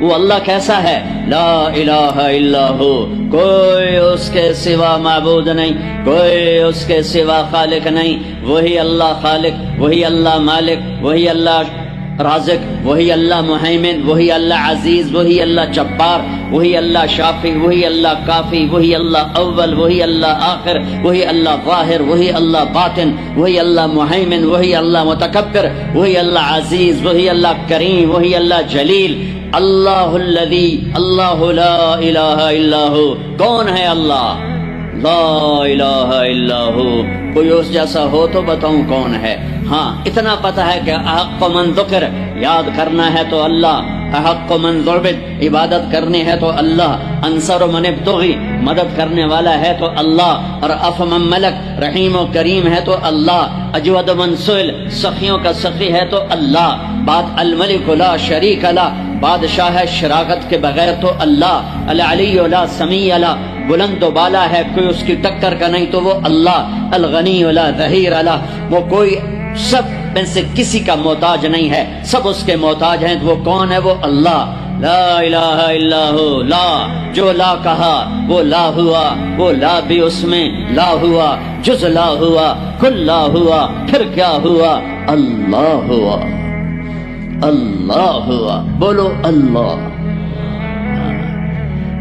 وہ اللہ کیسا ہے؟ لا الہ الا ہو، کوئی اس کے سوا معبود نہیں، کوئی اس کے سوا خالق نہیں، وہی اللہ خالق، وہی اللہ مالک، وہی اللہ رازق، وہی اللہ مہیمن، وہی اللہ عزیز، وہی اللہ جبار، وہی اللہ شافی، وہی اللہ کافی، وہی اللہ اول، وہی اللہ آخر، وہی اللہ ظاہر، وہی اللہ باطن، وہی اللہ مہیمن، وہی اللہ متکبر، وہی اللہ عزیز، وہی اللہ کریم، وہی اللہ جلیل۔ اللہ الذی، اللہ لا الہ الا ہو۔ کون ہے اللہ؟ لا الہ الا ہو۔ کوئی اس جیسا ہو تو بتاؤں کون ہے؟ ہاں اتنا پتہ ہے کہ احق من ذکر، یاد کرنا ہے تو اللہ، احق من ضربت، عبادت کرنی ہے تو اللہ، انصر من ابتغی، مدد کرنے والا ہے تو اللہ، اور اف من ملک، رحیم و کریم ہے تو اللہ، اجود من سئل، سخیوں کا سخی ہے تو اللہ، بات الملک لا شریک لا، بادشاہ ہے شراکت کے بغیر تو اللہ، العلی لا سمیع لا، بلند و بالا ہے کوئی اس کی ٹکر کا نہیں تو وہ اللہ، الغنی لا ظہیر لا، وہ کوئی سب میں سے کسی کا محتاج نہیں ہے، سب اس کے محتاج ہیں۔ وہ کون ہے؟ وہ اللہ۔ لا الہ الا ہو، لا، جو لا کہا وہ لا ہوا، وہ لا بھی اس میں لا ہوا، جز لا ہوا، کل لا ہوا، پھر کیا ہوا؟ اللہ ہوا، اللہ ہوا۔ بولو اللہ۔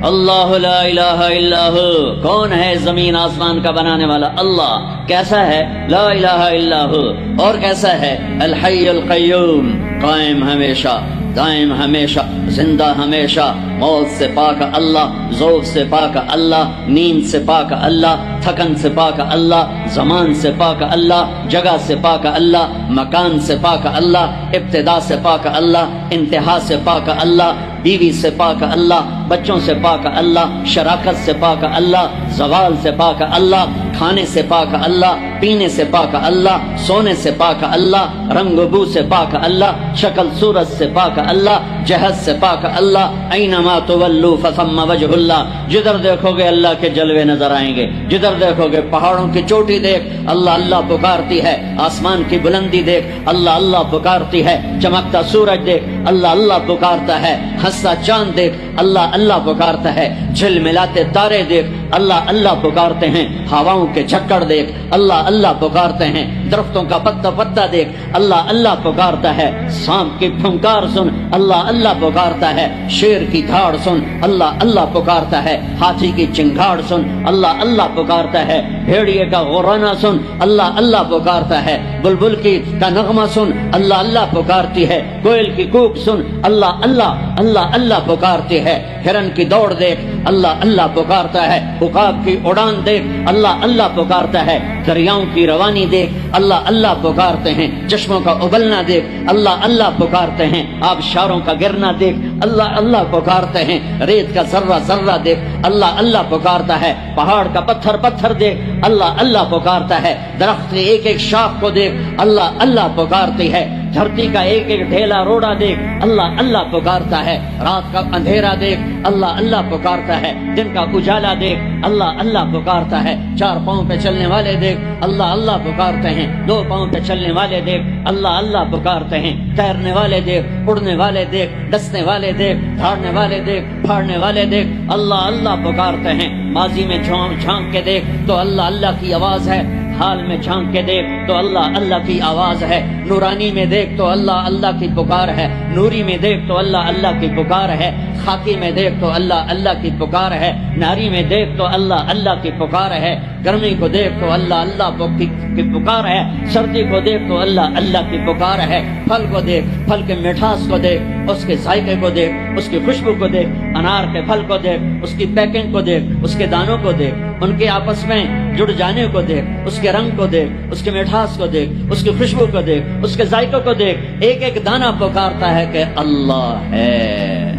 اللہ لا الہ الا ہو۔ کون ہے زمین آسمان کا بنانے والا؟ اللہ۔ کیسا ہے؟ لا الہ الا ہو۔ اور کیسا ہے؟ الحی القیوم، قائم ہمیشہ، دائم ہمیشہ، زندہ ہمیشہ، موت سے پاک اللہ، ذوق سے پاک اللہ، نیند سے پاک اللہ، تھکن سے پاک اللہ، زمان سے پاک اللہ، جگہ سے پاک اللہ، مکان سے پاک اللہ، ابتدا سے پاک اللہ، انتہا سے پاک اللہ، بیوی سے پاک اللہ، بچوں سے پاک اللہ، شراکت سے پاک اللہ، زوال سے پاک اللہ، کھانے سے پاک اللہ، پینے سے پاک اللہ، سونے سے پاک اللہ، رنگ و بو سے پاک اللہ، شکل صورت سے پاک اللہ، جہت سے پاک اللہ، اینما تولوا فثم وجہ اللہ۔ جدھر دیکھو گے اللہ کے جلوے نظر آئیں گے، جدھر دیکھو گے پہاڑوں کی چوٹی دیکھ اللہ اللہ پکارتی ہے، آسمان کی بلندی دیکھ اللہ اللہ پکارتی ہے، چمکتا سورج دیکھ اللہ اللہ پکارتا ہے، ہنستا چاند دیکھ اللہ اللہ پکارتا ہے، جھل ملاتے تارے دیکھ اللہ اللہ پکارتے ہیں، ہواؤں کے جھکڑ دیکھ اللہ اللہ پکارتے ہیں، درختوں کا پتا پتا دیکھ اللہ اللہ پکارتا ہے، سانپ کی پھنکار سن اللہ اللہ پکارتا ہے، شیر کی دھاڑ سن اللہ اللہ پکارتا ہے، ہاتھی کی چنگھاڑ سن اللہ اللہ پکارتا ہے، بھیڑیے کا غرانا سن اللہ اللہ پکارتا ہے، بلبل کی کا نغمہ سن اللہ اللہ پکارتی ہے، کوئل کی کوک سن اللہ اللہ اللہ اللہ پکارتی ہے، ہرن کی دوڑ دیکھ اللہ اللہ پکارتا ہے، عقاب کی اڑان دیکھ اللہ اللہ پکارتا ہے، دریاؤں کی روانی دیکھ اللہ اللہ پکارتے ہیں، چشموں کا ابلنا دیکھ اللہ اللہ پکارتے ہیں، آبشاروں کا گرنا دیکھ اللہ اللہ پکارتے ہیں، ریت کا ذرہ ذرہ دیکھ اللہ اللہ پکارتا ہے، پہاڑ کا پتھر پتھر دیکھ اللہ اللہ پکارتا ہے، درخت کی ایک ایک شاخ کو دیکھ اللہ اللہ پکارتی ہے، دھرتی کا ایک ایک ڈھیلا روڑا دیکھ اللہ اللہ پکارتا ہے، رات کا اندھیرا دیکھ اللہ اللہ پکارتا ہے، دن کا اجالا دیکھ اللہ اللہ پکارتا ہے، چار پاؤں پہ چلنے والے دیکھ اللہ اللہ پکارتے ہیں، دو پاؤں پہ چلنے والے دیکھ اللہ اللہ پکارتے ہیں، تیرنے والے دیکھ، اڑنے والے دیکھ، ڈسنے والے دیکھ، دھاڑنے والے دیکھ، پھاڑنے والے دیکھ اللہ اللہ پکارتے ہیں، ماضی میں جھانک کے دیکھ تو اللہ اللہ کی آواز ہے، حال میں جھانک کے دیکھ تو اللہ اللہ کی آواز ہے، نورانی میں دیکھ تو اللہ اللہ کی پکار ہے، نوری میں دیکھ تو اللہ اللہ کی پکار ہے، خاکی میں دیکھ تو اللہ اللہ کی پکار ہے، ناری میں دیکھ تو اللہ اللہ کی پکار ہے، گرمی کو دیکھ تو اللہ اللہ کی پکار ہے، سردی کو دیکھ تو اللہ اللہ کی پکار ہے، پھل کو دیکھ، پھل کے مٹھاس کو دیکھ، اس کے ذائقے کو دیکھ، اس کی خوشبو کو دیکھ، انار کے پھل کو دیکھ، اس کی پیکنگ کو دیکھ، اس کے دانوں کو دیکھ، ان کے آپس میں جڑ جانے کو دیکھ، اس کے رنگ کو دیکھ، اس کے مٹھاس کو دیکھ، اس کی خوشبو کو دیکھ، اس کے ذائقے کو دیکھ، ایک ایک دانہ پکارتا ہے کہ اللہ ہے،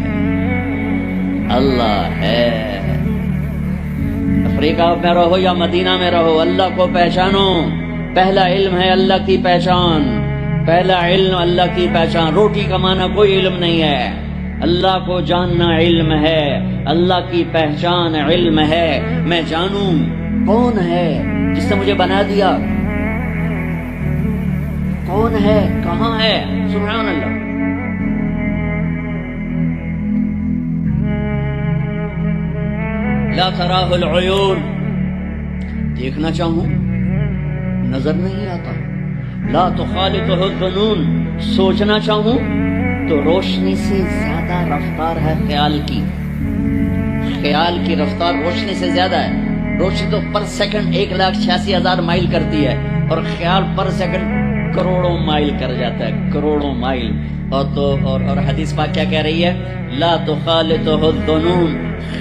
اللہ ہے۔ افریقہ میں رہو یا مدینہ میں رہو، اللہ کو پہچانو، پہلا علم ہے اللہ کی پہچان، پہلا علم اللہ کی پہچان، روٹی کمانا کوئی علم نہیں ہے، اللہ کو جاننا علم ہے، اللہ کی پہچان علم ہے، میں جانوں کون ہے جس نے مجھے بنا دیا، کون ہے، کہاں ہے، سبحان اللہ۔ لا تراہ العیون، دیکھنا چاہوں نظر نہیں آتا، لا تخالطہ الظنون، سوچنا چاہوں تو روشنی سے زیادہ رفتار ہے خیال کی، خیال کی رفتار روشنی سے زیادہ ہے۔ روشنی تو پر سیکنڈ 1,86,000 مائل کرتی ہے، اور خیال پر سیکنڈ کروڑوں مائل کر جاتا ہے، کروڑوں مائل۔ اور حدیث پاک کیا کہہ رہی ہے؟ لا تخالطہ الظنون،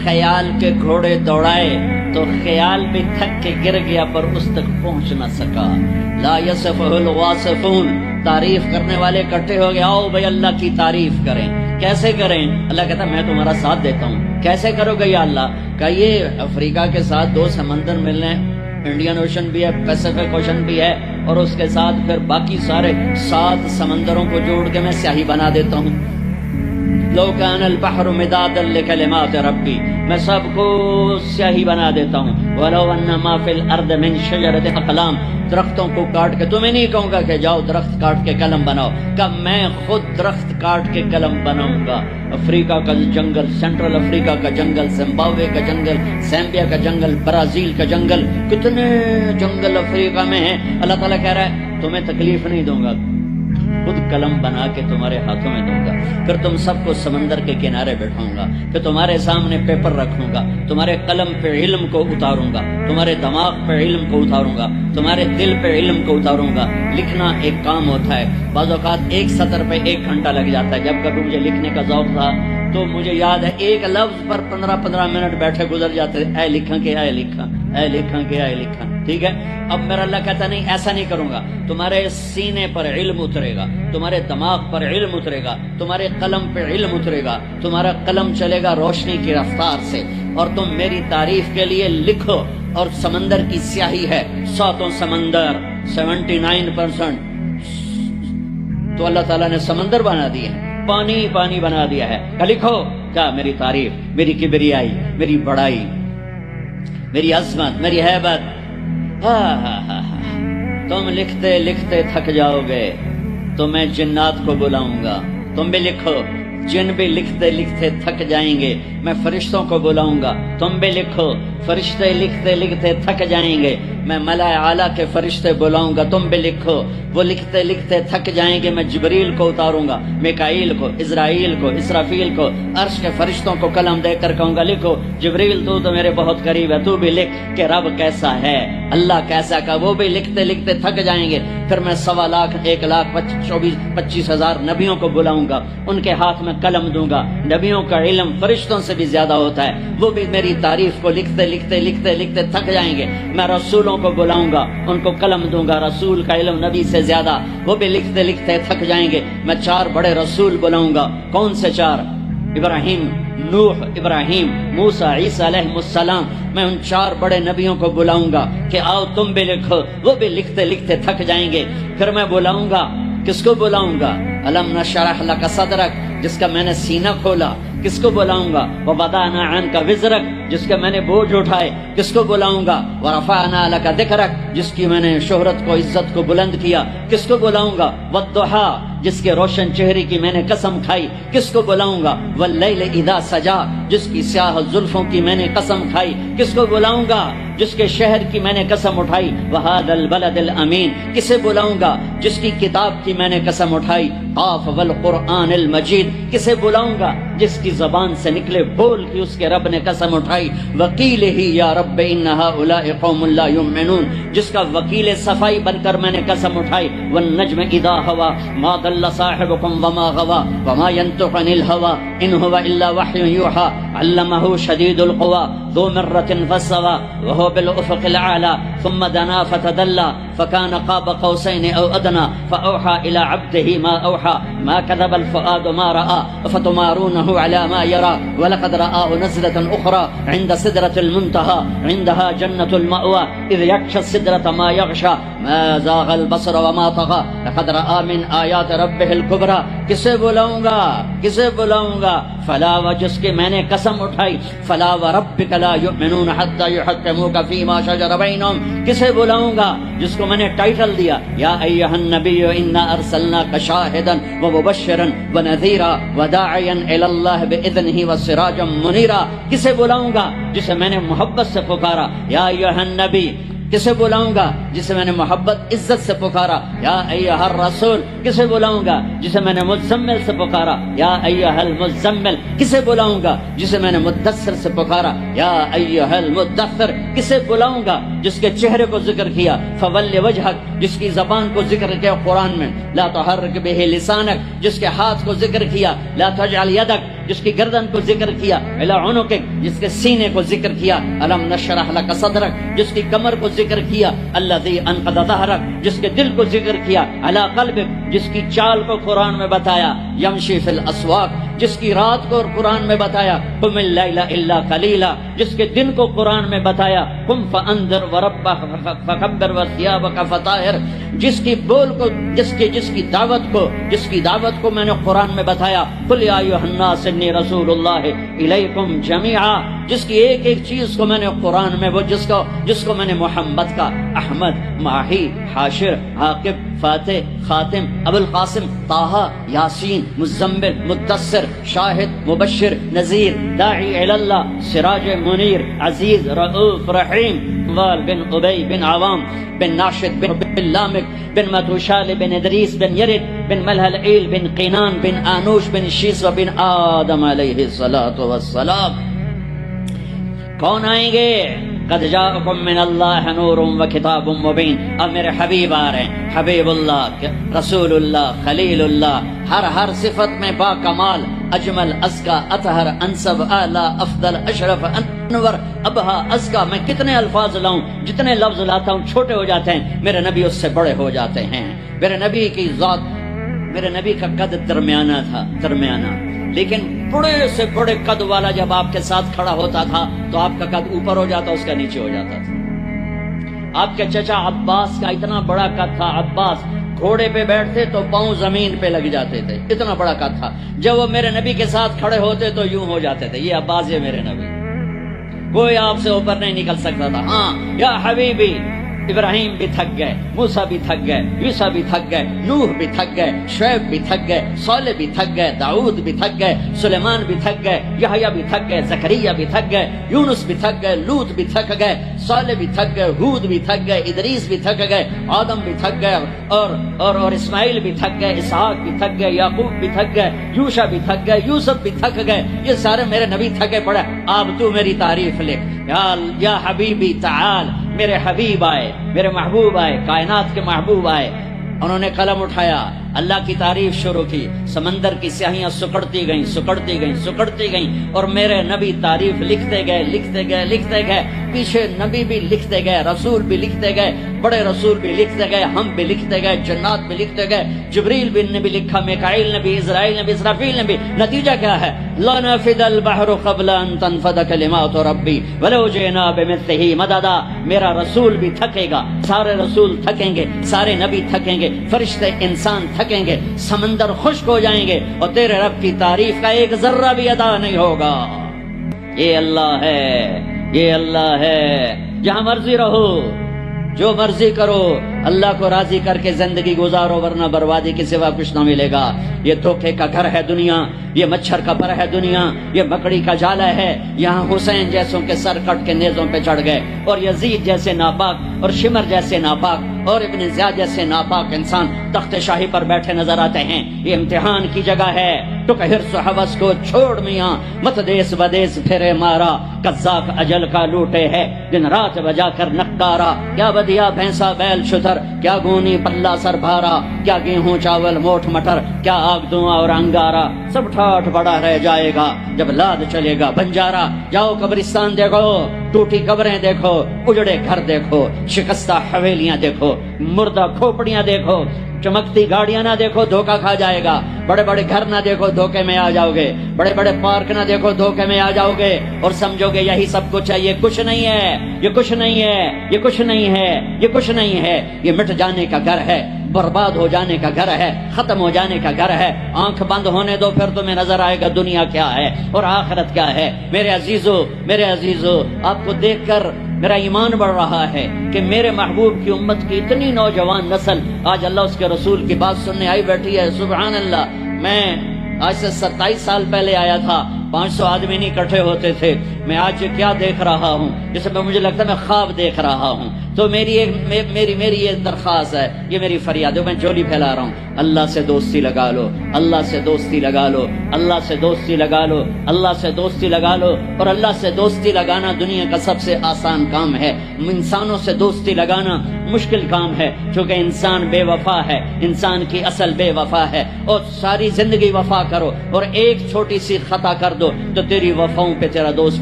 خیال کے گھوڑے دوڑائے تو خیال بھی تھک کے گر گیا پر اس تک پہنچ نہ سکا۔ لا یصفہ الواصفون، تعریف کرنے والے اکٹھے ہو گئے، آؤ بھائی اللہ کی تعریف کریں۔ کیسے کریں؟ اللہ کہتا ہے میں تمہارا ساتھ دیتا ہوں۔ کیسے کرو گے یا اللہ؟ کہ یہ افریقہ کے ساتھ 2 سمندر ملنے، انڈین اوشن بھی ہے، پیسیفک اوشن بھی ہے، اور اس کے ساتھ پھر باقی سارے 7 سمندروں کو جوڑ کے میں سیاہی بنا دیتا ہوں۔ لو کان البحر مدادا لکلمات ربی، میں سب کو سیاہی بنا دیتا ہوں۔ ولو ان ما فی الارض من شجرۃ اقلام، درختوں کو کاٹ کے، تمہیں نہیں کہوں گا کہ جاؤ درخت کاٹ کے قلم بناؤ، کہ میں خود درخت کاٹ کے قلم بناؤں گا۔ افریقہ کا جنگل، سینٹرل افریقہ کا جنگل، زمبابوے کا جنگل، زامبیا کا جنگل، برازیل کا جنگل، کتنے جنگل افریقہ میں ہیں۔ اللہ تعالیٰ کہہ رہا ہے تمہیں تکلیف نہیں دوں گا، خود قلم بنا کے تمہارے ہاتھوں میں دوں گا، پھر تم سب کو سمندر کے کنارے بٹھاؤں گا، پھر تمہارے سامنے پیپر رکھوں گا، تمہارے قلم پہ علم کو اتاروں گا، تمہارے دماغ پہ علم کو اتاروں گا، تمہارے دل پہ علم کو اتاروں گا۔ لکھنا ایک کام ہوتا ہے، بعض اوقات 1 سطر پہ 1 گھنٹہ لگ جاتا ہے۔ جب کبھی مجھے لکھنے کا ذوق تھا تو مجھے یاد ہے 1 لفظ پر 15 منٹ بیٹھے گزر جاتے تھے، اے لکھاں کہ اے لکھاں، اے لکھاں کہ اے لکھاں۔ ٹھیک ہے، اب میرا اللہ کہتا نہیں ایسا نہیں کروں گا، تمہارے سینے پر علم اترے گا، تمہارے دماغ پر علم اترے گا، تمہارے قلم پہ علم اترے گا، تمہارا قلم چلے گا روشنی کی رفتار سے، اور تم میری تعریف کے لیے لکھو۔ اور سمندر کی سیاہی ہے، 7 سمندر، 79%، تو اللہ تعالیٰ نے سمندر بنا دیے ہیں، پانی پانی بنا دیا ہے۔ لکھو کیا؟ میری تعریف، میری کبریائی، میری بڑائی، میری عظمت، میری ہیبت۔ تم لکھتے لکھتے تھک جاؤ گے تو میں جنات کو بلاؤں گا، تم بھی لکھو۔ جن بھی لکھتے لکھتے تھک جائیں گے میں فرشتوں کو بلاؤں گا، تم بھی لکھو۔ فرشتے لکھتے لکھتے تھک جائیں گے میں ملائے اعلیٰ کے فرشتے بلاؤں گا، تم بھی لکھو۔ وہ لکھتے لکھتے تھک جائیں گے میں جبریل کو اتاروں گا، میکائیل کو، اسرائیل کو، اسرافیل کو، عرش کے فرشتوں کو قلم دے کر کہوں گا لکھو۔ جبریل تو میرے بہت قریب ہے، تو بھی لکھ کہ رب کیسا ہے، اللہ کیسا کا۔ وہ بھی لکھتے لکھتے تھک جائیں گے، پھر میں 1.25 لاکھ 1,24,25,000 نبیوں کو بلاؤں گا، ان کے ہاتھ میں قلم دوں گا۔ نبیوں کا علم فرشتوں سے بھی زیادہ ہوتا ہے، وہ بھی میری تعریف کو لکھتے لکھتے لکھتے لکھتے تھک جائیں گے۔ میں رسولوں کو بلاؤں گا، ان کو قلم دوں گا، رسول کا علم نبی سے زیادہ، وہ بھی لکھتے لکھتے تھک جائیں گے۔ میں 4 بڑے رسول بلاؤں گا۔ کون سے 4؟ ابراہیم، نوح، ابراہیم، موسیٰ، عیسیٰ علیہ السلام۔ میں ان 4 بڑے نبیوں کو بلاؤں گا کہ آؤ تم بھی لکھو، وہ بھی لکھتے لکھتے تھک جائیں گے۔ پھر میں بلاؤں گا، کس کو بلاؤں گا؟ الم نشرح لک صدرک، جس کا میں نے سینہ کھولا۔ کس کو بلاؤں گا؟ ووضعنا عنک وزرک، جس کے میں نے بوجھ اٹھائے۔ کس کو بلاؤں گا؟ ورفعنا لک ذکرک، جس کی میں نے شہرت کو، عزت کو بلند کیا۔ کس کو بلاؤں گا؟ والضحیٰ، جس کے روشن چہرے کی میں نے قسم کھائی۔ کس کو بلاؤں گا؟ واللیل اذا سجا، جس کی سیاہ زلفوں کی میں نے قسم کھائی۔ کس کو بلاؤں گا؟ جس کے شہر کی میں نے قسم اٹھائی۔ وہذا البلد الامین، کسے بلاؤں گا؟ جس کی کتاب کی میں نے قسم اٹھائی۔ قاف والقرآن المجید، کسے بلاؤں گا؟ جس کی زبان سے نکلے بول کی اس کے رب نے قسم اٹھائی۔ وکیل ہی یا رب ان ہؤلاء قوم لا یؤمنون، جس کا وکیل صفائی بن کر میں نے قسم اٹھائی۔ والنجم اذا ہوا ما ضل صاحبكم وما غوا وما ينطق عن الهوى ان هو الا وحي يوحى علمه شديد القوى ذو مرة فاستوى وهو بالافق الاعلى ثم دنا فتدلى فكان قاب قوسين او ادنى فاوحى الى عبده ما اوحى ما كذب الفؤاد ما راى افتمارونه على ما يرى ولقد رآه نزلة اخرى عند سدرة المنتهى عندها جنة المأوى اذ يغشى السدرة ما يغشى ما زاغ البصر وما طغى لقد رأى من آيات ربه الكبرى کسے بلاؤں گا، کسے بلاؤں گا؟ فلا و جس کی میں نے قسم اٹھائی، فلا وربک لا یؤمنون حتی یحکموک فیما شجر بینہم، کسے بلاؤں گا جس کو میں نے ٹائٹل دیا یا ایھا النبی انا ارسلناک شاہدا ومبشرا ونذیرا وداعیا الی اللہ باذنہ وسراجا منیرا، کسے بلاؤں گا جسے میں نے محبت سے پکارا یا ایھا النبی، کسے بلاؤں گا جسے میں نے محبت عزت سے پکارا یا ایھا الرسول، کسے بلاؤں گا جسے میں نے مزمل سے پکارا یا ایھا المزمل، کسے بلاؤں گا جسے میں نے مدثر سے پکارا یا ایھا المدثر، کسے بلاؤں گا جس کے چہرے کو ذکر کیا فول وجہک، جس کی زبان کو ذکر کیا قرآن میں لا تحرک بہ لسانک، جس کے ہاتھ کو ذکر کیا لا تجعل یدک، جس کی گردن کو ذکر کیا الی عنقک، جس کے سینے کو ذکر کیا الم نشرح لک صدرک، جس کی کمر کو ذکر کیا الذی انقض ظہرک، جس کے دل کو ذکر کیا علی قلبک، جس کی چال کو قرآن میں بتایا یمشی فی الاسواق، جس کی رات کو قرآن میں بتایا قم اللیل الا قلیلا، جس کے دن کو قرآن میں بتایا قم فانذر وربک فکبر وثیابک فطہر، جس کی بول کو جس کی دعوت کو میں نے قرآن میں بتایا قل یا ایھا الناس انی رسول اللہ الیکم جمیعا، جس کی ایک ایک چیز کو میں نے قرآن میں وہ جس کو میں نے محمد کا احمد، ماہی، حاشر، عاقب، فاتح، خاتم، ابو القاسم، طٰہٰ، یاسین، مزمل، مدثر، شاہد، مبشر، نذیر، داعی الی اللہ، سراج منیر، عزیز، رؤوف، رحیم، وال بن ابی بن عوام بن ناشد بن لامک بن متوشال بن ادریس بن یرد بن ملہلعیل بن قینان بن آنوش بن شیس و بن آدم علیہ الصلاۃ والسلام۔ کون آئیں گے؟ قد جاءکم من اللہ نور و کتاب مبین، اب میرے حبیب آ رہے ہیں، حبیب اللہ، رسول اللہ، خلیل اللہ، ہر صفت میں با کمال، اجمل، ازکا، اطہر، انسب، اعلی، افضل، اشرف، انور، ابہا، ازکا۔ میں کتنے الفاظ لاؤں، جتنے لفظ لاتا ہوں چھوٹے ہو جاتے ہیں، میرے نبی اس سے بڑے ہو جاتے ہیں۔ میرے نبی کی ذات، میرے نبی کا قد درمیانہ تھا، درمیانہ، لیکن بڑے سے بڑے قد والا جب آپ کے ساتھ کھڑا ہوتا تھا تو آپ کا قد اوپر ہو جاتا، اس کا نیچے ہو جاتا تھا۔ آپ کے چچا عباس کا اتنا بڑا قد تھا، عباس گھوڑے پہ بیٹھتے تو پاؤں زمین پہ لگ جاتے تھے، اتنا بڑا قد تھا۔ جب وہ میرے نبی کے ساتھ کھڑے ہوتے تو یوں ہو جاتے تھے، یہ عباس ہے میرے نبی، کوئی آپ سے اوپر نہیں نکل سکتا تھا۔ ہاں یا حبیبی، ابراہیم بھی تھک گئے، موسیٰ بھی تھک گئے، عیسیٰ بھی تھک گئے، نوح بھی تھک گئے، شعیب بھی تھک گئے، صالح بھی تھک گئے، داؤد بھی تھک گئے، سلیمان بھی تھک گئے، یحییٰ بھی تھک گئے، زکریا بھی تھک گئے، یونس بھی تھک گئے، لوط بھی تھک گئے، صالح بھی تھک گئے، ہود بھی تھک گئے، ادریس بھی تھک گئے، آدم بھی تھک گئے، اور اسماعیل بھی تھک گئے، اسحاق بھی تھک گئے، یعقوب بھی تھک گئے، یوشع بھی تھک گئے، یوسف بھی تھک گئے، یہ سارے میرے نبی تھکے پڑے۔ اب تو میری تعریف لکھ، یا حبیبی تعال، میرے حبیب آئے، میرے محبوب آئے، کائنات کے محبوب آئے، انہوں نے قلم اٹھایا، اللہ کی تعریف شروع کی، سمندر کی سیاہیاں سکڑتی گئیں اور میرے نبی تعریف لکھتے گئے، پیچھے نبی بھی لکھتے گئے، رسول بھی لکھتے گئے، بڑے رسول بھی لکھتے گئے، ہم بھی لکھتے گئے، جنات بھی لکھتے گئے، جبریل نے بھی لکھا، میکائیل نے بھی، اسرائیل نے بھی، اسرافیل نے بھی۔ نتیجہ کیا ہے؟ لا نفد البحر قبل ان تنفد کلمات ربی ولو جئنا بمثلہ مددا۔ میرا رسول بھی تھکے گا، سارے رسول تھکیں گے، سارے نبی تھکیں گے، فرشتے انسان تھکیں گے، سمندر خشک ہو جائیں گے، اور تیرے رب کی تعریف کا ایک ذرہ بھی ادا نہیں ہوگا۔ یہ اللہ ہے، یہ اللہ ہے۔ جہاں مرضی رہو، جو مرضی کرو، اللہ کو راضی کر کے زندگی گزارو، ورنہ بربادی کے سوا کچھ نہ ملے گا۔ یہ دھوکے کا گھر ہے دنیا، یہ مچھر کا پر ہے دنیا، یہ مکڑی کا جالا ہے۔ یہاں حسین جیسوں کے سر کٹ کے نیزوں پہ چڑھ گئے، اور یزید جیسے ناپاک، اور شمر جیسے ناپاک، اور ابن زیاد جیسے ناپاک انسان تخت شاہی پر بیٹھے نظر آتے ہیں۔ یہ امتحان کی جگہ ہے۔ ٹک حرص و ہوس کو چھوڑ میاں، مت دیس بدیس پھرے مارا، قذاق اجل کا لوٹے ہے دن رات بجا کر نکارا۔ کیا بدیا بھینسا بیل شتر، کیا گونی پلہ سر بھارا، کیا گیہوں چاول موٹ مٹر، کیا آگ دھواں اور انگارا، سب ٹھاٹھ بڑا رہ جائے گا جب لاد چلے گا بنجارا۔ جاؤ قبرستان دیکھو، ٹوٹی قبریں دیکھو، اجڑے گھر دیکھو، شکستہ حویلیاں دیکھو، مردہ کھوپڑیاں دیکھو، چمکتی گاڑیاں نہ دیکھو، دھوکا کھا جائے گا۔ بڑے بڑے گھر نہ دیکھو، دھوکے میں آ جاؤ گے۔ بڑے بڑے پارک نہ دیکھو، دھوکے میں آ جاؤ گے، اور سمجھو گے یہی سب کچھ ہے۔ یہ کچھ نہیں ہے، یہ کچھ نہیں ہے، یہ کچھ نہیں ہے، یہ کچھ نہیں ہے، یہ مٹ جانے کا گھر ہے۔ برباد ہو جانے کا گھر ہے، ختم ہو جانے کا گھر ہے۔ آنکھ بند ہونے دو، پھر تمہیں نظر آئے گا دنیا کیا ہے اور آخرت کیا ہے۔ میرے عزیزو، آپ کو دیکھ کر میرا ایمان بڑھ رہا ہے کہ میرے محبوب کی امت کی اتنی نوجوان نسل آج اللہ اس کے رسول کی بات سننے آئی بیٹھی ہے۔ سبحان اللہ۔ میں آج سے 27 سال پہلے آیا تھا، 500 آدمی نہیں اکٹھے ہوتے تھے۔ میں آج کیا دیکھ رہا ہوں جسے میں مجھے لگتا ہے میں خواب دیکھ رہا ہوں۔ تو میری یہ درخواست ہے، یہ میری فریاد ہے، میں جولی پھیلا رہا ہوں، اللہ سے دوستی لگا لو، اللہ سے دوستی لگا لو، اللہ سے دوستی لگا لو، اللہ سے دوستی لگا لو۔ اور اللہ سے دوستی لگانا دنیا کا سب سے آسان کام ہے۔ انسانوں سے دوستی لگانا مشکل کام ہے، چونکہ انسان بے وفا ہے، انسان کی اصل بے وفا ہے۔ اور ساری زندگی وفا کرو اور ایک چھوٹی سی خطا کر دو تو تیری وفاؤں پہ تیرا دوست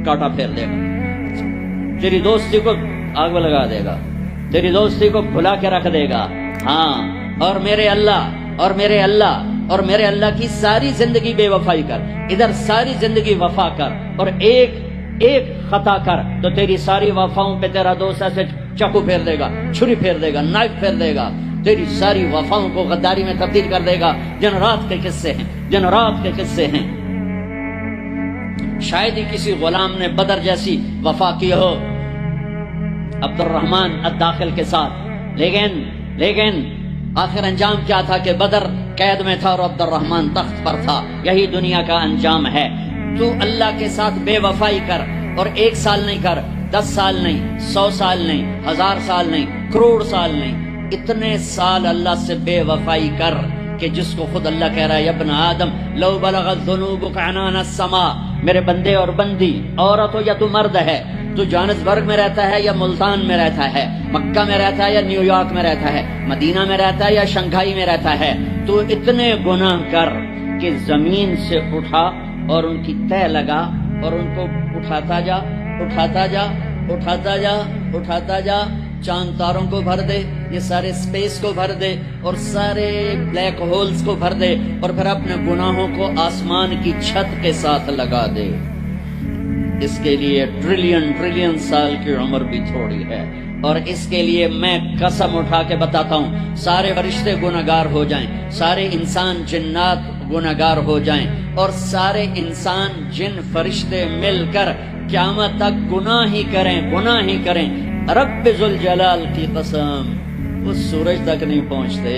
کاٹا پھیر دے گا، تیری دوستی کو آگ میں لگا دے گا، تیری دوستی کو کھلا کے رکھ دے گا۔ ہاں، اور میرے اللہ کی ساری زندگی بے وفائی کر، ادھر ساری زندگی وفا کر اور ایک خطا کر تو تیری ساری وفاؤں پہ تیرا دوست ایسے چاقو پھیر دے گا، چھری پھیر دے گا، نائف پھیر دے گا، تیری ساری وفاؤں کو غداری میں تبدیل کر دے گا۔ جن رات کے قصے ہیں۔ شاید ہی کسی غلام نے بدر جیسی وفا کی ہو عبد الرحمن الداخل کے ساتھ، لیکن آخر انجام کیا تھا کہ بدر قید میں تھا اور عبد الرحمن تخت پر تھا۔ یہی دنیا کا انجام ہے۔ تو اللہ کے ساتھ بے وفائی کر، اور 1 سال نہیں کر، 10 سال نہیں، 100 سال نہیں، 1000 سال نہیں، کروڑ سال نہیں، اتنے سال اللہ سے بے وفائی کر کہ جس کو خود اللہ کہہ رہا ہے، یا ابن آدم لو بلغت ذنوبک عنان السماء، میرے بندے اور بندی، عورت ہو یا تو مرد ہے، تو جانسبرگ میں رہتا ہے یا ملتان میں رہتا ہے، مکہ میں رہتا ہے یا نیو یارک میں رہتا ہے، مدینہ میں رہتا ہے یا شنگھائی میں رہتا ہے، تو اتنے گناہ کر کہ زمین سے اٹھا اور ان کی تہ لگا اور ان کو اٹھاتا جا، چاند تاروں کو بھر دے، یہ سارے سپیس کو بھر دے اور سارے بلیک ہولز کو بھر دے، اور پھر اپنے گناہوں کو آسمان کی چھت کے ساتھ لگا دے۔ اس کے لیے ٹریلین سال کی عمر بھی تھوڑی ہے، اور اس کے لیے میں قسم اٹھا کے بتاتا ہوں، سارے فرشتے گناہگار ہو جائیں، سارے انسان جنات گناہگار ہو جائیں، اور سارے انسان جن فرشتے مل کر قیامت تک گناہ ہی کریں، رب ذوالجلال کی قسم اس سورج تک نہیں پہنچتے،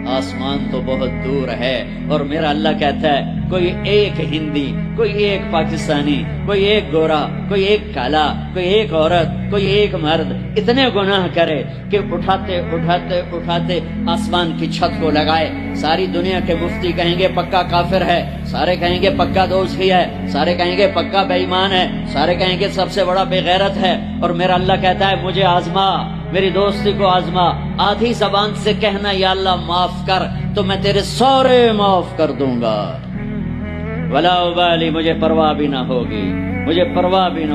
آسمان تو بہت دور ہے۔ اور میرا اللہ کہتا ہے کوئی ایک ہندی، کوئی ایک پاکستانی، کوئی ایک گورا، کوئی ایک کالا، کوئی ایک عورت، کوئی ایک مرد اتنے گناہ کرے کہ اٹھاتے آسمان کی چھت کو لگائے، ساری دنیا کے مفتی کہیں گے پکا کافر ہے، سارے کہیں گے پکا دوزخی ہے، سارے کہیں گے پکا بے ایمان ہے، سارے کہیں گے سب سے بڑا بے غیرت ہے، اور میرا اللہ کہتا ہے مجھے آزما، میری دوستی کو آزما، آدھی زبان سے کہنا یا اللہ معاف کر تو میں تیرے سارے معاف کر دوں گا، ولا ابالی، مجھے پرواہ بھی نہ ہوگی،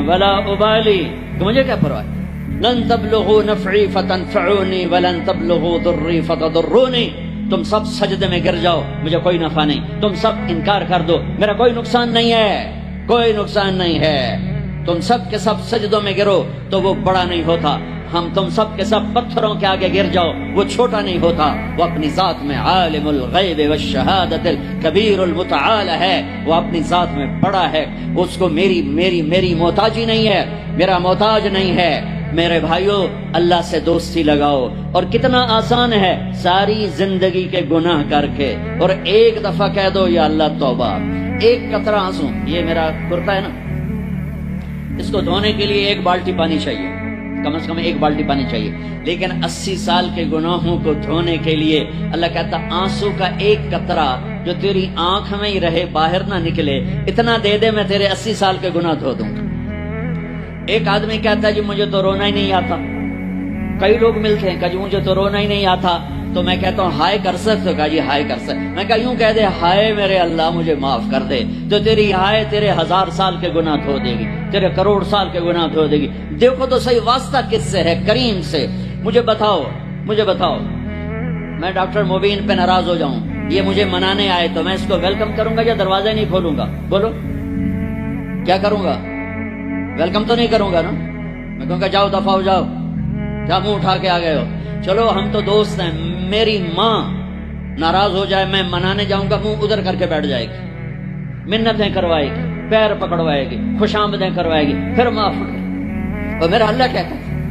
ولا ابالی، کہ مجھے کیا پرواہ، لن تبلغوا نفعی فتنفعونی ولن تبلغوا ضری فتضرونی، تم سب سجدے میں گر جاؤ مجھے کوئی نفع نہیں، تم سب انکار کر دو میرا کوئی نقصان نہیں ہے، تم سب کے سب سجدوں میں گرو تو وہ بڑا نہیں ہوتا، ہم تم سب کے سب پتھروں کے آگے گر جاؤ وہ چھوٹا نہیں ہوتا، وہ اپنی ذات میں عالم الغیب والشہادت الکبیر المتعال ہے، وہ اپنی ذات میں بڑا ہے، اس کو میری محتاجی نہیں ہے، میرا محتاج نہیں ہے۔ میرے بھائیو، اللہ سے دوستی لگاؤ، اور کتنا آسان ہے، ساری زندگی کے گناہ کر کے اور ایک دفعہ کہہ دو یا اللہ توبہ، ایک قطرہ آنسو، یہ میرا کرتا ہے نا، اس کو دھونے کے لیے 1 بالٹی پانی چاہیے، کم از کم 1 بالٹی پانی چاہیے، لیکن 80 سال کے گناہوں کو دھونے کے لیے اللہ کہتا آنسو کا 1 قطرہ جو تیری آنکھ میں ہی رہے باہر نہ نکلے، اتنا دے دے میں تیرے 80 سال کے گناہ دھو دوں گا۔ ایک آدمی کہتا ہے جی مجھے تو رونا ہی نہیں آتا، کئی لوگ ملتے ہیں کہ جی مجھے تو رونا ہی نہیں آتا، تو میں کہتا ہوں ہائے کر سکتے ہو؟ کہا جی ہائے کر سکتے، میں کہا یوں کہہ دے ہائے میرے اللہ مجھے معاف کر دے، تو تیری ہائے تیرے 1000 سال کے گناہ دھو دے گی، تیرے کروڑ سال کے گناہ دھو دے گی۔ دیکھو تو صحیح واسطہ کس سے ہے؟ کریم سے۔ مجھے بتاؤ میں ڈاکٹر مبین پہ ناراض ہو جاؤں، یہ مجھے منانے آئے تو میں اس کو ویلکم کروں گا یا دروازہ نہیں کھولوں گا؟ بولو کیا کروں گا؟ ویلکم تو نہیں کروں گا نا، میں کہوں گا جاؤ دفع ہو جاؤ، کیا منہ اٹھا کے آ گئے ہو، چلو ہم تو دوست ہیں، میری ماں ناراض ہو جائے، میں منانے جاؤں گا، منہ ادھر کر کے بیٹھ جائے گی، منتیں کروائے گی، پیر پکڑوائے گی، خوش آمدیں کروائے گی، پھر معاف کر۔ اور میرا اللہ کیا کہتا ہے؟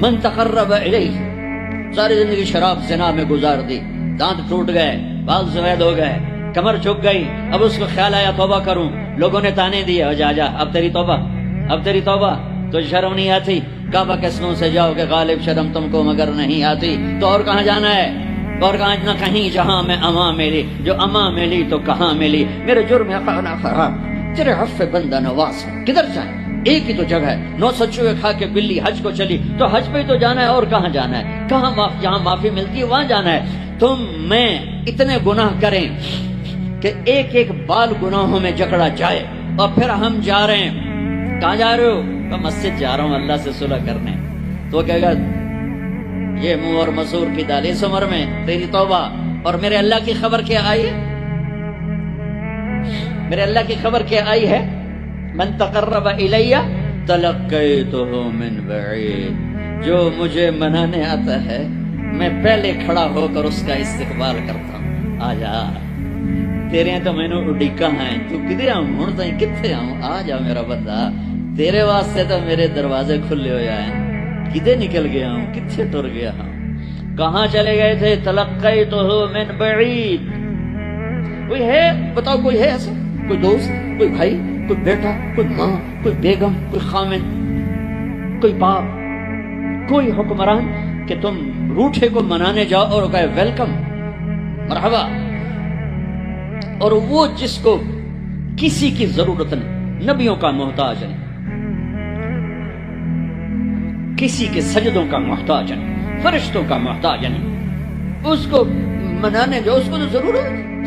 من تقرب الیہ، ساری زندگی شراب زنا میں گزار دی، دانت ٹوٹ گئے، بال سفید ہو گئے، کمر جھک گئی، اب اس کو خیال آیا توبہ کروں، لوگوں نے تانے دیے، جا جا اب تیری توبہ، اب تیری توبہ، تو شرم نہیں آتی؟ کعبہ کے سنوں سے جاؤ کہ غالب شرم تم کو مگر نہیں آتی، تو اور کہاں جانا ہے؟ اور کہاں نہ کہیں جہاں میں اما ملی، جو اما ملی تو کہاں ملی، میرے جرم خانہ خراب، تیرے عفو بندہ نواز، کدھر جائیں؟ ایک ہی تو جگہ ہے، 9 چوہے کھا کے بلی حج کو چلی، تو حج پہ ہی تو جانا ہے، اور کہاں جانا ہے؟ کہاں جہاں معافی ملتی ہے وہاں جانا ہے۔ تم میں اتنے گناہ کریں کہ ایک ایک بال گناہوں میں جکڑا جائے، اور پھر ہم جا رہے ہیں، کہاں جا رہے ہو؟ میں مسجد جا رہا ہوں اللہ سے صلح کرنے، تو وہ کہے گا یہ منہ اور مسور کی دال، اس عمر میں تیری توبہ، اور میرے اللہ کی خبر کیا آئی ہے؟ میرے اللہ کی خبر کیا آئی ہے؟ من تقرب الیہ تلقیتہ من بعید، جو مجھے منانے آتا ہے میں پہلے کھڑا ہو کر اس کا استقبال کرتا ہوں، آ جا تیرے تو میں نے اڈیکا ہیں، تو کدھر آؤں ہوں، تو کتنے آؤں، آ جا میرا بندہ، تیرے واسطے تو میرے دروازے کھلے ہو جائیں، کدھر نکل گیا ہوں، کتنے ٹر گیا ہوں، کہاں چلے گئے تھے؟ تلقیتہ من بعید۔ کوئی ہے بتاؤ، کوئی ہے ایسا؟ کوئی دوست، کوئی بھائی، کوئی بیٹا، کوئی ماں، کوئی بیگم، کوئی خامن، کوئی باپ، کوئی حکمران کہ تم روٹھے کو منانے جاؤ اور کہے ویلکم، مرحبا، اور وہ جس کو کسی کی ضرورت نہیں، نبیوں کا محتاج نہیں، کسی کے سجدوں کا محتاج نہیں، فرشتوں کا محتاج نہیں، اس کو منانے جاؤ، اس کو تو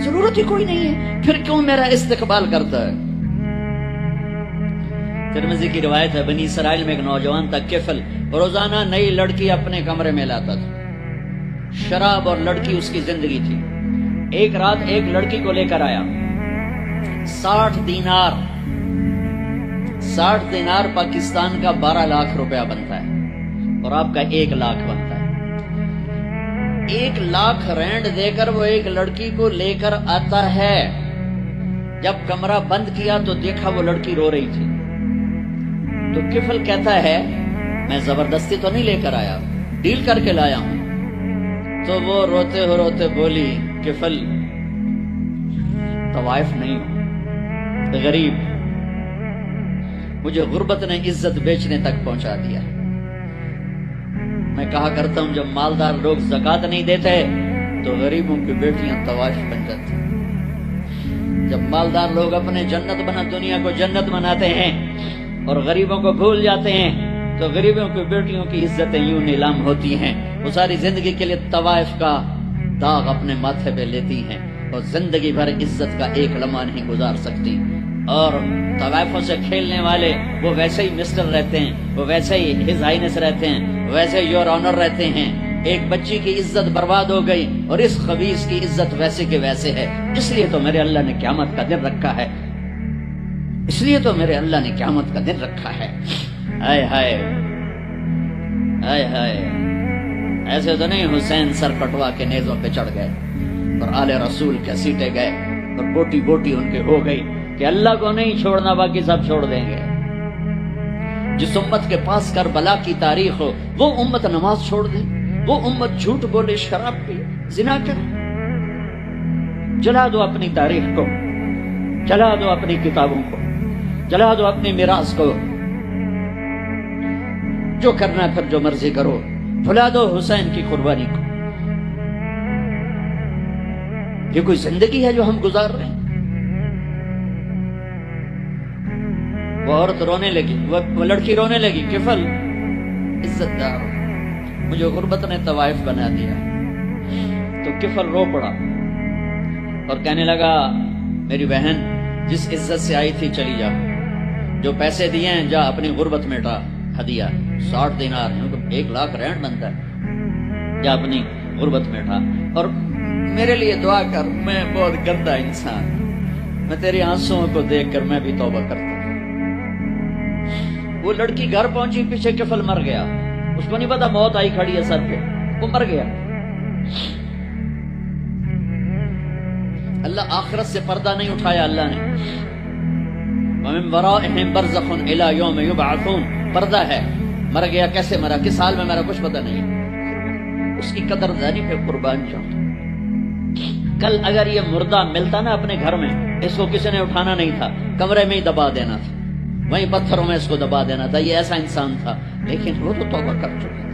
ضرورت ہی کوئی نہیں ہے، پھر کیوں میرا استقبال کرتا ہے؟ ترمذی کی روایت ہے، بنی اسرائیل میں ایک نوجوان تھا کفل، روزانہ نئی لڑکی اپنے کمرے میں لاتا تھا، شراب اور لڑکی اس کی زندگی تھی۔ ایک رات ایک لڑکی کو لے کر آیا، 60 دینار، 60 دینار پاکستان کا 12 لاکھ روپیہ بنتا ہے، اور آپ کا 1 لاکھ بنتا ہے۔ 1 لاکھ رینڈ دے کر وہ ایک لڑکی کو لے کر آتا ہے، جب کمرہ بند کیا تو دیکھا وہ لڑکی رو رہی تھی، تو کفل کہتا ہے میں زبردستی تو نہیں لے کر آیا، ڈیل کر کے لایا ہوں، تو وہ روتے بولی کفل طوائف نہیں ہوں، غریب، مجھے غربت نے عزت بیچنے تک پہنچا دیا، میں کہا کرتا ہوں جب مالدار لوگ زکوٰۃ نہیں دیتے تو غریبوں کی بیٹیاں طوائف بن جاتی، جب مالدار لوگ اپنے جنت بنا دنیا کو جنت بناتے ہیں اور غریبوں کو بھول جاتے ہیں تو غریبوں کی بیٹیوں کی عزتیں یوں نیلام ہوتی ہیں، وہ ساری زندگی کے لیے طوائف کا داغ اپنے ماتھے پہ لیتی ہیں اور زندگی بھر عزت کا ایک لمحہ نہیں گزار سکتی، اور طوائفوں سے کھیلنے والے وہ ویسے ہی مسٹر رہتے ہیں، وہ ویسے ہی ہز ہائنس رہتے ہیں، ویسے یور آنر رہتے ہیں۔ ایک بچی کی عزت برباد ہو گئی اور اس خبیث کی عزت ویسے کے ویسے ہے، اس لیے تو میرے اللہ نے قیامت کا دن رکھا ہے، اس لیے تو میرے اللہ نے قیامت کا دن رکھا ہے۔ ہائے ہائے ہائے ہائے، ایسے تو نہیں حسین سر کٹوا کے نیزوں پہ چڑھ گئے اور آل رسول کے سیٹے گئے اور بوٹی بوٹی ان کے ہو گئی کہ اللہ کو نہیں چھوڑنا باقی سب چھوڑ دیں گے۔ جس امت کے پاس کربلا کی تاریخ ہو وہ امت نماز چھوڑ دے، وہ امت جھوٹ بولے، شراب پی، زنا کرے، جلا دو اپنی تاریخ کو، جلا دو اپنی کتابوں کو، جلا دو اپنی میراث کو، جو کرنا پھر جو مرضی کرو، بھلا دو حسین کی قربانی کو۔ یہ کوئی زندگی ہے جو ہم گزار رہے ہیں؟ وہ عورت رونے لگی، وہ لڑکی رونے لگی، کفل عزت دار، مجھے غربت نے طوائف بنا دیا، تو کفل رو پڑا اور کہنے لگا میری بہن جس عزت سے آئی تھی چلی جا، جو پیسے دیے ہیں جا اپنی غربت مٹا، ہدیہ 60 دینار 1 لاکھ رینڈ بنتا ہے، جا اپنی غربت مٹا، اور میرے لیے دعا کر، میں بہت گندا انسان، میں تیری آنسوؤں کو دیکھ کر میں بھی توبہ کرتا ہوں۔ وہ لڑکی گھر پہنچی، پیچھے کفل مر گیا، اس کو نہیں پتا موت آئی کھڑی ہے سر پہ، وہ مر گیا۔ اللہ آخرت سے پردہ نہیں اٹھایا اللہ نے. وَمِن وَرَائِهِمْ بَرْزَخٌ إِلَى يَوْمِ يُبْعَثُونَ. پردہ ہے، مر گیا کیسے مرا، کس حال میں مرا، کچھ پتہ نہیں. اس کی قدردانی پہ قربان جاؤں. کل اگر یہ مردہ ملتا نا اپنے گھر میں، اس کو کسی نے اٹھانا نہیں تھا، کمرے میں ہی دبا دینا تھا، وہیں پتھروں میں اس کو دبا دینا تھا. یہ ایسا انسان تھا، لیکن وہ تو توبہ کر چکا تھا.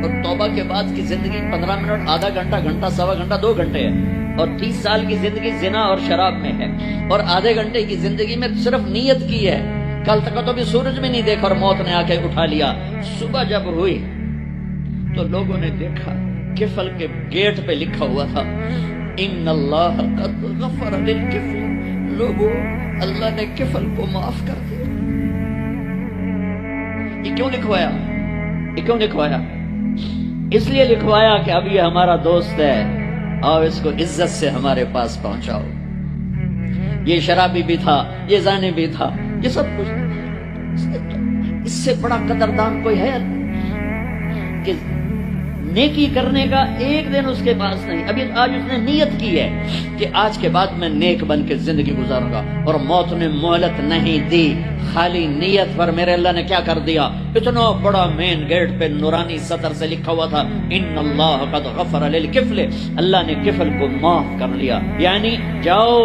اور توبہ کے بعد کی زندگی 15 منٹ، آدھا گھنٹہ، گھنٹہ، سوا گھنٹہ، 2 گھنٹے ہے. اور 30 سال کی زندگی زنا اور شراب میں ہے، اور آدھے گھنٹے کی زندگی میں صرف نیت کی ہے. کل تک تو بھی سورج بھی نہیں دیکھا اور موت نے آ کے اٹھا لیا. صبح جب ہوئی تو لوگوں نے دیکھا کفل کے گیٹ پہ لکھا ہوا تھا ان اللہ قد غفر للکفل. لوگوں، اللہ نے کفل کو معاف کر دیا. یہ کیوں لکھوایا؟ یہ کیوں لکھوایا؟ اس لیے لکھوایا کہ اب یہ ہمارا دوست ہے، اور اس کو عزت سے ہمارے پاس پہنچاؤ. یہ شرابی بھی تھا، یہ زانی بھی تھا، یہ سب کچھ. اس سے بڑا قدردان کوئی ہے کہ نیکی کرنے کا ایک دن اس کے پاس نہیں. ابھی آج اس نے نیت کی ہے کہ آج کے بعد میں نیک بن کے زندگی گزاروں گا، اور موت نے مہلت نہیں دی. خالی نیت پر میرے اللہ نے کیا کر دیا، اتنا بڑا مین گیٹ پہ نورانی سطر سے لکھا ہوا تھا ان اللہ قد غفر للکفل. اللہ نے کفل کو معاف کر لیا. یعنی جاؤ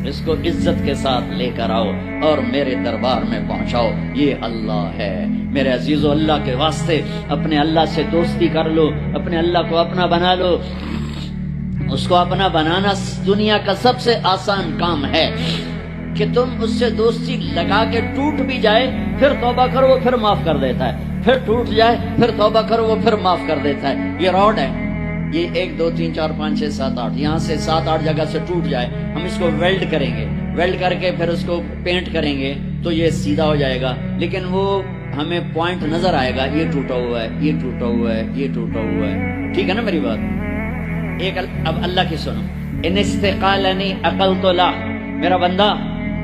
اس کو عزت کے ساتھ لے کر آؤ اور میرے دربار میں پہنچاؤ. یہ اللہ ہے. میرے عزیزو، اللہ کے واسطے اپنے اللہ سے دوستی کر لو، اپنے اللہ کو اپنا بنا لو. اس کو اپنا بنانا دنیا کا سب سے آسان کام ہے کہ تم اس سے دوستی لگا کے ٹوٹ بھی جائے پھر توبہ کرو وہ پھر معاف کر دیتا ہے، پھر ٹوٹ جائے پھر توبہ کرو وہ پھر معاف کر دیتا ہے. یہ راڈ ہے، یہ 1 2 3 4 5 6 7 8 یہاں سے 7 8 جگہ سے ٹوٹ جائے، ہم اس کو ویلڈ کریں گے، ویلڈ کر کے پھر اس کو پینٹ کریں گے تو یہ سیدھا ہو جائے گا. لیکن وہ ہمیں پوائنٹ نظر آئے گا، یہ ٹوٹا ہوا ہے، یہ ٹوٹا ہوا ہے، یہ ٹوٹا ہوا ہے. ٹھیک ہے نا میری بات؟ ایک اب اللہ کی سنو. ان استقالنی عقلت لا. میرا بندہ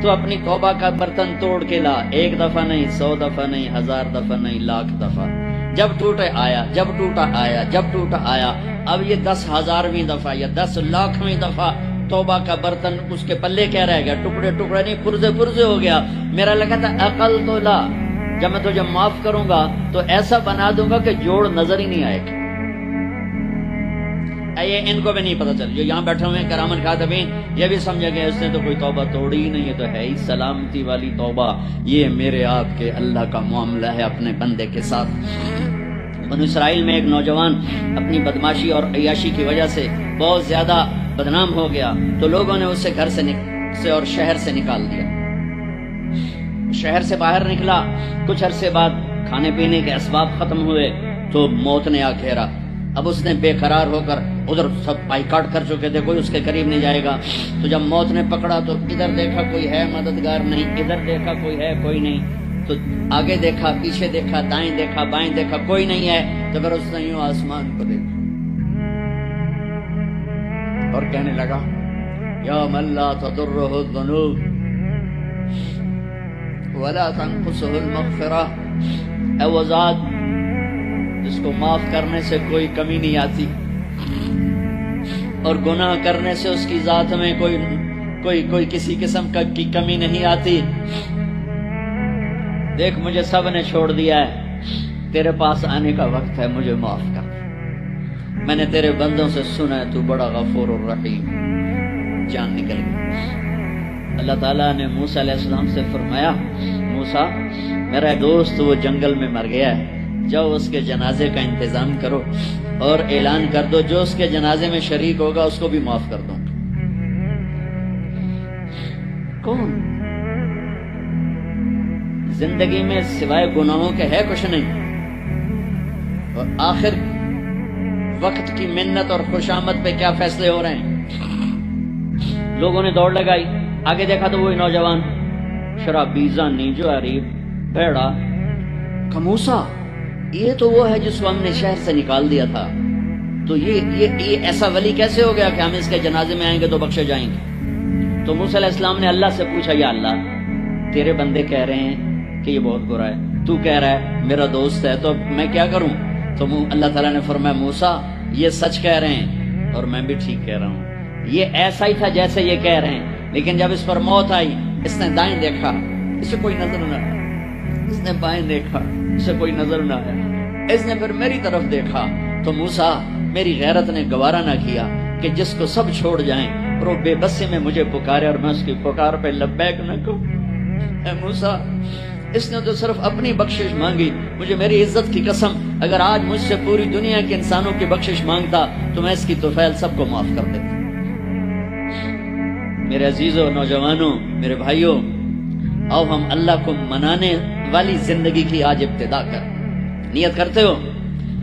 تو اپنی توبہ کا برتن توڑ کے لا. 1 دفعہ نہیں، 100 دفعہ نہیں، 1000 دفعہ نہیں، 1,00,000 دفعہ. جب ٹوٹے آیا، جب ٹوٹا آیا، جب ٹوٹا آیا. اب یہ 10,000ویں دفعہ یا 10,00,000ویں دفعہ توبہ کا برتن اس کے پلے کیا رہ گیا؟ ٹکڑے ٹکڑے نہیں، پرزے پرزے ہو گیا. میرا لگا تھا عقل تو لا، جب میں تجھے معاف کروں گا تو ایسا بنا دوں گا کہ جوڑ نظر ہی نہیں آئے گا. یہ ان کو بھی نہیں پتا چل، جو یہاں بیٹھے ہوئے ہیں کرامن کاتبین، یہ بھی سمجھے گئے اس نے تو کوئی توبہ توڑی ہی نہیں ہے، تو ہے ہی سلامتی والی توبہ. یہ میرے آپ کے اللہ کا معاملہ ہے اپنے بندے کے ساتھ. بنو اسرائیل میں ایک نوجوان اپنی بدماشی اور عیاشی کی وجہ سے بہت زیادہ بدنام ہو گیا، تو لوگوں نے اسے گھر سے اور شہر سے نکال دیا. شہر سے باہر نکلا، کچھ عرصے بعد کھانے پینے کے اسباب ختم ہوئے تو موت نے آ گھیرا. اب اس نے بے قرار ہو کر، ادھر سب بائیکاٹ کر چکے تھے، کوئی اس کے قریب نہیں جائے گا. تو جب موت نے پکڑا تو ادھر دیکھا کوئی ہے مددگار نہیں، ادھر دیکھا کوئی ہے کوئی نہیں، تو آگے دیکھا، پیچھے دیکھا، دائیں دیکھا، بائیں دیکھا، کوئی نہیں ہے. تو پھر اس نے یوں آسمان کو دیکھا اور کہنے لگا یا من لا تضره الذنوب ولا تنقصه المغفرہ. اے وہ ذات جس کو معاف کرنے سے کوئی کمی نہیں آتی اور گناہ کرنے سے اس کی ذات میں کوئی کسی قسم کی کمی نہیں آتی. دیکھ مجھے سب نے چھوڑ دیا ہے، تیرے پاس آنے کا وقت ہے، مجھے معاف کر. میں نے تیرے بندوں سے سنا ہے تو بڑا غفور الرحیم. جان نکل گئی. اللہ تعالیٰ نے موسیٰ علیہ السلام سے فرمایا موسیٰ میرا دوست وہ جنگل میں مر گیا ہے، جاؤ اس کے جنازے کا انتظام کرو اور اعلان کر دو جو اس کے جنازے میں شریک ہوگا اس کو بھی معاف کر دو. کون زندگی میں سوائے گناہوں کے ہے کچھ نہیں، اور آخر وقت کی منت اور خوشامد پہ کیا فیصلے ہو رہے ہیں. لوگوں نے دوڑ لگائی، آگے دیکھا تو وہی نوجوان شرابی، زانی، جواری، بھیڑا. موسیٰ یہ تو وہ ہے جس کو ہم نے شہر سے نکال دیا تھا، تو یہ ایسا ولی کیسے ہو گیا کہ ہم اس کے جنازے میں آئیں گے تو بخشے جائیں گے. تو موسیٰ علیہ السلام نے اللہ سے پوچھا یا اللہ تیرے بندے کہہ رہے ہیں کہ یہ بہت برا ہے، تو کہہ رہا ہے میرا دوست ہے، تو میں کیا کروں؟ تو اللہ تعالیٰ نے فرمایا موسیٰ یہ سچ کہہ رہے ہیں اور میں بھی ٹھیک کہہ رہا ہوں، یہ ایسا ہی تھا جیسے یہ کہہ رہے ہیں، لیکن جب اس پر موت آئی اس نے دائیں دیکھا، اسے کوئی نظر نہ آیا، اس نے بائیں دیکھا، اسے کوئی نظر نہ آیا، اس نے پھر میری طرف دیکھا تو موسیٰ میری غیرت نے گوارا نہ کیا کہ جس کو سب چھوڑ جائیں اور وہ بے بسی میں مجھے پکارے اور میں اس کی پکار پہ لبیک نہ کہوں۔ اے موسیٰ اس نے تو صرف اپنی بخشش مانگی، مجھے میری عزت کی قسم اگر آج مجھ سے پوری دنیا کے انسانوں کی بخشش مانگتا تو میں اس کی طفیل سب کو معاف کر دیتا۔ میرے عزیزوں، نوجوانوں، میرے بھائیوں، آؤ ہم اللہ کو منانے والی زندگی کی آج ابتدا کر نیت کرتے ہو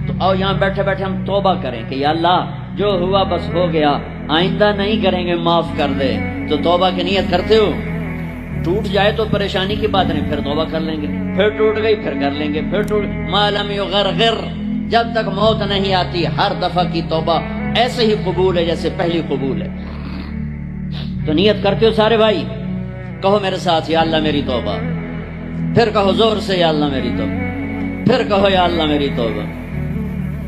تو آؤ یہاں بیٹھے بیٹھے ہم توبہ کریں کہ یا اللہ جو ہوا بس ہو گیا، آئندہ نہیں کریں گے، معاف کر دے۔ تو توبہ کی نیت کرتے ہو؟ ٹوٹ جائے تو پریشانی کی بات نہیں، پھر توبہ کر لیں گے، پھر ٹوٹ گئی پھر کر لیں گے، پھر ٹوٹ ما لم یغرغر، جب تک موت نہیں آتی ہر دفعہ کی توبہ ایسے ہی قبول ہے جیسے پہلی قبول ہے۔ تو نیت کرتے ہو سارے بھائی؟ کہو میرے ساتھ یا اللہ میری توبہ، پھر کہو زور سے یا اللہ میری توبہ، پھر کہو یا اللہ میری توبہ۔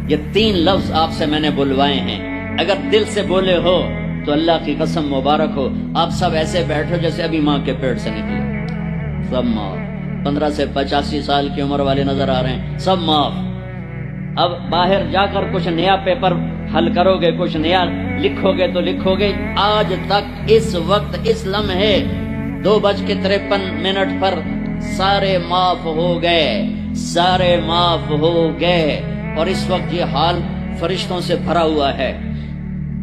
یہ 3 لفظ آپ سے میں نے بلوائے ہیں، اگر دل سے بولے ہو تو اللہ کی قسم مبارک ہو، آپ سب ایسے بیٹھو جیسے ابھی ماں کے پیٹ سے نکلے، سب معاف۔ 15 سے 85 سال کی عمر والے نظر آ رہے ہیں، سب معاف۔ اب باہر جا کر کچھ نیا پیپر حل کرو گے، کچھ نیا لکھو گے تو لکھو گے آج تک اس وقت اس لمحے 2:53 پر سارے معاف ہو گئے، سارے معاف ہو گئے۔ اور اس وقت یہ حال فرشتوں سے بھرا ہوا ہے،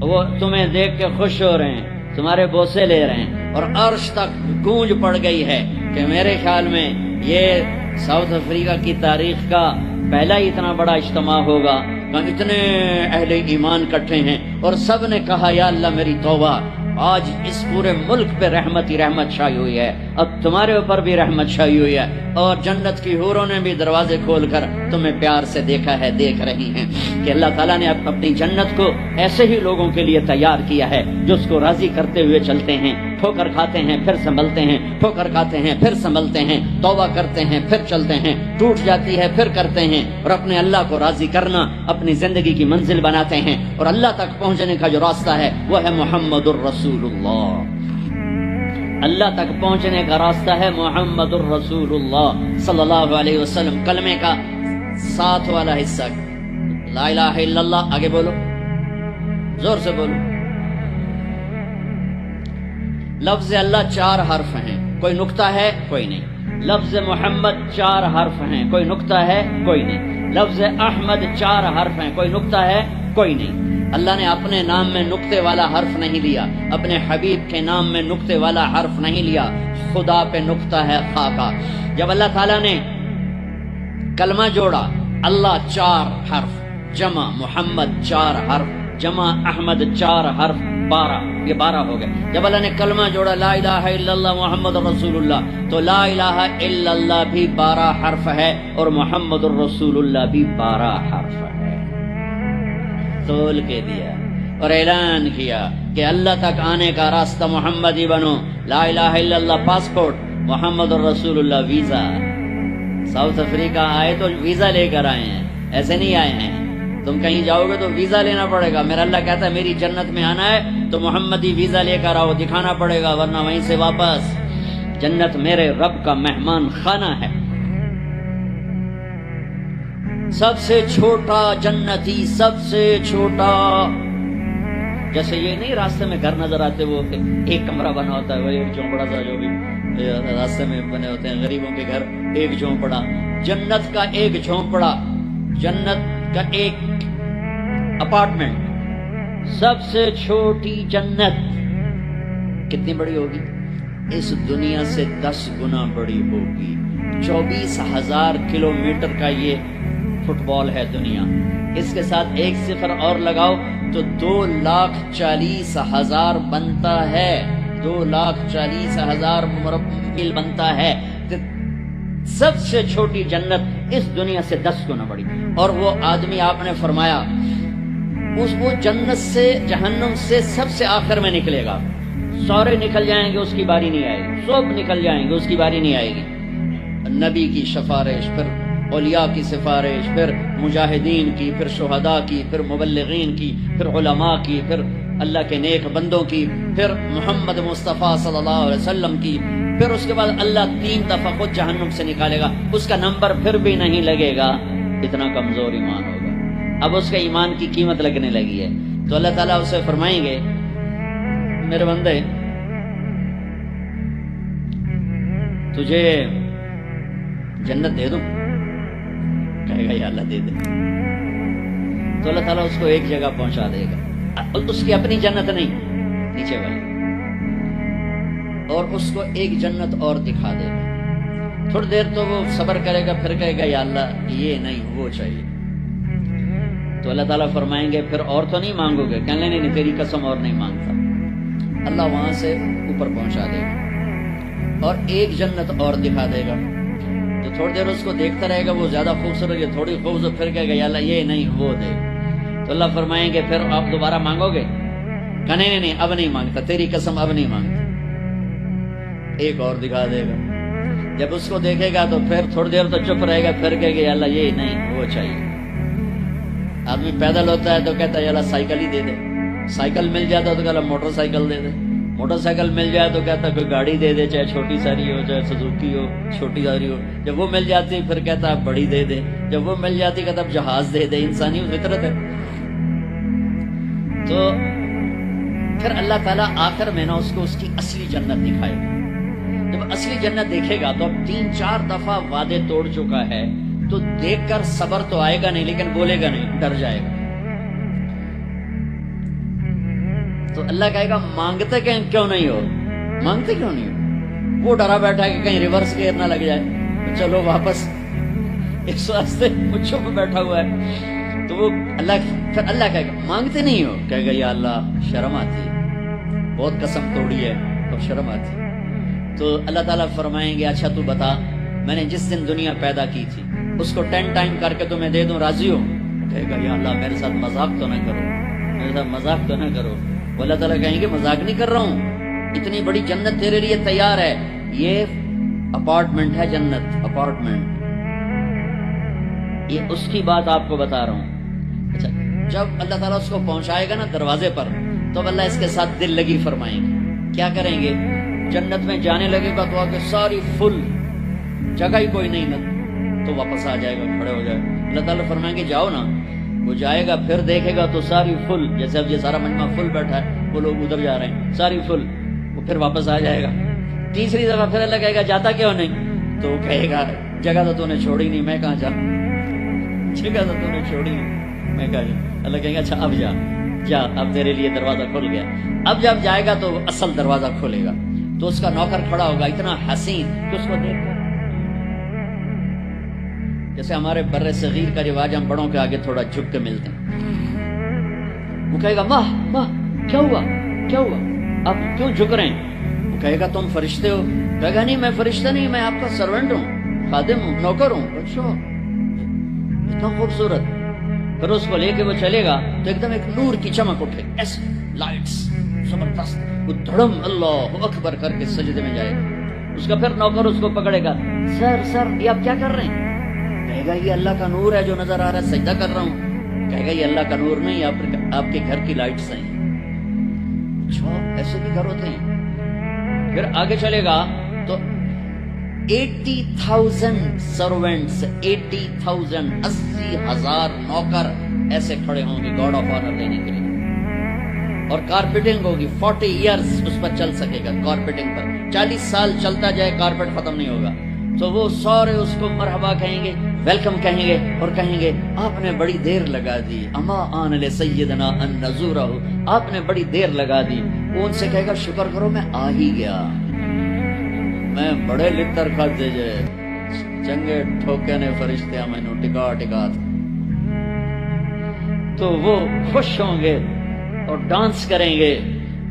وہ تمہیں دیکھ کے خوش ہو رہے ہیں، تمہارے بوسے لے رہے ہیں، اور عرش تک گونج پڑ گئی ہے کہ میرے خیال میں یہ ساؤتھ افریقہ کی تاریخ کا پہلا ہی اتنا بڑا اجتماع ہوگا کہ اتنے اہل ایمان کٹھے ہیں اور سب نے کہا یا اللہ میری توبہ۔ آج اس پورے ملک پہ رحمت ہی رحمت چھائی ہوئی ہے، اب تمہارے اوپر بھی رحمت چھائی ہوئی ہے، اور جنت کی حوروں نے بھی دروازے کھول کر تمہیں پیار سے دیکھا ہے، دیکھ رہی ہیں کہ اللہ تعالیٰ نے اپنی جنت کو ایسے ہی لوگوں کے لیے تیار کیا ہے جو اس کو راضی کرتے ہوئے چلتے ہیں، ٹھوکر کھاتے ہیں پھر سنبھلتے ہیں، ٹھوکر کھاتے ہیں پھر سنبھلتے ہیں، توبہ کرتے ہیں پھر چلتے ہیں، ٹوٹ جاتی ہے پھر کرتے ہیں، اور اپنے اللہ کو راضی کرنا اپنی زندگی کی منزل بناتے ہیں، اور اللہ تک پہنچنے کا جو راستہ ہے وہ ہے محمد الرسول اللہ۔ اللہ تک پہنچنے کا راستہ ہے محمد الرسول اللہ صلی اللہ علیہ وسلم۔ کلمے کا ساتھ والا حصہ لا الہ الا اللہ، آگے بولو، زور سے بولو۔ لفظ اللہ 4 حرف ہیں، کوئی نقطہ ہے کوئی نہیں۔ لفظ محمد 4 حرف ہیں، کوئی نقطہ ہے کوئی نہیں۔ لفظ احمد 4 حرف ہیں، کوئی نقطہ ہے کوئی نہیں۔ اللہ نے اپنے نام میں نقطے والا حرف نہیں لیا، اپنے حبیب کے نام میں نقطے والا حرف نہیں لیا، خدا پہ نقطہ ہے خا کا۔ جب اللہ تعالیٰ نے کلمہ جوڑا، اللہ 4 حرف، جمع محمد 4 حرف، جمع احمد 4 حرف، 12، یہ 12 ہو گئے۔ جب اللہ نے کلمہ جوڑا لا الہ الا اللہ محمد رسول اللہ، تو لا الہ الا اللہ بھی 12 حرف ہے اور محمد الرسول اللہ بھی 12 حرف ہے۔ تول کے دیا اور اعلان کیا کہ اللہ تک آنے کا راستہ محمدی بنو، لا الہ الا اللہ پاسپورٹ، محمد الرسول اللہ ویزا۔ ساؤتھ افریقہ آئے تو ویزا لے کر آئے ہیں، ایسے نہیں آئے ہیں۔ تم کہیں جاؤ گے تو ویزا لینا پڑے گا۔ میرا اللہ کہتا ہے میری جنت میں آنا ہے تو محمدی ویزا لے کر آؤ، دکھانا پڑے گا، ورنہ وہیں سے واپس۔ جنت میرے رب کا مہمان خانہ ہے۔ سب سے چھوٹا جنتی، سب سے چھوٹا، جیسے یہ نہیں راستے میں گھر نظر آتے، وہ ایک کمرہ بنا ہوتا ہے، وہ ایک جھونپڑا سا جو بھی راستے میں بنے ہوتے ہیں غریبوں کے گھر، ایک جھونپڑا۔ جنت کا ایک جھونپڑا، جنت کا ایک اپارٹمنٹ، سب سے چھوٹی جنت کتنی بڑی ہوگی؟ اس دنیا سے 10 گنا بڑی ہوگی۔ 24,000 کلومیٹر کا یہ فٹ بال ہے دنیا، اس کے ساتھ 1 صفر اور لگاؤ تو 2,40,000 بنتا ہے، 2,40,000 مربع بنتا ہے۔ سب سے چھوٹی جنت اس دنیا سے 10 گنا بڑی، اور وہ آدمی آپ نے فرمایا وہ جنت سے جہنم سے سب سے آخر میں نکلے گا۔ سارے نکل جائیں گے، اس کی باری نہیں آئے گی، سب نکل جائیں گے، اس کی باری نہیں آئے گی۔ نبی کی سفارش، پھر اولیاء کی سفارش، پھر مجاہدین کی، پھر شہداء کی، پھر مبلغین کی، پھر علماء کی، پھر اللہ کے نیک بندوں کی، پھر محمد مصطفیٰ صلی اللہ علیہ وسلم کی، پھر اس کے بعد اللہ 3 دفعہ خود جہنم سے نکالے گا، اس کا نمبر پھر بھی نہیں لگے گا، اتنا کمزور ایمان ہوگا۔ اب اس کے ایمان کی قیمت لگنے لگی ہے، تو اللہ تعالیٰ اسے فرمائیں گے میرے بندے تجھے جنت دے دوں؟ کہے گا یا اللہ دے دے۔ تو اللہ تعالیٰ اس کو ایک جگہ پہنچا دے گا، اس کی اپنی جنت نہیں، نیچے والی، اور اس کو ایک جنت اور دکھا دے گا۔ تھوڑی دیر تو وہ صبر کرے گا، پھر کہے گا یا اللہ یہ نہیں وہ چاہیے۔ تو اللہ تعالیٰ فرمائیں گے پھر اور تو نہیں مانگو گے؟ کہنے نہیں تیری قسم اور نہیں مانگتا۔ اللہ وہاں سے اوپر پہنچا دے گا اور ایک جنت اور دکھا دے گا، تو تھوڑی دیر اس کو دیکھتا رہے گا، وہ زیادہ خوبصورت ہے، تھوڑی خوبصورت، پھر کہے گا یا اللہ یہ نہیں وہ دے۔ تو اللہ فرمائیں گے پھر آپ دوبارہ مانگو گے؟ کہنے نہیں اب نہیں مانگتا، تیری قسم اب نہیں مانگتا۔ ایک اور دکھا دے گا، جب اس کو دیکھے گا تو پھر تھوڑی دیر تو چپ رہے گا، پھر کہے گا یا اللہ یہ نہیں وہ چاہیے۔ آدمی پیدل ہوتا ہے تو کہتا ہے یا اللہ سائیکل ہی دے دے، سائیکل مل جاتا ہے تو کہتا موٹر سائیکل دے دے، موٹر سائیکل مل جائے تو کہتا کوئی گاڑی دے دے، چاہے چھوٹی ساری ہو، چاہے سزوکی ہو، چھوٹی ساری ہو۔ جب وہ مل جاتی پھر کہتا ہے بڑی دے دے، جب وہ مل جاتی کہتا جہاز دے دے۔ انسانی فطرت ہے۔ تو پھر اللہ تعالیٰ آخر میں نا اس کو اس کی اصلی جنت دکھائے گا۔ جب اصلی جنت دیکھے گا تو اب 3-4 دفعہ وعدے توڑ چکا ہے، تو دیکھ کر صبر تو آئے گا نہیں، لیکن بولے گا نہیں، ڈر جائے گا۔ تو اللہ کہے گا مانگتے کیوں نہیں ہو؟ مانگتے کیوں نہیں ہو؟ وہ ڈرا بیٹھا ہے کہ کہیں ریورس گیئر نہ لگ جائے، چلو واپس، اس واسطے وہ چپ بیٹھا ہوا ہے۔ تو وہ پھر اللہ کہے گا مانگتے نہیں ہو؟ کہے گا یا اللہ شرم آتی ہے، بہت قسم توڑی ہے تو شرم آتی ہے۔ تو اللہ تعالیٰ فرمائیں گے اچھا تو بتا، میں نے جس دن دنیا پیدا کی تھی اس کو 10 ٹائم کر کے تمہیں دے دوں، راضی ہو؟ کہے گا یا اللہ میرے ساتھ مذاق تو نہ کرو، میرے ساتھ مذاق تو نہ کرو۔ وہ اللہ تعالیٰ کہیں گے مذاق نہیں کر رہا ہوں، اتنی بڑی جنت تیرے لیے تیار ہے، یہ اپارٹمنٹ ہے، جنت اپارٹمنٹ، یہ اس کی بات آپ کو بتا رہا ہوں۔ اچھا جب اللہ تعالیٰ اس کو پہنچائے گا نا دروازے پر، تو اللہ اس کے ساتھ دل لگی فرمائیں گے۔ کیا کریں گے؟ جنت میں جانے لگے گا تو آگے ساری فل، جگہ ہی کوئی نہیں نا، تو واپس آ جائے گا، کھڑے ہو جائے گا۔ اللہ تعالیٰ فرمائیں گے جاؤ نا، وہ جائے گا، پھر دیکھے گا تو ساری فل، جیسے اب یہ سارا مجمع فل بیٹھا ہے، وہ لوگ ادھر جا رہے ہیں، ساری فل، وہ پھر واپس آ جائے گا۔ تیسری دفعہ پھر اللہ کہے گا جاتا کیوں نہیں؟ تو وہ کہے گا جگہ تو نے چھوڑی نہیں، میں کہاں جاؤں، جگہ تو نے چھوڑی نہیں، میں کہاں جاؤں۔ اللہ کہے گا اچھا اب جا، اب تیرے لیے دروازہ کھل گیا۔ اب جب جائے گا تو اصل دروازہ کھلے گا، تو اس کا نوکر کھڑا ہوگا اتنا حسین کہ اس کو دیکھ کر، جیسے ہمارے بر صغیر کا رواج، ہم بڑوں کے آگے تھوڑا جھک کے ملتے ہیں۔ وہ کہے گا واہ واہ کیا ہوا کیا ہوا، آپ کیوں جھک رہے ہیں؟ وہ کہے گا تم فرشتے ہو؟ کہے گا نہیں میں فرشتہ نہیں، میں آپ کا سرونٹ ہوں، خادم ہوں، نوکر ہوں۔ اچھا اتنا خوبصورت۔ پھر اس کو لے کے وہ چلے گا تو ایک دم ایک نور کی چمک اٹھے، ایسے لائٹس زبردست، وہ دھڑم اللہ اکبر کر کے سجدے میں جائے گا۔ اس کا پھر نوکر اس کو پکڑے گا، سر یہ آپ کیا کر رہے ہیں؟ کہے گا یہ اللہ کا نور ہے جو نظر آ رہا ہے، سجدہ کر رہا ہوں۔ کہے گا یہ اللہ کا نور نہیں، آپ کے گھر کی لائٹس ہیں۔ اچھا ایسے بھی گھر ہوتے ہیں؟ پھر آگے چلے گا تو 80,000 سروینٹس، 80,000 80,000 نوکر ایسے کھڑے ہوں گے گاڈ آف آنر لینے کے لیے، اور کارپیٹنگ ہوگی 40 ایئرز اس پر چل سکے گا، کارپیٹنگ پر 40 سال چلتا جائے، کارپیٹ ختم نہیں ہوگا۔ تو وہ سارے اس کو مرحبا کہیں گے، ویلکم کہیں گے، اور کہیں گے آپ نے بڑی دیر لگا دی، اما آن لسیدنا ان نزورہ، آپ نے بڑی دیر لگا دی۔ وہ ان سے کہے گا شکر کرو میں آ ہی گیا، میں بڑے لتر کھاتے جے چنگے ٹھوکے نے فرشتے مینو ٹکا ٹکا۔ تو وہ خوش ہوں گے اور ڈانس کریں گے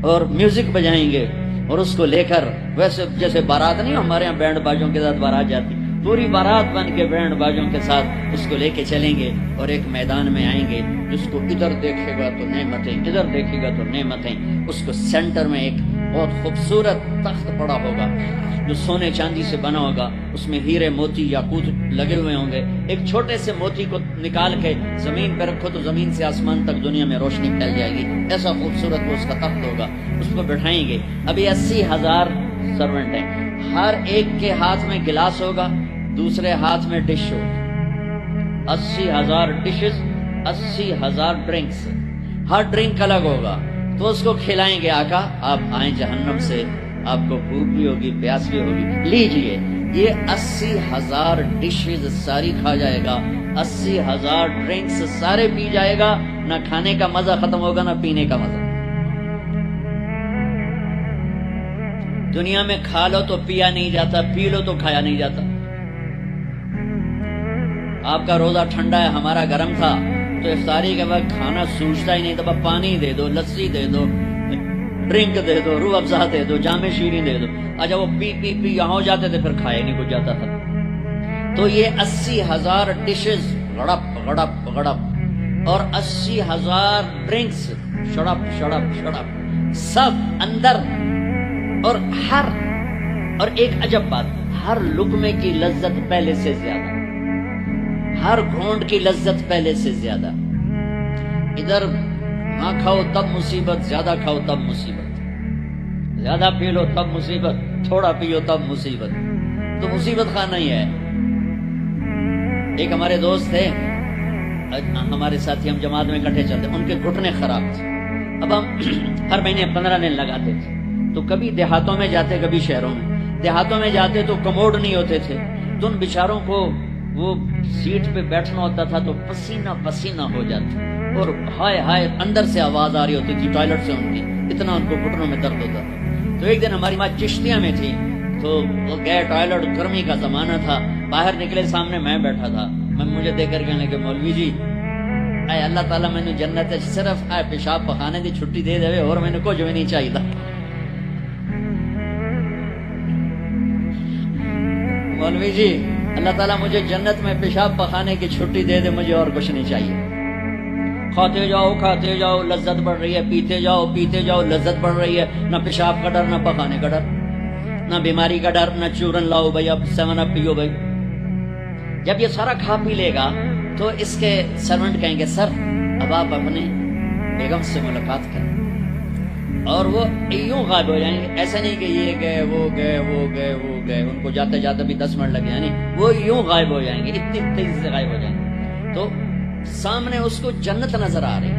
اور میوزک بجائیں گے، اور اس کو لے کر ویسے جیسے بارات نہیں ہمارے یہاں بینڈ باجوں کے ساتھ بارات جاتی، پوری بارات بن کے بینڈ باجوں کے ساتھ اس کو لے کے چلیں گے، اور ایک میدان میں آئیں گے جس کو ادھر دیکھے گا تو نعمتیں، ادھر دیکھے گا تو نعمتیں۔ اس کو سینٹر میں ایک بہت خوبصورت تخت پڑا ہوگا جو سونے چاندی سے بنا ہوگا، اس میں ہیرے موتی یاقوت لگے ہوئے ہوں گے. ایک چھوٹے سے موتی کو نکال کے زمین پہ رکھو تو زمین سے آسمان تک دنیا میں روشنی پھیل جائے گی. ایسا خوبصورت وہ اس کا تخت ہوگا. اس کو بٹھائیں گے. ابھی 80,000 سرونٹ ہیں. ہر ایک کے ہاتھ میں گلاس ہوگا، دوسرے ہاتھ میں ڈش ہوگی. 80,000 ڈشز، 80,000 ڈرنکس. ہر ڈرنک الگ ہوگا. تو اس کو کھلائیں گے، آقا آپ آئیں جہنم سے، آپ کو بھوک بھی ہوگی، پیاس بھی ہوگی، لیجئے. یہ 80,000 ڈشز ساری کھا جائے گا، 80,000 ڈرنکس سارے پی جائے گا. نہ کھانے کا مزہ ختم ہوگا نہ پینے کا مزہ. دنیا میں کھا لو تو پیا نہیں جاتا، پی لو تو کھایا نہیں جاتا. آپ کا روزہ ٹھنڈا ہے، ہمارا گرم تھا، تو افطاری کے وقت کھانا سوچتا ہی نہیں. تو پانی دے دو، لسی دے دو، ڈرنک دے دو، روح افزا دے دو، جام شیریں دے دو. اچھا وہ پی پی پی یہاں ہو جاتے تھے، پھر کھائے نہیں کچھ جاتا تھا. تو یہ 80,000 ڈشز غڑپ غڑپ غڑپ اور 80,000 ڈرنکس شڑپ شڑپ شڑپ سب اندر. اور ایک عجب بات، ہر لقمے کی لذت پہلے سے زیادہ، ہر گھونٹ کی لذت پہلے سے زیادہ. ادھر نہ کھاؤ تب مصیبت، زیادہ کھاؤ تب مصیبت. زیادہ پی لو تب مصیبت، تھوڑا پیو تب مصیبت. تو مصیبت خانہ ہی ہے. ایک ہمارے دوست تھے، ہمارے ساتھی، ہم جماعت میں اکٹھے چلتے، ان کے گھٹنے خراب تھے. اب ہم ہر مہینے 15 دن لگاتے تھے. تو کبھی دیہاتوں میں جاتے، کبھی شہروں میں. دیہاتوں میں جاتے تو کموڈ نہیں ہوتے تھے، تو ان بیچاروں کو وہ سیٹ پہ بیٹھنا ہوتا تھا تو پسینہ پسینہ ہو جاتے، اور ہائے ہائے اندر سے آواز آ رہی ہوتی تھی ٹوائلٹ سے ان کی، اتنا ان کو گھٹنوں میں درد ہوتا تھا. تو ایک دن ہماری ماں چشتیاں میں تھی، تو وہ گئے ٹوائلٹ، گرمی کا زمانہ تھا، باہر نکلے، سامنے میں بیٹھا تھا. میں مجھے دیکھ کر کہنے کہ مولوی جی اے اللہ تعالیٰ میں نے جنت صرف اے پیشاب پخانے دی چھٹی دے دے اور میں نے کچھ بھی نہیں چاہیے. مولوی جی اللہ تعالیٰ مجھے جنت میں پیشاب پخانے کی چھٹی دے دے، مجھے اور کچھ نہیں چاہیے. کھاتے جاؤ لذت بڑھ رہی ہے، پیتے جاؤ لذت بڑھ رہی ہے. نہ پیشاب کا ڈر، نہ پخانے کا ڈر، نہ بیماری کا ڈر، نہ چورن لاؤ بھائی، اب 7 اپ پیو بھائی. جب یہ سارا کھا پی لے گا تو اس کے سرونٹ کہیں گے سر اب آپ اپنے بیگم سے ملاقات کریں، اور وہ یوں غائب ہو جائیں گے. ایسا نہیں کہ یہ گئے وہ گئے وہ گئے وہ گئے، ان کو جاتے جاتے بھی 10 منٹ لگ جائیں، وہ یوں غائب ہو جائیں گے، اتنی تیزی سے غائب ہو جائیں گے. تو سامنے اس کو جنت نظر آ رہی،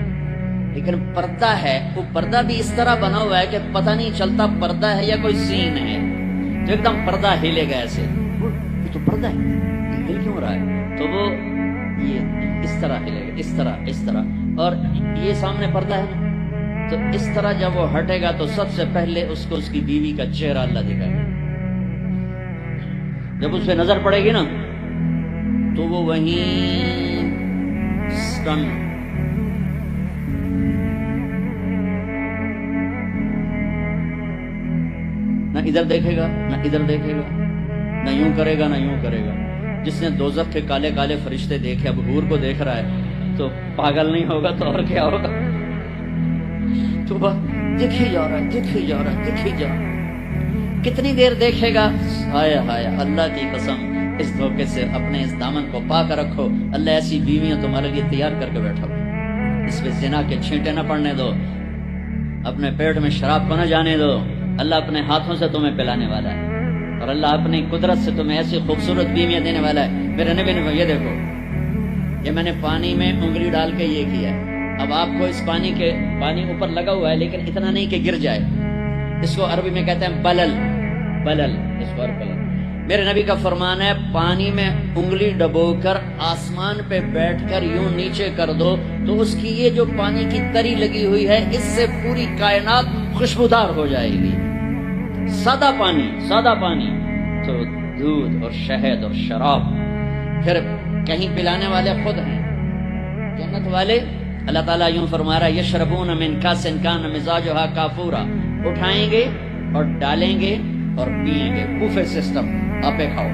لیکن پردہ ہے، وہ پردہ بھی اس طرح بنا ہوا ہے کہ پتہ نہیں چلتا پردہ ہے یا کوئی سین ہے. تو ایک دم پردہ ہلے گا ایسے، یہ تو پردہ ہے، یہ ہل کیوں رہا ہے؟ تو وہ یہ اس طرح ہلے گا، اس طرح، اور یہ سامنے پردہ ہے. تو اس طرح جب وہ ہٹے گا تو سب سے پہلے اس کو اس کی بیوی کا چہرہ اللہ دکھائے گا. جب اس پہ نظر پڑے گی نا تو وہ وہیں سٹن، نہ ادھر دیکھے گا نہ ادھر دیکھے گا، نہ یوں کرے گا نہ یوں کرے گا. جس نے دوزخ کے کالے کالے فرشتے دیکھے اب حور کو دیکھ رہا ہے تو پاگل نہیں ہوگا تو اور کیا ہوگا؟ تو وہ دیکھے جا رہا ہے. کتنی دیر دیکھے گا؟ ہائے ہائے اللہ کی قسم، اس دھوکے سے اپنے اس دامن کو پاک رکھو. اللہ ایسی بیویاں تمہارے لیے تیار کر کے بیٹھا، اس پہ زنا کے چھینٹے نہ پڑنے دو، اپنے پیٹ میں شراب کو نہ جانے دو. اللہ اپنے ہاتھوں سے تمہیں پلانے والا ہے، اور اللہ اپنی قدرت سے تمہیں ایسی خوبصورت بیویاں دینے والا ہے. میرے نبی نے یہ دیکھو، یہ میں نے پانی میں انگلی ڈال کے یہ کیا ہے. اب آپ کو اس پانی اوپر لگا ہوا ہے لیکن اتنا نہیں کہ گر جائے. اس کو عربی میں کہتے ہیں بلل، اس کو بلل. میرے نبی کا فرمان ہے پانی میں انگلی ڈبو کر آسمان پہ بیٹھ کر یوں نیچے کر دو تو اس کی یہ جو پانی کی تری لگی ہوئی ہے اس سے پوری کائنات خوشبودار ہو جائے گی. سادہ پانی تو دودھ اور شہد اور شراب، پھر کہیں پلانے والے خود ہیں جنت والے. اللہ تعالیٰ یوں فرما رہا ہے یشربون من کاس کان مزاجها کافورا، اٹھائیں گے اور ڈالیں گے اور پیئیں گے. بوفے سسٹم، آپے کھاؤ.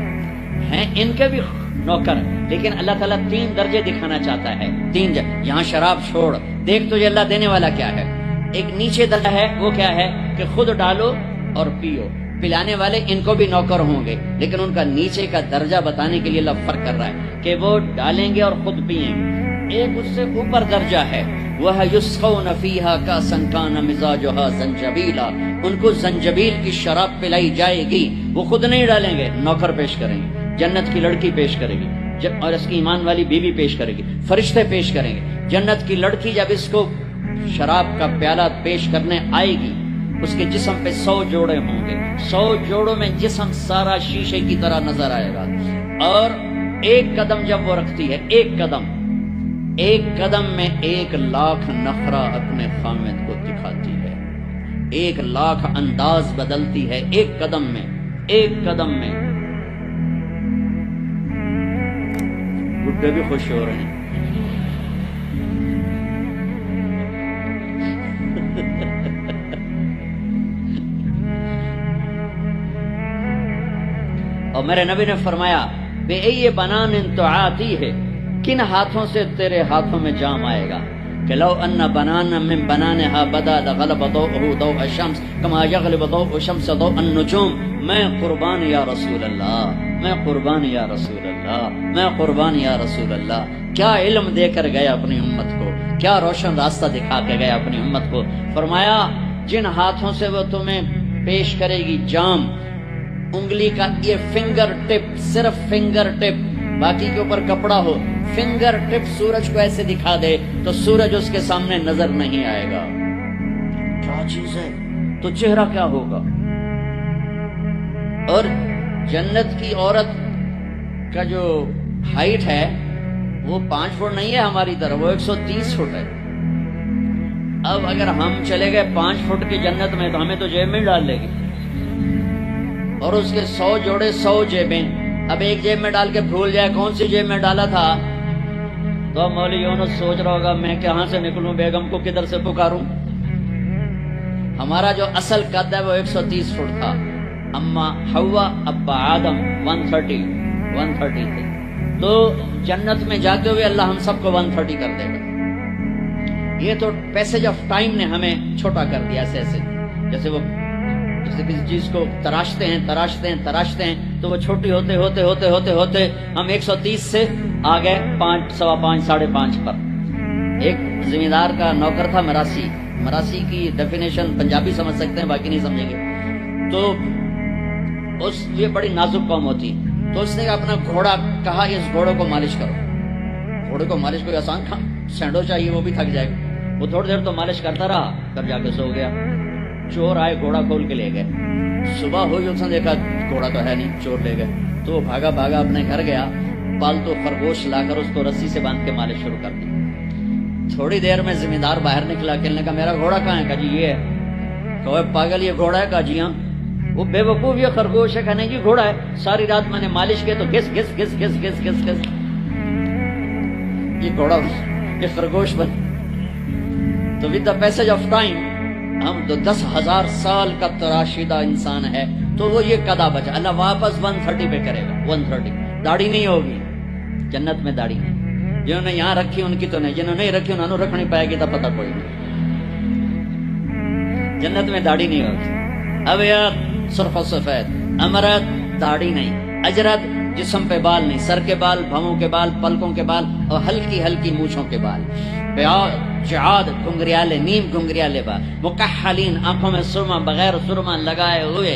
ہیں ان کے بھی نوکر، لیکن اللہ تعالیٰ 3 درجے دکھانا چاہتا ہے. 3 یہاں شراب چھوڑ، دیکھ تجھے اللہ دینے والا کیا ہے. ایک نیچے درجہ ہے، وہ کیا ہے کہ خود ڈالو اور پیو. پلانے والے ان کو بھی نوکر ہوں گے، لیکن ان کا نیچے کا درجہ بتانے کے لیے اللہ فرق کر رہا ہے کہ وہ ڈالیں گے اور خود پئیں گے. ایک اس سے اوپر درجہ ہے، وہ یسقون فیہا کاسا کان مزاجھا زنجبیلا، ان کو زنجبیل کی شراب پلائی جائے گی. وہ خود نہیں ڈالیں گے، نوکر پیش کریں گے، جنت کی لڑکی پیش کرے گی اور اس کی ایمان والی بیوی پیش کرے گی، فرشتے پیش کریں گے. جنت کی لڑکی جب اس کو شراب کا پیالہ پیش کرنے آئے گی، اس کے جسم پہ 100 جوڑے ہوں گے، 100 جوڑوں میں جسم سارا شیشے کی طرح نظر آئے گا. اور ایک قدم جب وہ رکھتی ہے، ایک قدم میں 1,00,000 نخرہ اپنے خامد کو دکھاتی ہے، 1,00,000 انداز بدلتی ہے ایک قدم میں. بڈھے بھی خوش ہو رہے ہیں. اور میرے نبی نے فرمایا بے ای بنان تعاتی ہے، کن ہاتھوں سے تیرے ہاتھوں میں جام آئے گا کہ لو ان بنانا من بنانها بدا لغلب ضوءه ضوء الشمس كما يغلب ضوء الشمس ضوء النجوم. میں قربان یا رسول اللہ، میں قربان یا رسول اللہ، میں قربان یا رسول اللہ. کیا علم دے کر گیا اپنی امت کو، کیا روشن راستہ دکھا کے گیا اپنی امت کو. فرمایا جن ہاتھوں سے وہ تمہیں پیش کرے گی جام، انگلی کا یہ فنگر ٹپ، صرف فنگر ٹپ، باقی کے اوپر کپڑا ہو، فنگر ٹپ سورج کو ایسے دکھا دے تو سورج اس کے سامنے نظر نہیں آئے گا. کیا چیز ہے؟ تو چہرہ کیا ہوگا؟ اور جنت کی عورت کا جو ہائٹ ہے وہ 5 فٹ نہیں ہے ہماری طرح، وہ 130 فٹ ہے. اب اگر ہم چلے گئے 5 فٹ کی جنت میں تو ہمیں تو جیب میں ڈال لے گی. اور اس کے 100 جوڑے 100 جیبیں. اب ایک جیب میں ڈال کے بھول جائے کون سی جیب میں ڈالا تھا، تو مولوی یونس سوچ رہا ہوگا میں کہاں سے نکلوں، بیگم کو کدھر سے پکاروں. ہمارا جو اصل قد ہے وہ 130 فٹ تھا، اما حوا ابا آدم 130 تھے. تو جنت میں جاتے ہوئے اللہ ہم سب کو 130 کر دے گا. یہ تو پیسج آف ٹائم نے ہمیں چھوٹا کر دیا. ایسے جیسے کسی چیز کو تراشتے ہیں تو وہ چھوٹی ہوتے ہم 130 سے آ گئے 5، 5.25، 5.5 پر. ایک زمیندار کا نوکر تھا مراسی کی ڈیفینیشن پنجابی سمجھ سکتے ہیں، باقی نہیں سمجھیں گے. تو یہ بڑی نازک قوم ہوتی، تو اس نے اپنا گھوڑا کہا اس گھوڑے کو مالش کرو. گھوڑے کو مالش کوئی آسان سینڈو چاہیے، وہ بھی تھک جائے گا. وہ تھوڑی دیر تو مالش کرتا رہا، تب جا کے سو گیا. چور آئے گھوڑا کھول کے لے گئے. صبح ہوئی اس نے دیکھا گھوڑا تو ہے نہیں، چور لے گئے. تو وہ بھاگا اپنے گھر گیا، پالتو خرگوش لا کر اس کو رسی سے باندھ کے مالش شروع کر دی. تھوڑی دیر میں زمیندار باہر نکلا، کہنے کا میرا گھوڑا کہاں ہے؟ کہا جی یہ ہے. کہ پاگل یہ گھوڑا ہے؟ کہا جی ہاں. وہ بے وقوف یہ خرگوش ہے. کہنے جی گھوڑا ہے، ساری رات میں نے مالش کی تو گس گس گس گس گس گس گس یہ گھوڑا یہ خرگوش بن. تو with the passage of time ہم تو 10,000 سال کا تراشیدہ انسان ہے، تو وہ یہ قدا بچا. اللہ واپس 130 پہ کرے گا. 130 داڑھی نہیں ہوگی جنت میں، داڑھی نہیں. جنہوں نے یہاں رکھی ان کی تو نہیں، جنہوں نے نہیں رکھی انہوں نے رکھنی پائے گی، تب پتہ کوئی نہیں. جنت میں داڑھی نہیں ہوگی. اب یار سرخ و سفید، امرت داڑھی نہیں، اجرت جسم پہ بال نہیں، سر کے بال، بھووں کے بال، پلکوں کے بال اور ہلکی ہلکی مونچھوں کے بال. جعاد گنگریالے، نیم گنگریالے بال. مکحلین آنکھوں میں سرما، بغیر سرما لگائے ہوئے.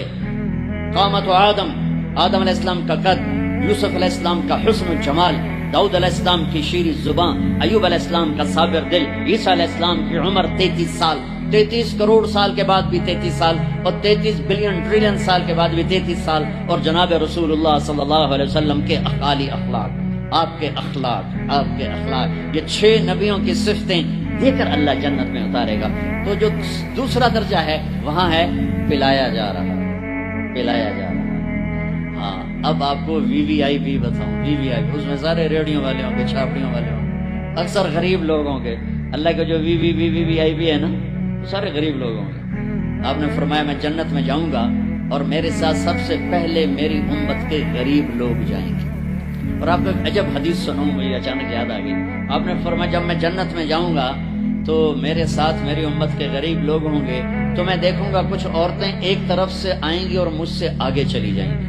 قامت آدم علیہ السلام کا قد، یوسف علیہ السلام کا حسن و جمال، داؤد علیہ السلام کی شیریں زبان، ایوب علیہ السلام کا صابر دل، عیسیٰ علیہ السلام کی عمر 33 سال، 33 کروڑ سال کے بعد بھی 33 سال، اور 33 بلین ٹریلین سال کے بعد بھی 33 سال. اور جناب رسول اللہ صلی اللہ علیہ وسلم کے اعلی اخلاق، آپ کے اخلاق، یہ 6 نبیوں کی صفتیں دے کر اللہ جنت میں اتارے گا. تو جو دوسرا درجہ ہے وہاں ہے پلایا جا رہا. ہاں اب آپ کو VVIP بتاؤں. VVIP اس میں سارے ریڈیو والے ہوں گے، چھاپڑیوں والے ہوں گے، اکثر غریب لوگ ہوں گے. اللہ کے جو VVIP ہے نا، سارے غریب لوگ ہوں گے. آپ نے فرمایا میں جنت میں جاؤں گا اور میرے ساتھ سب سے پہلے میری امت کے غریب لوگ جائیں گے. اور آپ کو عجب حدیث سنوں، مجھے اچانک یاد آ گئی. آپ نے فرمایا جب میں جنت میں جاؤں گا تو میرے ساتھ میری امت کے غریب لوگ ہوں گے تو میں دیکھوں گا کچھ عورتیں ایک طرف سے آئیں گی اور مجھ سے آگے چلی جائیں گی،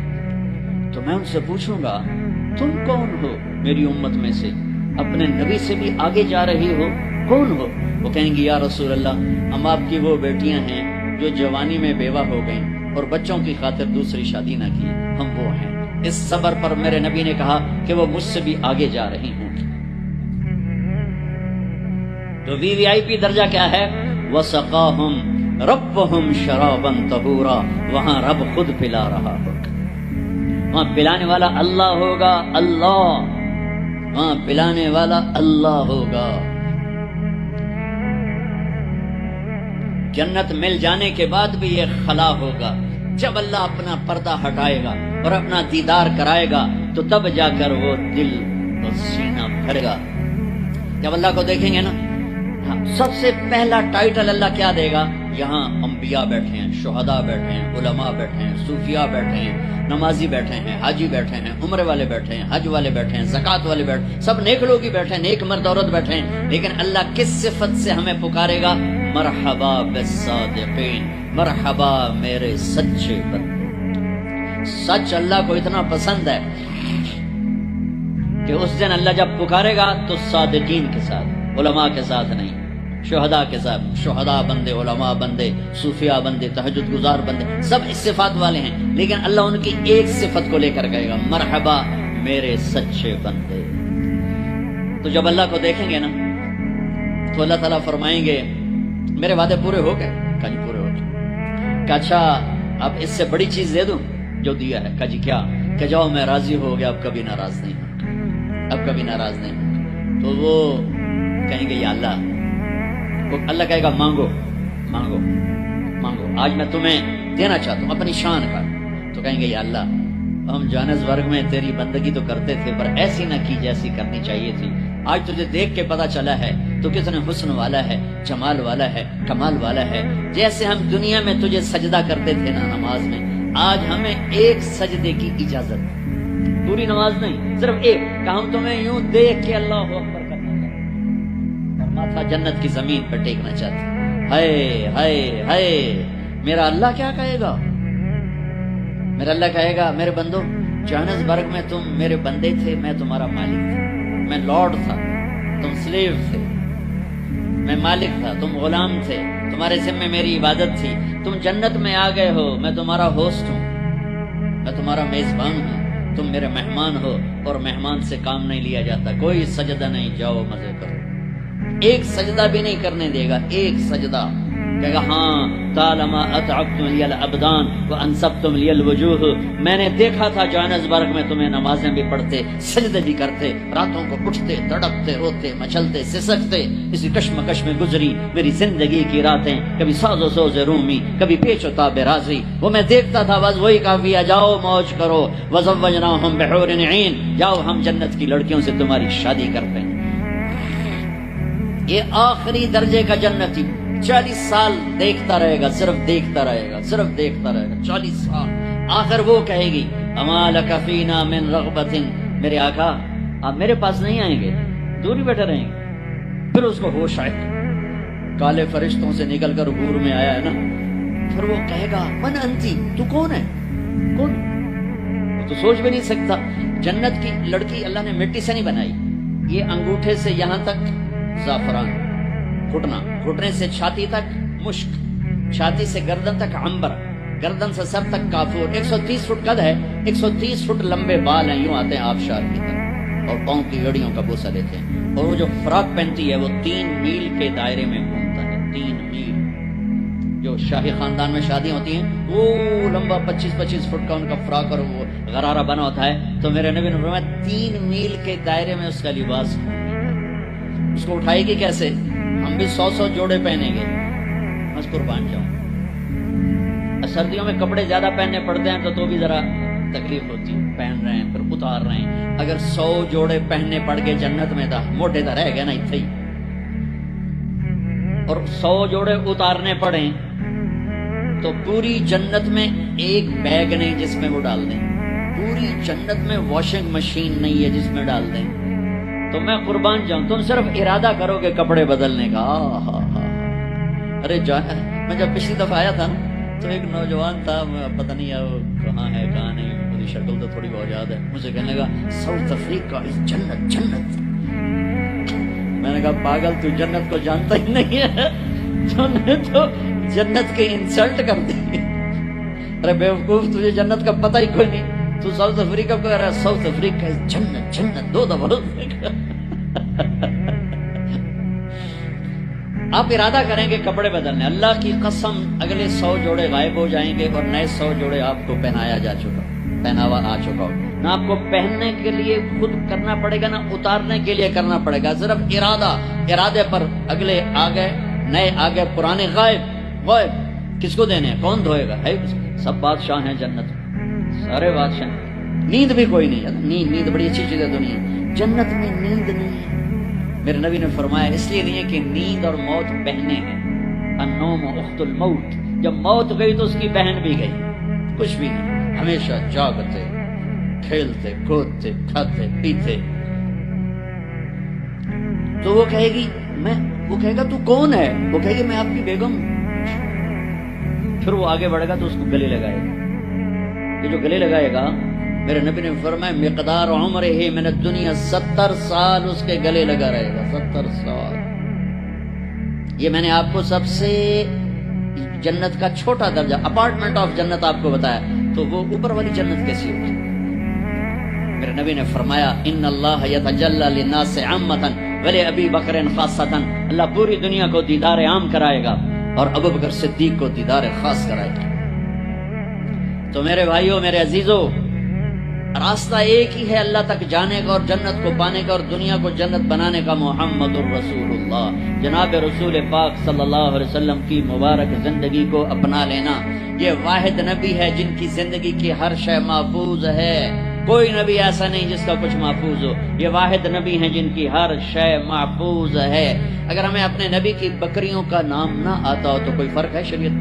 تو میں ان سے پوچھوں گا تم کون ہو میری امت میں سے، اپنے نبی سے بھی آگے جا رہی ہو، کون ہو؟ وہ کہیں گی یا رسول اللہ ہم آپ کی وہ بیٹیاں ہیں جو جوانی میں بیوہ ہو گئیں اور بچوں کی خاطر دوسری شادی نہ کی، ہم وہ ہیں۔ اس صبر پر میرے نبی نے کہا کہ وہ مجھ سے بھی آگے جا رہی ہوں۔ تو VIP درجہ کیا ہے؟ وَسَقَاهُمْ رَبُّهُمْ شَرَابًا طَهُورًا، وہاں رب خود پلا رہا ہوگا، وہاں پلانے والا اللہ ہوگا، اللہ وہاں پلانے والا اللہ ہوگا۔ جنت مل جانے کے بعد بھی یہ خلا ہوگا، جب اللہ اپنا پردہ ہٹائے گا اور اپنا دیدار کرائے گا تو تب جا کر وہ دل اور سینہ بھرے گا۔ جب اللہ کو دیکھیں گے نا، سب سے پہلا ٹائٹل اللہ کیا دے گا؟ یہاں انبیاء بیٹھے ہیں، شہداء بیٹھے ہیں، علماء بیٹھے ہیں، صوفیاء بیٹھے ہیں، نمازی بیٹھے ہیں، حاجی بیٹھے ہیں، عمرے والے بیٹھے ہیں، حج والے بیٹھے ہیں، زکوٰۃ والے بیٹھے ہیں، سب نیک لوگ ہی بیٹھے ہیں، نیک مرد عورت بیٹھے ہیں۔ لیکن اللہ کس صفت سے ہمیں پکارے گا؟ مرحبا بالصادقین، مرحبا میرے سچے بندے۔ سچ اللہ کو اتنا پسند ہے کہ اس دن اللہ جب پکارے گا تو صادقین کے ساتھ، علماء کے ساتھ نہیں، شہداء کے ساتھ، شہداء بندے، علماء بندے، صوفیاء بندے، تہجد گزار بندے، سب اس صفات والے ہیں، لیکن اللہ ان کی ایک صفت کو لے کر کہے گا مرحبا میرے سچے بندے۔ تو جب اللہ کو دیکھیں گے نا تو اللہ تعالیٰ فرمائیں گے میرے وعدے پورے ہو گئے؟ کہا جی پورے ہو گئے۔ کہ اچھا اب اس سے بڑی چیز دے دوں جو دیا ہے؟ کہا جی کیا؟ کہ جاؤ میں راضی ہو گیا، اب کبھی ناراض نہیں ہوں، اب کبھی ناراض نہیں ہوں۔ تو وہ کہیں گے یا اللہ، وہ اللہ کہے گا مانگو مانگو مانگو، آج میں تمہیں دینا چاہتا ہوں اپنی شان کا۔ تو کہیں گے یا اللہ ہم جوہانسبرگ میں تیری بندگی تو کرتے تھے پر ایسی نہ کی جیسی کرنی چاہیے تھی، آج تجھے دیکھ کے پتا چلا ہے تو کتنے حسن والا ہے، جمال والا ہے، کمال والا ہے۔ جیسے ہم دنیا میں تجھے سجدہ کرتے تھے نا نماز میں، آج ہمیں ایک سجدے کی اجازت، پوری نماز نہیں صرف ایک، کہ ہم تمہیں یوں دیکھ کے اللہ اکبر کرنا چاہتے اور ماتھا جنت کی زمین پہ ٹیکنا چاہتے۔ ہائے ہائے ہائے، میرا اللہ کیا کہے گا؟ میرا اللہ کہے گا میرے بندو جوہانسبرگ میں تم میرے بندے تھے، میں تمہارا مالک تھا، میں لارڈ تھا، تم سلیو تھے، میں مالک تھا، تم غلام تھے، تمہارے ذمہ میری عبادت تھی، تم جنت میں آ گئے ہو، میں تمہارا ہوسٹ ہوں، میں تمہارا میزبان ہوں، تم میرے مہمان ہو، اور مہمان سے کام نہیں لیا جاتا، کوئی سجدہ نہیں، جاؤ مزے کرو۔ ایک سجدہ بھی نہیں کرنے دے گا، ایک سجدہ کہے گا ہاں طالما اتعبتم لی الابدان وانصبتم لی الوجوہ، میں نے دیکھا تھا جوہانسبرگ میں تمہیں نمازیں بھی پڑھتے، سجدے بھی کرتے، راتوں کو اٹھتے، تڑپتے، روتے، مچلتے، سسکتے، اسی کشمکش میں گزری میری زندگی کی راتیں، کبھی ساز و سوز رومی، کبھی پیچ و تاب رازی، وہ میں دیکھتا تھا، بس وہی کافی ہے، جاؤ موج کرو۔ وزوجناہم بحور عین، جاؤ ہم جنت کی لڑکیوں سے تمہاری شادی کرتے ہیں۔ یہ آخری درجے کا جنتی 40 سال دیکھتا رہے گا، صرف دیکھتا رہے گا، صرف دیکھتا رہے گا 40 سال۔ آخر وہ کہے گی اما لک فینا من رغبت، میرے آقا آپ میرے پاس نہیں آئیں گے، دور ہی بیٹھے رہیں گے۔ پھر اس کو ہوش آئے، کالے فرشتوں سے نکل کر حور میں آیا ہے نا، پھر وہ کہے گا من انتی، تو کون ہے؟ کون؟ وہ تو سوچ بھی نہیں سکتا۔ جنت کی لڑکی اللہ نے مٹی سے نہیں بنائی، یہ انگوٹھے سے یہاں تک زعفران، گھٹنا، گھٹنے سے چھاتی تک مشک، چھاتی سے گردن تک عنبر، گردن سے سر تک کافور، 130 فٹ قد ہے، 130 فٹ لمبے بال ہیں، یوں آتے ہیں آبشار کی طرح، اور پاؤں کی گڑیوں کا بوسہ لیتے ہیں، اور وہ جو فراق پہنتی ہے وہ 3 میل کے دائرے میں گھومتا ہے، 3 میل۔ جو شاہی خاندان میں شادیاں ہوتی ہیں وہ لمبا 25-25 فٹ کا ان کا فراق اور وہ غرارہ بنا ہوتا ہے، تو میرے نبی نے فرمایا 3 میل کے دائرے میں اس کا لباس، اس کو اٹھائے گی کیسے؟ ہم بھی 100 جوڑے پہنیں گے، بس قربان جاؤں۔ سردیوں میں کپڑے زیادہ پہننے پڑتے ہیں تو بھی ذرا تکلیف ہوتی ہے، پہن رہے ہیں پھر اتار رہے ہیں، اگر 100 جوڑے پہننے پڑ گئے جنت میں تھا موٹے تو رہ گئے نا اتنے ہی، اور 100 جوڑے اتارنے پڑیں تو پوری جنت میں ایک بیگ نہیں جس میں وہ ڈال دیں، پوری جنت میں واشنگ مشین نہیں ہے جس میں ڈال دیں، تو تو میں قربان جاؤں، تم صرف ارادہ کرو کہ کپڑے بدلنے کا۔ ارے میں جب پچھلی دفعہ آیا تھا نا تو ایک نوجوان تھا، پتہ نہیں وہ کہاں ہے کہاں نہیں، میری شکل تو تھوڑی بہت یاد ہے، مجھے کہنے لگا ساؤتھ افریقہ جنت جنت۔ میں نے کہا پاگل تو جنت کو جانتا ہی نہیں ہے، تو نے تو جنت کی انسلٹ کر دی۔ ارے بیوقوف، تجھے جنت کا پتہ ہی کوئی نہیں، تو ساؤتھ افریقہ کو کہہ رہا ہے ساؤتھ افریقہ جنت جنت، دو دفعہ۔ آپ ارادہ کریں کہ کپڑے بدلنے، اللہ کی قسم اگلے 100 جوڑے غائب ہو جائیں گے اور نئے 100 جوڑے آپ کو پہنایا جا چکا، پہناوا آ چکا ہو۔ نہ آپ کو پہننے کے لیے خود کرنا پڑے گا، نہ اتارنے کے لیے کرنا پڑے گا، صرف ارادے پر اگلے آ گئے، نئے آ گئے، پرانے غائب۔ غائب کس کو دینے ہیں؟ کون دھوئے گا؟ ہے سب بادشاہ ہیں جنت، سارے بادشاہ۔ نیند بھی کوئی نہیں ہے، نیند بڑی اچھی چیز ہے دنیا، جنت میں نیند نہیں ہے۔ میرے نبی نے فرمایا اس لیے نہیں ہے کہ نیند اور موت بہنیں ہیں، النوم اخت الموت، جب موت گئی تو اس کی بہن بھی گئی، کچھ بھی نہیں، ہمیشہ جاگتے کھیلتے کودتے کھاتے پیتے۔ تو وہ کہے گی وہ کہے گا تو کون ہے؟ وہ کہے گی میں آپ کی بیگم ہوں۔ پھر وہ آگے بڑھے گا تو اس کو گلے لگائے گا، یہ جو گلے لگائے گا، میرے نبی نے فرمایا مقدار عمرہ من الدنیا 70 سال اس کے گلے لگا رہے گا، 70 سال۔ یہ میں نے آپ کو سب سے جنت کا چھوٹا درجہ، اپارٹمنٹ آف جنت آپ کو بتایا، تو وہ اوپر والی جنت کیسی ہوگی؟ میرے نبی نے فرمایا ان اللہ یتجلی للناس عامۃ ولابی بکر خاصۃ، اللہ پوری دنیا کو دیدار عام کرائے گا اور ابو بکر صدیق کو دیدار خاص کرائے گا۔ تو میرے بھائیوں، میرے عزیزوں، راستہ ایک ہی ہے اللہ تک جانے کا اور جنت کو پانے کا اور دنیا کو جنت بنانے کا، محمد الرسول اللہ، جناب رسول پاک صلی اللہ علیہ وسلم کی مبارک زندگی کو اپنا لینا۔ یہ واحد نبی ہے جن کی زندگی کی ہر شے محفوظ ہے، کوئی نبی ایسا نہیں جس کا کچھ محفوظ ہو، یہ واحد نبی ہیں جن کی ہر شے محفوظ ہے۔ اگر ہمیں اپنے نبی کی بکریوں کا نام نہ آتا ہو تو کوئی فرق ہے شریعت؟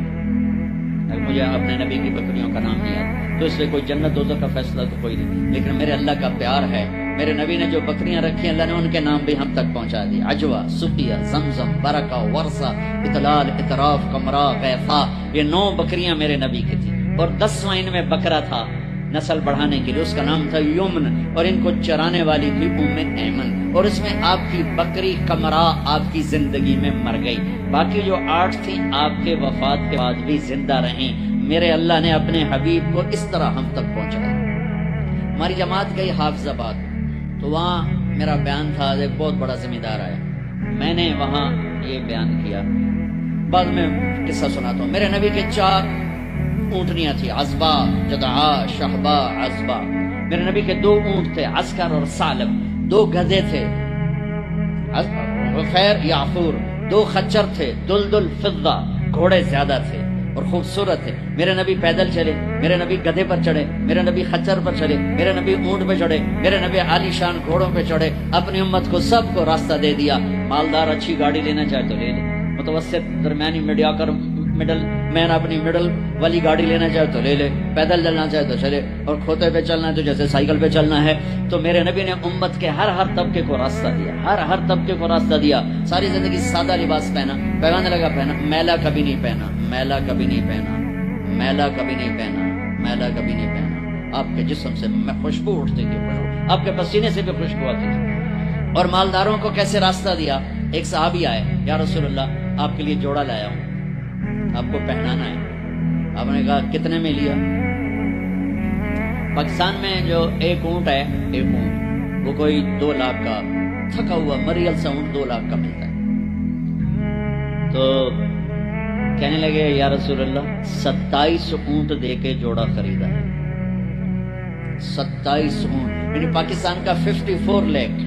اگر مجھے اپنے نبی کی بکریوں کا نام نہیں آتا تو اس سے کوئی جنت دوزخ کا فیصلہ تو کوئی نہیں، لیکن میرے اللہ کا پیار ہے، میرے نبی نے جو بکریاں رکھی اللہ نے ان کے نام بھی ہم تک پہنچا دی، عجوہ، سقیہ، زمزم، برکہ، ورثہ، اطلال، اطراف، کمرا، غیفہ، یہ 9 بکریاں میرے نبی کی تھی، اور 10واں ان میں بکرا تھا نسل بڑھانے کے لیے، اس کا نام تھا یمن، اور ان کو چرانے والی تھی ایمن، اور اس میں آپ کی بکری کمرا آپ کی زندگی میں مر گئی، باقی جو 8 تھیں آپ کے وفات کے بعد بھی زندہ رہیں۔ میرے اللہ نے اپنے حبیب کو اس طرح ہم تک پہنچایا۔ ہماری جماعت گئی حافظ آباد، تو وہاں میرا بیان تھا، ایک بہت بڑا ذمہ دار آیا، میں نے وہاں یہ بیان کیا، بعد میں قصہ سناتا ہوں۔ میرے نبی کے 4 اونٹنیاں تھی، عزبہ، جدعا، شہبہ، عزبہ۔ میرے نبی کے 2 اونٹ تھے، عسکر اور سالب، 2 گدھے تھے، غفیر، یعفور، 2 خچر تھے، دلدل، فضہ، گھوڑے زیادہ تھے اور خوبصورت تھے۔ میرے نبی پیدل چلے، میرے نبی گدھے پر چڑھے، میرے نبی خچر پر چڑھے، میرے نبی اونٹ پہ چڑھے، میرے نبی عالی شان گھوڑوں پہ چڑھے، اپنی امت کو سب کو راستہ دے دیا۔ مالدار اچھی گاڑی لینا چاہے تو لے لے، متوسط درمیانی مڈل مین اپنی مڈل والی گاڑی لینا چاہے تو لے لے، پیدل چلنا چاہے تو چلے، اور کھوتے پہ چلنا ہے تو جیسے سائیکل پہ چلنا ہے۔ تو میرے نبی نے امت کے ہر طبقے کو راستہ دیا، ہر طبقے کو راستہ دیا۔ ساری زندگی سادہ لباس پہنا، پیغام لگا پہنا، میلا کبھی نہیں پہنا، میلا کبھی نہیں پہنا، میلا کبھی نہیں پہنا، میلا کبھی نہیں پہنا۔ آپ کے جسم سے میں خوشبو اٹھتی تھی، آپ کے پسینے سے بھی خوشبو آتی تھی۔ اور مالداروں کو کیسے راستہ دیا؟ ایک صحابی آئے، یا رسول اللہ آپ کے لیے جوڑا لایا ہوں، آپ کو پہنانا ہے۔ آپ نے کہا کتنے میں لیا؟ پاکستان میں جو ایک اونٹ ہے، ایک اونٹ وہ کوئی 2 لاکھ کا، تھکا ہوا مریل سا اونٹ 2 لاکھ کا ملتا ہے۔ تو کہنے لگے یا رسول اللہ 27 اونٹ دے کے جوڑا خریدا ہے، 27 اونٹ، یعنی پاکستان کا 54 لاکھ،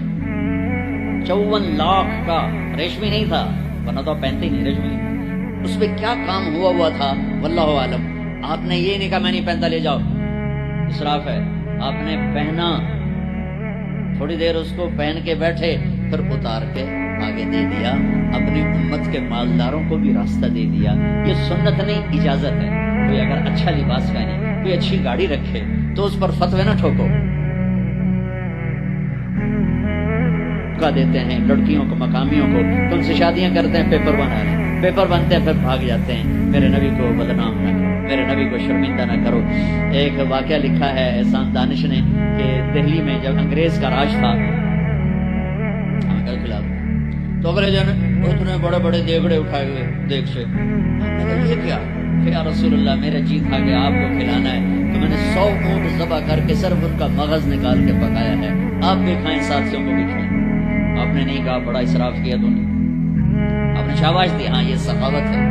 54 لاکھ کا، ریشمی نہیں تھا، ورنہ تو پہنتے ہی نہیں ریشمی۔ اس پہ کیا کام ہوا تھا واللہ عالم۔ آپ نے یہ نہیں کہا میں نہیں پہنتا لے جاؤ، اسراف ہے، آپ نے پہنا، تھوڑی دیر اس کو پہن کے بیٹھے، پھر اتار کے آگے دے دیا، اپنی امت کے مالداروں کو بھی راستہ دے دیا۔ یہ سنت نہیں، اجازت ہے۔ کوئی اگر اچھا لباس پہنے، کوئی اچھی گاڑی رکھے تو اس پر فتوے نہ ٹھوکو۔ موقع دیتے ہیں لڑکیوں کو، مقامیوں کو، تو ان سے شادیاں کرتے ہیں، پیپر بنا رہے ہیں، پیپر بنتے ہیں، پھر بھاگ جاتے ہیں۔ میرے نبی کو بدنام نہ کرو، میرے نبی کو شرمندہ نہ کرو۔ ایک واقعہ لکھا ہے احسان دانش نے کہ دہلی میں جب انگریز کا راج تھا کے خلاف، تو اگلے دن اتنے بڑے بڑے دیگڑے اٹھائے ہوئے دیکھ سے، یہ کیا کہ یا رسول اللہ میرا جی تھا کہ آپ کو کھلانا ہے، تو میں نے 100 اونٹ ذبح کر کے صرف ان کا مغز نکال کے پکایا ہے، آپ بھی کھائیں، ساتھیوں کو بھی کھائیں۔ آپ نے نہیں کہا بڑا اسراف کیا تو نے، آپ نے شاباش دی، ہاں یہ سخاوت ہے۔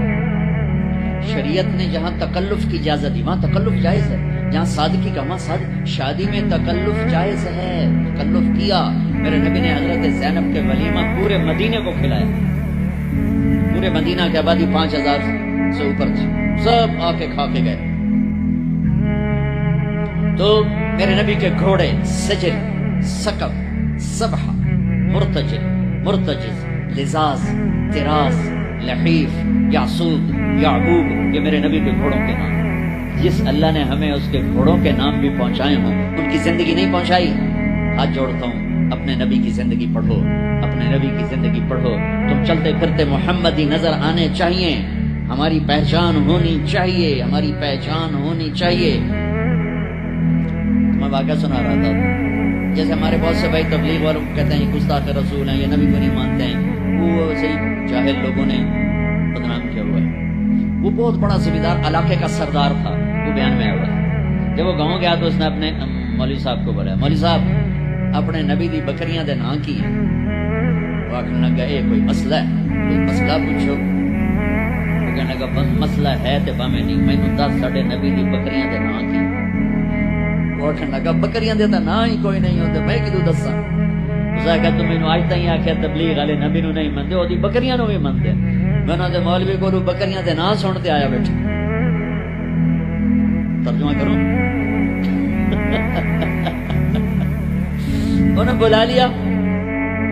شریعت نے جہاں تکلف کی اجازت دی وہاں تکلف جائز ہے، جہاں سادگی کا وہاں شادی میں تکلف جائز ہے، تکلف کیا۔ میرے نبی نے حضرت زینب کے ولیمہ پورے مدینے کو کھلایا، پورے مدینہ کی آبادی 5000 سے اوپر تھی، سب آ کے کھا کے گئے۔ تو میرے نبی کے گھوڑے سجل، سقب، سبحہ، مرتجل، مرتجز، لزاز، تراز، لحیف، یعصوب، یعقوب، یہ میرے نبی کے گھوڑوں کے نام۔ جس اللہ نے ہمیں اس کے گھوڑوں کے نام بھی پہنچائے ہوں، ان کی زندگی نہیں پہنچائی، ہاتھ جوڑتا ہوں اپنے نبی کی زندگی پڑھو، اپنے نبی کی زندگی پڑھو۔ تم چلتے پھرتے محمدی نظر آنے چاہیے، ہماری پہچان ہونی چاہیے، ہماری پہچان ہونی چاہیے۔ میں واقعہ سنا رہا تھا، جیسے ہمارے بہت سے بھائی تبلیغ والوں کو کہتے ہیں یہ گستاخ رسول ہیں، یہ نبی کو نہیں مانتے ہیں، وہ صحیح جاہل لوگوں نے بدنام کیا ہوا ہے۔ وہ بہت بڑا ذمہ دار علاقے کا سردار تھا، وہ بیان میں آیا ہوا ہے۔ جب وہ گاؤں گیا تو اس نے اپنے مولوی صاحب کو بولا، مولوی صاحب اپنے نبی دی بکریاں دے نام کی ہیں؟ وہ آخر لگا یہ کوئی مسئلہ ہے، کوئی مسئلہ پوچھو۔ وہ کہنے لگا بس مسئلہ ہے تے باویں نہیں، میں نے 10 ساڈے نبی دی بکریاں دے نام کی۔ وہ آخر لگا بکریاں دے تا نام ہی کوئی نہیں ہوندے، میں کدوں دساں؟ اس نے کہا تو مینوں اج تائیں آکھیا تبلیغ والے نبی نو نہیں مندے، اودی بکریاں نو بھی مندے۔ میں انہاں دے مولوی کولوں بکریاں دے نام سن تے آیا بیٹھا۔ ترجمہ کروں، انہوں نے بلا لیا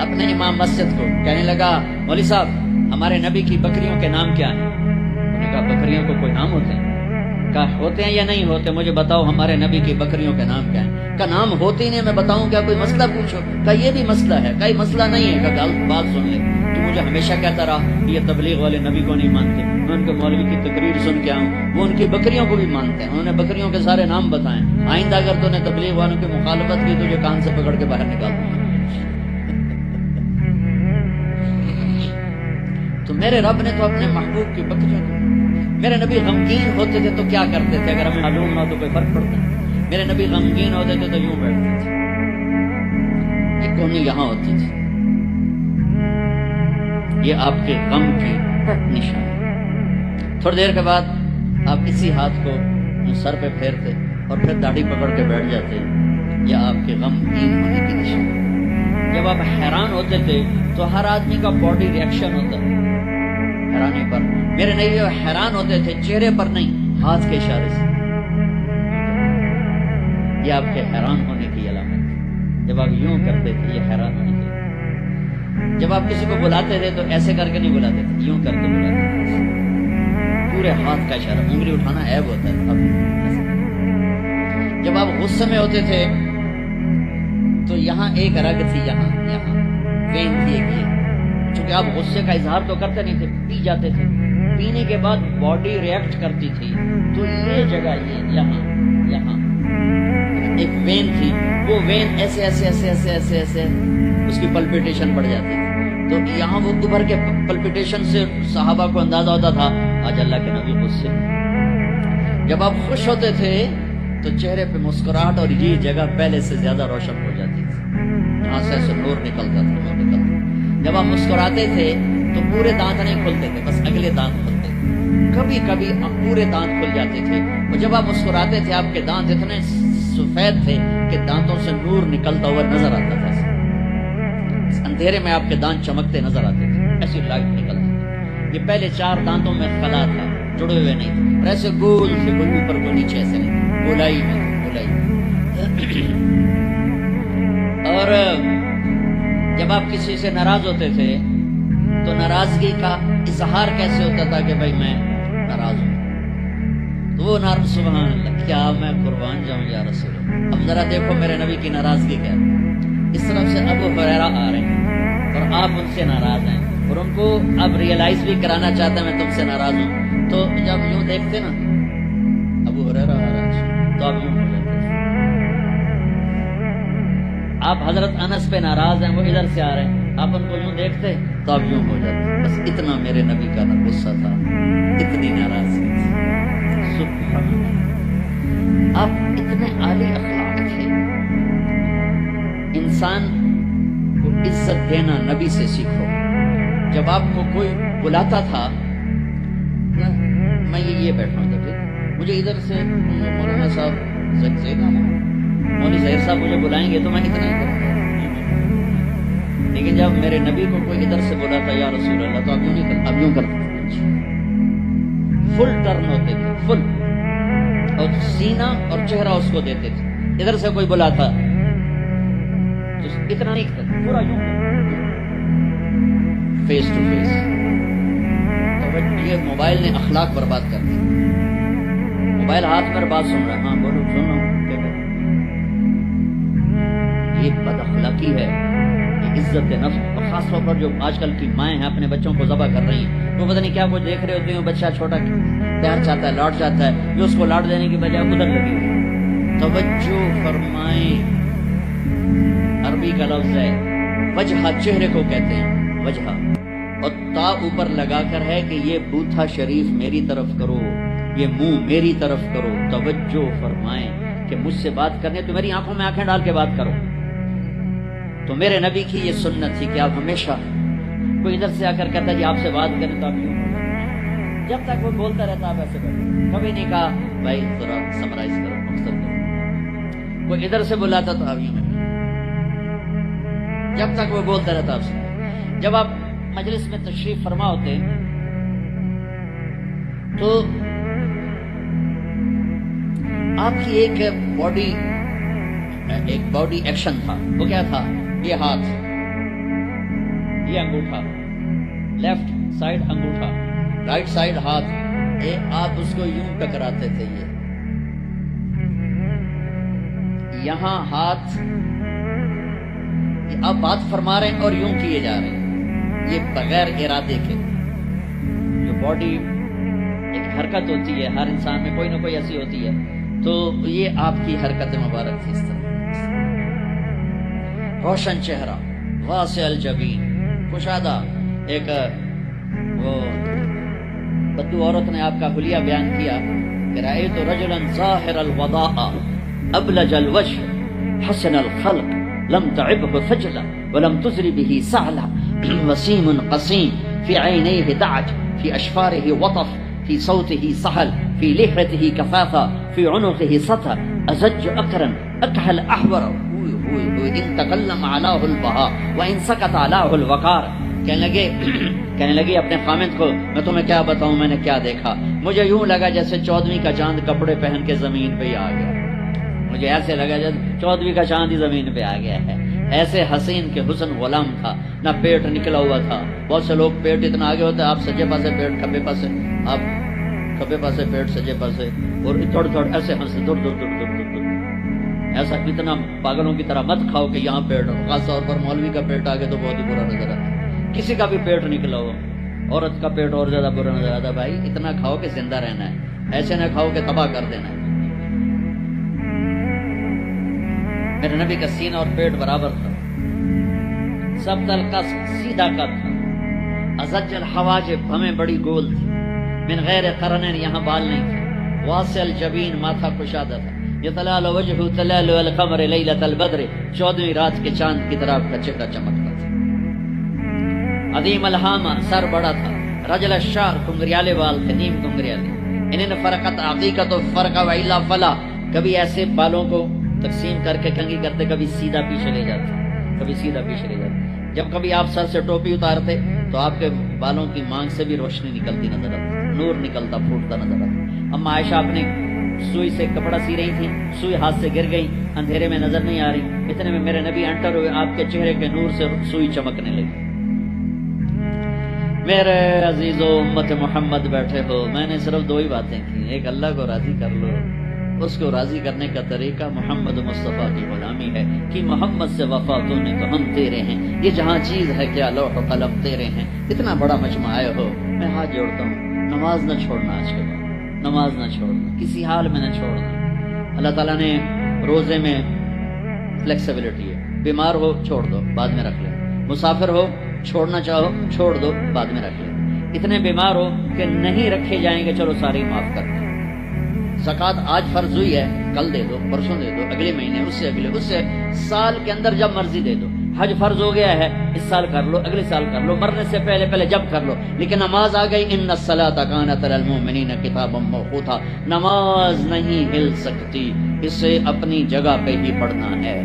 اپنے امام مسجد کو، کہنے لگا مولوی صاحب ہمارے نبی کی بکریوں کے نام کیا ہیں؟ انہوں نے کہا بکریوں کو کوئی نام ہوتے ہیں؟ کہا ہوتے ہیں یا نہیں ہوتے مجھے بتاؤ، ہمارے نبی کی بکریوں کے نام کیا ہیں؟ کہا نام ہوتے ہی نہیں، میں بتاؤں کیا، کوئی مسئلہ پوچھو۔ کہا یہ بھی مسئلہ ہے، کہا یہ مسئلہ نہیں ہے۔ کہا بات سن لے، تو مجھے ہمیشہ کہتا رہا یہ تبلیغ والے نبی کو نہیں مانتے، میں ان کے مولوی کی تقریر سن کے آؤں، وہ ان کی بکریوں کو بھی مانتے ہیں، انہوں نے بکریوں کے سارے نام بتائیں، آئندہ اگر تو نے تبلیغ والوں کی مخالفت کی تجھے کان سے پکڑ کے باہر نکال دوں گا۔ تو میرے رب نے تو اپنے محبوب کی بکریوں کو، میرے نبی غمگین ہوتے تھے تو کیا کرتے تھے؟ اگر ہمیں معلوم نہ ہو تو کوئی فرق پڑتا ہے؟ میرے نبی غمگین ہوتے تھے تو یوں بیٹھتے تھے، ایک کونی یہاں ہوتی تھی، یہ آپ کے غم کی نشان ہے۔ تھوڑی دیر کے بعد آپ اسی ہاتھ کو سر پہ پھیرتے اور پھر داڑھی پکڑ کے بیٹھ جاتے، یہ آپ کے غمگین ہونے کی نشان ہے۔ جب آپ حیران ہوتے تھے تو ہر آدمی کا باڈی ریئیکشن ہوتا ہے حیرانی پر، میرے نبی حیران ہوتے تھے چہرے پر نہیں، ہاتھ کے اشارے سے، یہ آپ کے حیران ہونے کی علامت۔ جب آپ یوں کرتے تھے یہ حیران ہونے کی، جب آپ کسی کو بلاتے تھے تو ایسے کر کے نہیں بلاتے تھے، یوں کر کے بلاتے تھے، پورے ہاتھ کا اشارہ، انگلی اٹھانا عیب ہوتا ہے اب۔ جب آپ غصے میں ہوتے تھے تو یہاں ایک رگ تھی، یہاں وین تھی ایک، یہ چونکہ آپ غصے کا اظہار تو کرتے نہیں تھے، پی جاتے تھے، پینے کے بعد باڈی ریئیکٹ کرتی تھی، تو یہ جگہ یہاں ایک وین تھی، وہ وین ایسے ایسے ایسے ایسے ایسے ایسے اس کی پلپیٹیشن بڑھ جاتی تھی، تو یہاں وہ ابھر کے پلپیٹیشن سے صحابہ کو اندازہ ہوتا تھا آج اللہ کے نبی غصے۔ جب آپ خوش ہوتے تھے تو چہرے پہ مسکراہٹ اور یہ جگہ پہلے سے زیادہ روشن ہو جاتی تھی، یہاں سے ایسے نور نکلتا تھا۔ جب آپ مسکراتے تھے تو پورے دانت نہیں کھلتے تھے، بس اگلے دانت کھلتے تھے، کبھی کبھی پورے دانت کھل جاتے تھے، اور جب آپ مسکراتے تھے آپ کے دانت اتنے سفید تھے کہ دانتوں سے نور نکلتا ہوا نظر آتا تھا، اندھیرے میں آپ کے دانت چمکتے نظر آتے تھے، ایسی لائٹ نکلتی تھی۔ یہ پہلے 4 دانتوں میں خلا تھا، جڑے ہوئے نہیں تھے، اور ایسے گول سے کوئی اوپر کوئی نیچے ایسے نہیں، گولائی میں گولائی۔ اور جب آپ کسی سے ناراض ہوتے تھے تو ناراضگی کا اظہار کیسے ہوتا تھا کہ بھائی میں ناراض ہوں، تو وہ سبحان اللہ، کیا میں قربان جاؤں یا رسول اللہ۔ اب ذرا دیکھو میرے نبی کی ناراضگی کیا ہے۔ اس طرف سے ابو ہریرہ آ رہے ہیں، اور آپ ان سے ناراض ہیں اور ان کو اب ریئلائز بھی کرانا چاہتے ہیں میں تم سے ناراض ہوں، تو جب یوں دیکھتے نا ابو ہریرہ تو آپ یوں ہو جاتے، آپ حضرت انس پہ ناراض ہیں، وہ ادھر سے آ رہے ہیں، آپ ان کو یوں دیکھتے تو آپ یوں ہو جاتے، بس اتنا میرے نبی کا نہ غصہ تھا، اتنی ناراضگی تھی، سبحان اللہ، آپ اتنے عالی اخلاق تھے۔ انسان کو عزت دینا نبی سے سیکھو۔ جب آپ کو کوئی بلاتا تھا نا، میں یہ بیٹھا ہوں، مجھے ادھر سے مولانا صاحب مولوی ظہیر صاحب مجھے بلائیں گے تو میں اتنا ہی کروں گا، لیکن جب میرے نبی کو کوئی ادھر سے بولا تھا یا رسول اللہ تو اب یوں نہیں کرتا، اب یوں کرتے تھے، فل ٹرن ہوتے تھے، فل، اور سینہ اور چہرہ اس کو دیتے تھے۔ ادھر سے کوئی بلا تھا تو اتنا نہیں کرتا، پورا یوں فیس ٹو فیس۔ تو یہ موبائل نے اخلاق برباد کر دی۔ موبائل ہاتھ میں بات سن رہا ہے، ہاں بولو، سن رہا ہوں، کیا کر؟ یہ بد اخلاقی ہے، یہ عزت نفس، اور خاص طور پر جو آج کل کی مائیں ہیں اپنے بچوں کو ذبح کر رہی ہیں، وہ پتہ نہیں کیا کچھ دیکھ رہے ہوتے ہیں، بچہ چھوٹا پیار چاہتا ہے، لاڈ چاہتا ہے، یہ اس کو لاڈ دینے کی بجائے ادھر لگی ہوئی۔ توجہ فرمائیں، عربی کا لفظ ہے وجہ، چہرے کو کہتے ہیں وجہ، اور تا اوپر لگا کر ہے کہ یہ بوتھا شریف میری طرف کرو، یہ منہ میری طرف کرو۔ توجہ فرمائیں کہ مجھ سے بات کرنے تو میری آنکھوں میں آنکھیں ڈال کے بات کرو۔ تو میرے نبی کی یہ سنت تھی کہ آپ ہمیشہ، کوئی ادھر سے آ کر کہتا ہے جی آپ سے بات کریں تو آپ یوں، جب تک وہ بولتا رہتا آپ ایسے بیٹھے، کبھی نہیں کہا بھائی ذرا سمرائز کرو، مختصر کرو۔ کوئی ادھر سے بلاتا تو آپ یوں، جب تک وہ بولتا رہتا آپ سے۔ جب آپ مجلس میں تشریف فرما ہوتے تو آپ کی ایک باڈی ایکشن تھا، وہ کیا تھا؟ یہ ہاتھ، یہ انگوٹھا، لیفٹ سائڈ انگوٹھا، رائٹ سائڈ ہاتھ، آپ اس کو یوں ٹکراتے تھے، یہ یہاں ہاتھ، آپ بات فرما رہے ہیں اور یوں کیے جا رہے ہیں، یہ بغیر ارادے کے۔ جو باڈی ایک حرکت ہوتی ہے ہر انسان میں، کوئی نہ کوئی ایسی ہوتی ہے، تو یہ آپ کی حرکت مبارک تھی۔ اس طرح روشن چہرہ، واسع الجبین، کشادہ، ایک وہ بدو عورت نے آپ کا حلیہ بیان کیا کہ رأیت رجلا ظاہر الوضاء ابلج الوجه حسن الخلق لم تعبه فجلا ولم تزر به سعلا وسيم قصيم في عينيه دعج في أشفاره وطف في صوته سهل في لحيته كثافة في عنقه سطر أزج أقرن أكحل أحور إن تكلم علاه البهاء وإن سكت علاه الوقار۔ کہنے لگی اپنے خامد کو میں تمہیں کیا بتاؤں میں نے کیا دیکھا، مجھے یوں لگا جیسے 14ویں کا چاند کپڑے پہن کے زمین پہ ہی آ گیا، مجھے ایسے لگا جیسے 14ویں کا چاند ہی زمین پہ آ گیا ہے۔ ایسے حسین کے حسن غلام تھا، نہ پیٹ نکلا ہوا تھا۔ بہت سے لوگ پیٹ اتنا آگے ہوتا ہے، آپ سجے پاسے پیٹ، کھبے پاسے، آپ کھبے پاسے پیٹ، سجے پاسے، اور تھوڑ تھوڑ ایسے ہنسے، دور دور دور دور دور۔ ایسا اتنا پاگلوں کی طرح مت کھاؤ کہ یہاں پیٹ، خاص طور پر مولوی کا پیٹ آگے تو بہت ہی برا نظر آتا ہے۔ کسی کا بھی پیٹ نکلا ہو، عورت کا پیٹ اور زیادہ برا نظر آتا ہے۔ بھائی اتنا کھاؤ کہ زندہ رہنا ہے، ایسے نہ کھاؤ کہ تباہ کر دینا ہے۔ میرے نبی کا سینہ اور پیٹ برابر تھا، سب تلقص، سیدھا قد تھا، ازج الحواجب، ہمیں بڑی گول تھی، من غیر قرنین، یہاں بال نہیں تھے، واسع الجبین، ماتھا کشادہ تھا، یتلال وجہ تلال القمر لیلۃ البدر، 14ویں رات کے چاند کی طرح کا چہرہ چمکتا تھا، عظیم الہامہ، سر بڑا تھا، رجل الشعر، کنگریالے بال تھے، نیم کنگریالے، انہیں فرقت عقیقت و فرق و الا فلا، کبھی ایسے بالوں کو تقسیم کر کے کنگھی کرتے، کبھی سیدھا پیچھے لے جاتے، کبھی سیدھا پیچھے لے جاتے۔ جب کبھی آپ سر سے ٹوپی اتارتے تو آپ کے بالوں کی مانگ سے بھی روشنی نکلتی نظر آتی، نور نکلتا پھوٹتا نظر آتا۔ اما عائشہ اپنے سوئی سے کپڑا سی رہی تھی، سوئی ہاتھ سے گر گئی، اندھیرے میں نظر نہیں آ رہی، اتنے میں میرے نبی انٹر ہوئے، آپ کے چہرے کے نور سے سوئی چمکنے لگی۔ میرے عزیزو، امت محمد بیٹھے ہو، میں نے صرف 2 ہی باتیں کی، ایک اللہ کو راضی کر لو، اس کو راضی کرنے کا طریقہ محمد مصطفیٰ کی غلامی ہے کہ محمد سے وفا تو نے تو ہم تیرے ہیں، یہ جہاں چیز ہے کیا لوح و قلم تیرے ہیں۔ اتنا بڑا مجمع آئے ہو، میں ہاتھ جوڑتا ہوں، نماز نہ چھوڑنا، آج کے بعد نماز نہ چھوڑنا، کسی حال میں نہ چھوڑنا۔ اللہ تعالیٰ نے روزے میں فلیکسیبلٹی ہے، بیمار ہو چھوڑ دو بعد میں رکھ لیں، مسافر ہو چھوڑنا چاہو چھوڑ دو بعد میں رکھ لیں، اتنے بیمار ہو کہ نہیں رکھے جائیں گے چلو سارے معاف کر دیں۔ زکوٰۃ آج فرض ہوئی ہے، کل دے دو، پرسوں دے دو، اگلے مہینے، اس سے اگلے، اس سے سال کے اندر جب مرضی دے دو۔ حج فرض ہو گیا ہے، اس سال کر لو، اگلے سال کر لو، مرنے سے پہلے پہلے جب کر لو۔ لیکن نماز آ گئی، ان الصلاۃ کانت علی المؤمنین کتابا موقوتا، نماز نہیں ہل سکتی، اسے اپنی جگہ پہ ہی پڑھنا ہے۔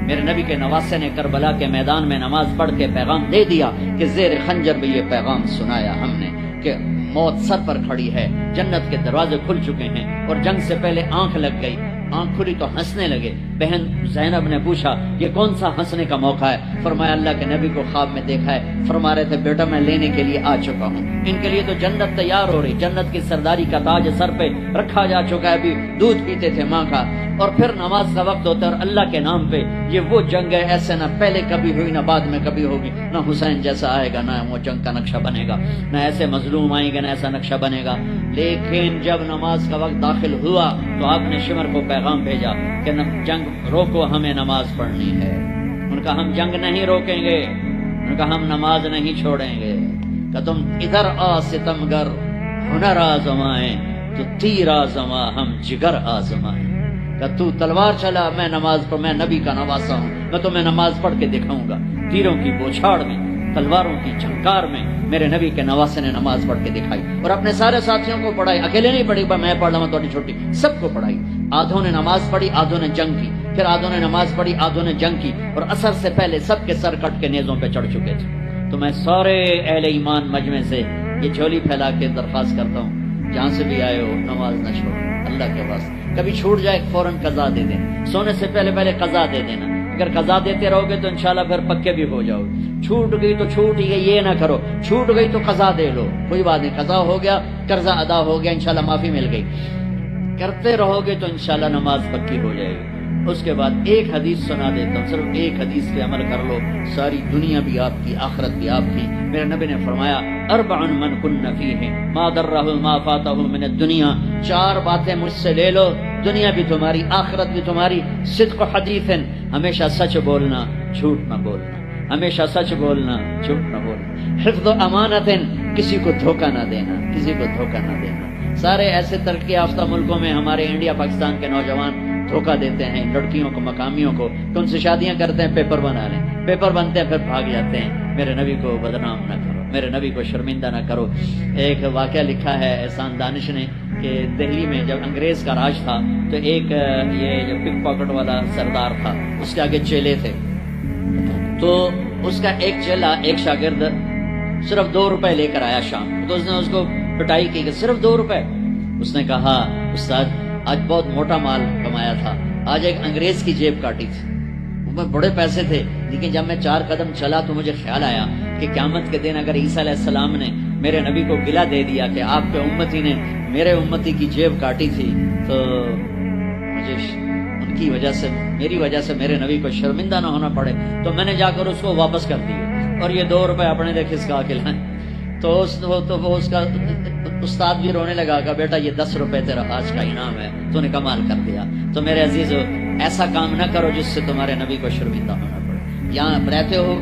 میرے نبی کے نواسے نے کربلا کے میدان میں نماز پڑھ کے پیغام دے دیا کہ زیر خنجر بھی یہ پیغام سنایا ہم نے کہ موت سر پر کھڑی ہے، جنت کے دروازے کھل چکے ہیں، اور جنگ سے پہلے آنکھ لگ گئی، آنکھ کھلی تو ہنسنے لگے۔ بہن زینب نے پوچھا یہ کون سا ہنسنے کا موقع ہے؟ فرمایا اللہ کے نبی کو خواب میں دیکھا ہے، فرما رہے تھے بیٹا میں لینے کے لیے آ چکا ہوں، ان کے لیے تو جنت تیار ہو رہی، جنت کی سرداری کا تاج سر پہ رکھا جا چکا ہے، ابھی دودھ پیتے تھے ماں کا، اور پھر نماز کا وقت ہوتا ہے اور اللہ کے نام پہ یہ وہ جنگ ہے، ایسے نہ پہلے کبھی ہوئی نہ بعد میں کبھی ہوگی، نہ حسین جیسا آئے گا، نہ وہ جنگ کا نقشہ بنے گا، نہ ایسے مظلوم آئیں گے، نہ ایسا نقشہ بنے گا۔ لیکن جب نماز کا وقت داخل ہوا تو آپ نے شمر کو پیغام بھیجا کہ جنگ روکو، ہمیں نماز پڑھنی ہے۔ ان کا ہم جنگ نہیں روکیں گے، ان کا ہم نماز نہیں چھوڑیں گے، کہ تم ادھر آ ستمگر ہنر آزمائیں تو تیر آزما ہم جگر آزمائیں، کہ تو تلوار چلا میں نماز پڑھ، میں نبی کا نواسا ہوں، میں تمہیں نماز پڑھ کے دکھاؤں گا۔ تیروں کی بوچھاڑ میں، تلواروں کی جھنکار میں میرے نبی کے نواسے نے نماز پڑھ کے دکھائی، اور اپنے سارے ساتھیوں کو پڑھائی، اکیلے نہیں پڑھی، میں پڑھ رہا ہوں تھوڑی چھوٹی، سب کو پڑھائی۔ آدھوں نے نماز پڑھی، آدھوں نے جنگ کی، پھر آدھوں نے نماز پڑھی، آدھوں نے جنگ کی، اور عصر سے پہلے سب کے سر کٹ کے نیزوں پہ چڑھ چکے تھے۔ تو میں سارے اہل ایمان مجمع سے یہ جھولی پھیلا کے درخواست کرتا ہوں، جہاں سے بھی آئے ہو نماز نہ چھوڑو، اللہ کے واسطے۔ کبھی چھوٹ جائے فوراً قضا دے دیں، سونے سے پہلے پہلے قضا دے دینا، اگر قضا دیتے رہو گے تو انشاءاللہ پھر پکے بھی ہو جاؤ۔ چھوٹ گئی تو چھوٹ ہی گئی، یہ نہ کرو، چھوٹ گئی تو قضا دے لو، کوئی بات نہیں، قضا ہو گیا، قرضہ ادا ہو گیا، انشاءاللہ معافی مل گئی، کرتے رہو گے تو انشاءاللہ نماز پکی ہو جائے گی۔ اس کے بعد ایک حدیث سنا دیتا ہوں، صرف ایک حدیث پہ عمل کر لو، ساری دنیا بھی آپ کی، آخرت بھی آپ کی۔ میرے نبی نے فرمایا اربع من کن فیہ ما ضرہ ما فاتہ من الدنیا، چار باتیں مجھ سے لے لو، دنیا بھی تمہاری، آخرت بھی تمہاری۔ صدق حدیث، ہمیشہ سچ بولنا، جھوٹ نہ بولنا، ہمیشہ سچ بولنا، جھوٹ نہ بولنا۔ حفظ و امانت، کسی کو دھوکہ نہ دینا، کسی کو دھوکہ نہ دینا۔ سارے ایسے ترقی یافتہ ملکوں میں ہمارے انڈیا پاکستان کے نوجوان دھوکہ دیتے ہیں لڑکیوں کو، مقامیوں کو، کہ ان سے شادیاں کرتے ہیں، پیپر بنا لیں، پیپر بنتے ہیں پھر بھاگ جاتے ہیں۔ میرے نبی کو بدنام نہ کرو، میرے نبی کو شرمندہ نہ کرو۔ ایک واقعہ لکھا ہے احسان دانش نے کہ دہلی میں جب انگریز کا راج تھا تو ایک یہ جو پک پاکٹ والا سردار تھا، اس کے آگے چیلے تھے، تو اس کا ایک چیلا، ایک شاگرد صرف 2 روپے لے کر آیا شام، تو اس نے اس کو پٹائی کی کہ صرف 2 روپے۔ اس نے کہا استاد آج بہت موٹا مال کمایا تھا، آج ایک انگریز کی جیب کاٹی تھی، میں بڑے پیسے تھے، لیکن جب میں 4 قدم چلا تو مجھے خیال آیا کہ قیامت کے دن اگر عیسیٰ علیہ السلام نے میرے نبی کو گلہ دے دیا کہ آپ کے امتی نے میرے امتی کی جیب کاٹی تھی، تو مجھے ان کی وجہ سے، میری وجہ سے میرے نبی کو شرمندہ نہ ہونا پڑے، تو میں نے جا کر اس کو واپس کر دیا، اور یہ 2 روپے اپنے نے کھسکا کے لائے۔ تو وہ اس کا استاد بھی رونے لگا کہ بیٹا یہ 10 روپے تیرا آج کا انعام ہے، تو نے کمال کر دیا۔ تو میرے عزیزو ایسا کام نہ کرو جس سے تمہارے نبی کو شرمندہ ہونا پڑے۔ یہاں رہتے ہو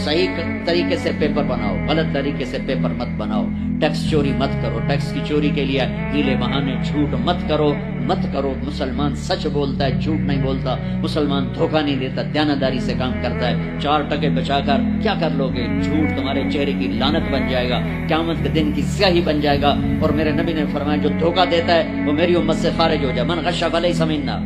صحیح طریقے سے پیپر بناؤ، غلط طریقے سے پیپر مت بناؤ، ٹیکس چوری مت کرو، ٹیکس کی چوری کے لیے ہیلے بہانے جھوٹ مت کرو، مت کرو۔ مسلمان سچ بولتا ہے، جھوٹ نہیں بولتا، مسلمان دھوکہ نہیں دیتا، دیانتداری سے کام کرتا ہے۔ 4 ٹکے بچا کر کیا کر لو گے؟ جھوٹ تمہارے چہرے کی لعنت بن جائے گا، قیامت کے دن کی سیاہی بن جائے گا۔ اور میرے نبی نے فرمایا جو دھوکہ دیتا ہے وہ میری امت سے خارج ہو جائے، من غش فلیس منا،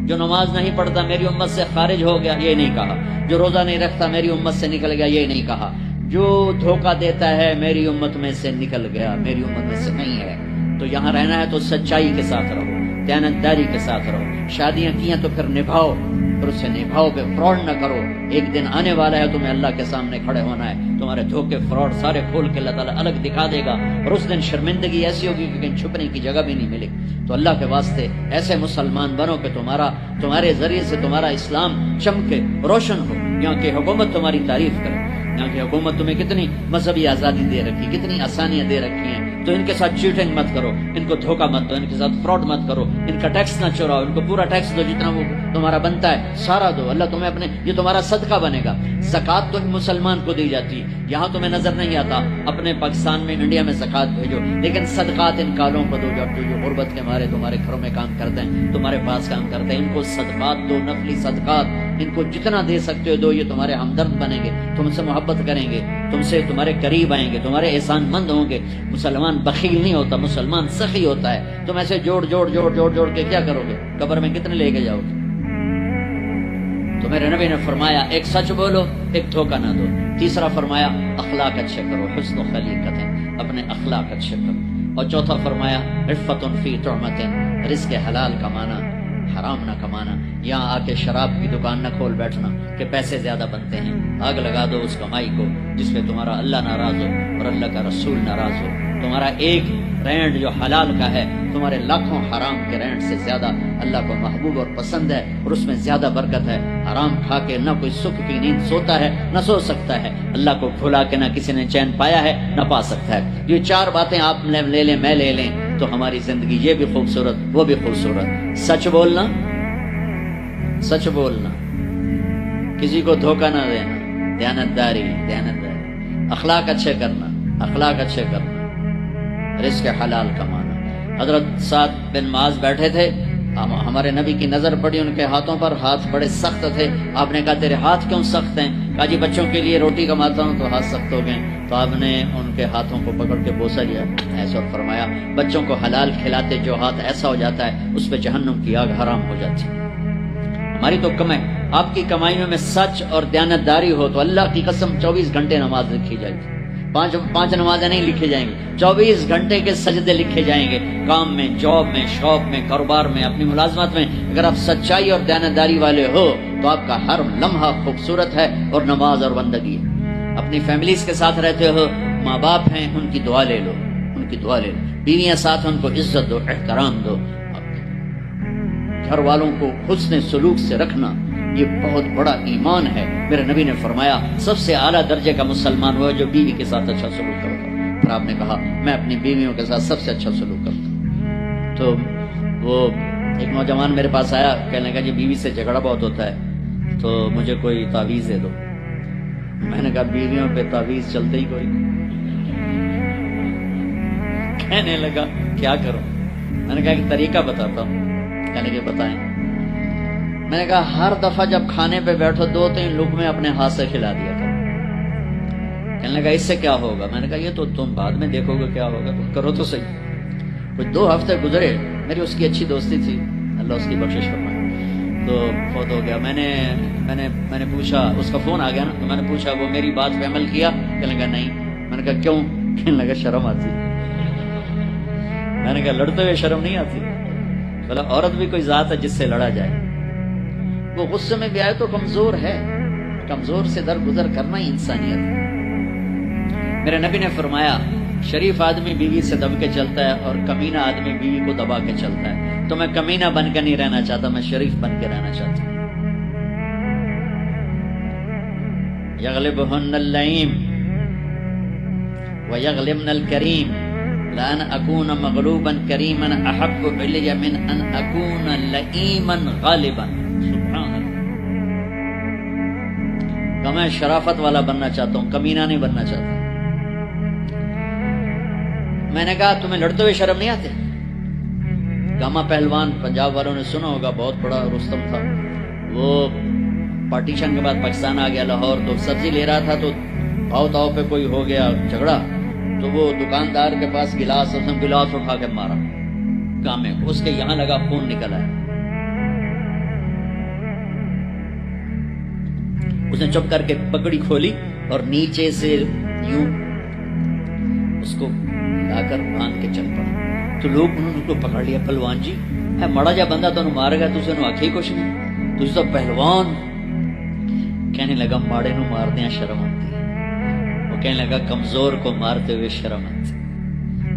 جو نماز نہیں پڑھتا میری امت سے خارج ہو گیا، یہ نہیں کہا۔ جو روزہ نہیں رکھتا میری امت سے نکل گیا، یہ نہیں کہا۔ جو دھوکہ دیتا ہے میری امت میں سے نکل گیا، میری امت میں سے نہیں ہے۔ تو یہاں رہنا ہے تو سچائی کے ساتھ رہو، دیانتداری کے ساتھ رہو، شادیاں کی ہیں تو پھر نبھاؤ، اور اسے نبھاؤ گے، فراڈ نہ کرو۔ ایک دن آنے والا ہے تمہیں اللہ کے سامنے کھڑے ہونا ہے، تمہارے دھوکے فراڈ سارے کھول کے اللہ تعالیٰ الگ دکھا دے گا، اور اس دن شرمندگی ایسی ہوگی کہ کہیں چھپنے کی جگہ بھی نہیں ملے۔ تو اللہ کے واسطے ایسے مسلمان بنو کہ تمہارے ذریعے سے تمہارا اسلام چمکے، روشن ہو، یہاں کی حکومت تمہاری تعریف کرے۔ یہاں کی حکومت تمہیں کتنی مذہبی آزادی دے رکھی، کتنی آسانیاں دے رکھی ہیں، تو ان کے ساتھ چیٹنگ مت کرو، ان کو دھوکہ مت دو، ان کے ساتھ فراڈ مت کرو، ان کا ٹیکس نہ چوراؤ، ان کو پورا ٹیکس دو، جتنا وہ تمہارا بنتا ہے سارا دو۔ اللہ تمہیں یہ تمہارا صدقہ بنے گا۔ زکوٰۃ تو مسلمان کو دی جاتی، یہاں تمہیں نظر نہیں آتا، اپنے پاکستان میں انڈیا میں زکوٰۃ بھیجو، لیکن صدقات ان کالوں کو دو، جو غربت کے مارے تمہارے گھروں میں کام کرتے ہیں، تمہارے پاس کام کرتے ہیں، ان کو صدقات دو، نفلی صدقات، ان کو جتنا دے سکتے ہو دو۔ یہ تمہارے ہمدرد بنیں گے، تم سے محبت کریں گے، تم سے تمہارے قریب آئیں گے، تمہارے احسان مند ہوں گے۔ مسلمان بخیل نہیں ہوتا، مسلمان سخی ہوتا ہے۔ تم ایسے جوڑ کے کیا کرو گے؟ قبر میں کتنے لے کے جاؤ گے؟ تو میرے نبی نے فرمایا ایک سچ بولو، ایک دھوکہ نہ دو۔ تیسرا فرمایا اخلاق اچھے کرو، حسن و خلیقت، اپنے اخلاق اچھے کرو۔ اور چوتھا فرمایا عفت فی طعمت، رزق حلال کمانا، حرام نہ کمانا۔ یہاں آ کے شراب کی دکان نہ کھول بیٹھنا کہ پیسے زیادہ بنتے ہیں، آگ لگا دو اس کمائی کو جس پہ تمہارا اللہ ناراض ہو اور اللہ کا رسول ناراض ہو۔ تمہارا ایک رینڈ جو حلال کا ہے تمہارے لاکھوں حرام کے رینڈ سے زیادہ اللہ کو محبوب اور پسند ہے، اور اس میں زیادہ برکت ہے۔ حرام کھا کے نہ کوئی سکھ کی نیند سوتا ہے، نہ سو سکتا ہے۔ اللہ کو بھلا کے نہ کسی نے چین پایا ہے، نہ پا سکتا ہے۔ یہ چار باتیں آپ لے لیں، میں لے لیں، تو ہماری زندگی یہ بھی خوبصورت، وہ بھی خوبصورت۔ سچ بولنا، سچ بولنا، کسی کو دھوکہ نہ دینا، دیانتداری، اخلاق اچھے کرنا، رزق حلال کمانا۔ حضرت سعد بن معاذ بیٹھے تھے، ہمارے نبی کی نظر پڑی ان کے ہاتھوں پر، ہاتھ بڑے سخت تھے۔ آپ نے کہا تیرے ہاتھ کیوں سخت ہیں؟ کہا جی بچوں کے لیے روٹی کماتا ہوں تو ہاتھ سخت ہو گئے۔ تو آپ نے ان کے ہاتھوں کو پکڑ کے بوسہ لیا ایسا، اور فرمایا بچوں کو حلال کھلاتے جو ہاتھ ایسا ہو جاتا ہے اس پہ جہنم کی آگ حرام ہو جاتی ہے۔ ہماری تو کمائی، آپ کی کمائیوں میں سچ اور دیانتداری ہو تو اللہ کی قسم 24 گھنٹے نماز لکھی جائے گی۔ پانچ نمازیں نہیں لکھی جائیں گی، 24 گھنٹے کے سجدے لکھے جائیں گے۔ کام میں، جاب میں، شاپ میں، کاروبار میں، اپنی ملازمت میں اگر آپ سچائی اور دیانتداری والے ہو تو آپ کا ہر لمحہ خوبصورت ہے اور نماز اور بندگی ہے۔ اپنی فیملیز کے ساتھ رہتے ہو، ماں باپ ہیں، ان کی دعا لے لو، بیویاں ساتھ، ان کو عزت دو، احترام دو۔ گھر والوں کو حسن سلوک سے رکھنا یہ بہت بڑا ایمان ہے۔ میرے نبی نے فرمایا سب سے اعلیٰ درجے کا مسلمان وہ ہے جو بیوی کے ساتھ اچھا سلوک کرتا ہے۔ پھر آپ نے کہا میں اپنی بیویوں کے ساتھ سب سے اچھا سلوک کرتا ہوں۔ تو وہ ایک نوجوان میرے پاس آیا، کہنے لگا جی بیوی سے جھگڑا بہت ہوتا ہے تو مجھے کوئی تعویذ دے دو۔ میں نے کہا بیویوں پہ تعویذ چلتے ہی کوئی۔ کہنے لگا کیا کروں؟ میں نے کہا ایک طریقہ بتاتا ہوں۔ کہنے لگے بتائیں۔ میں نے کہا ہر دفعہ جب کھانے پہ بیٹھو 2-3 لقمے اپنے ہاتھ سے کھلا دیا کرو۔ کہنے لگا اس سے کیا ہوگا؟ میں نے کہا یہ تو تم بعد میں دیکھو گے کیا ہوگا، کرو تو صحیح۔ کچھ 2 ہفتے گزرے، میری اس کی اچھی دوستی تھی، اللہ اس کی بخشش فرمائے، تو فوت ہو گیا۔ میں نے پوچھا، اس کا فون آ گیا نا، تو میں نے پوچھا وہ میری بات پہ عمل کیا؟ کہنے لگا نہیں۔ میں نے کہا کیوں؟ کہنے لگا شرم آتی۔ میں نے کہا لڑتے ہوئے شرم نہیں آتی؟ بولا عورت بھی کوئی ذات ہے جس سے لڑا جائے، وہ غصے میں بھی آئے تو کمزور ہے، کمزور سے درگزر کرنا ہی انسانیت ہے۔ میرے نبی نے فرمایا شریف آدمی بیوی سے دب کے چلتا ہے اور کمینہ آدمی بیوی کو دبا کے چلتا ہے۔ تو میں کمینہ بن کے نہیں رہنا چاہتا، میں شریف بن کے رہنا چاہتا ہوں۔ یغلبہن اللئیم ویغلبن الکریم، لأن أكون مغلوبا كريما أحب إلي من أن أكون لئيما غالبا۔ سبحان اللہ، کہ میں شرافت والا بننا چاہتا ہوں، کمینہ نہیں بننا چاہتا۔ میں نے کہا تمہیں لڑتے ہوئے شرم نہیں آتے؟ گاما پہلوان پنجاب والوں نے سنا ہوگا، بہت بڑا رستم تھا، وہ پارٹیشن کے بعد پاکستان آ گیا لاہور، تو سبزی لے رہا تھا تو تاؤ پہ کوئی ہو گیا جھگڑا، تو وہ دکاندار کے پاس گلاس، اس نے گلاس اٹھا کے مارا گامے کو، اس کے یہاں لگا، خون نکل آیا۔ اس نے چپ کر کے پگڑی کھولی اور نیچے سے یوں اس کو لا کر باندھ کے چل پڑا۔ تو لوگ انہوں نے اس کو پکڑ لیا، پہلوان جی ہے مڑا جا بندہ تو مارے گا، تو اسے آنکھیں کچھ نہیں۔ دوسرا پہلوان کہنے لگا ماڑے نو مار دیا شرم آتی ہے، وہ کہنے لگا کمزور کو مارتے ہوئے شرم آتی.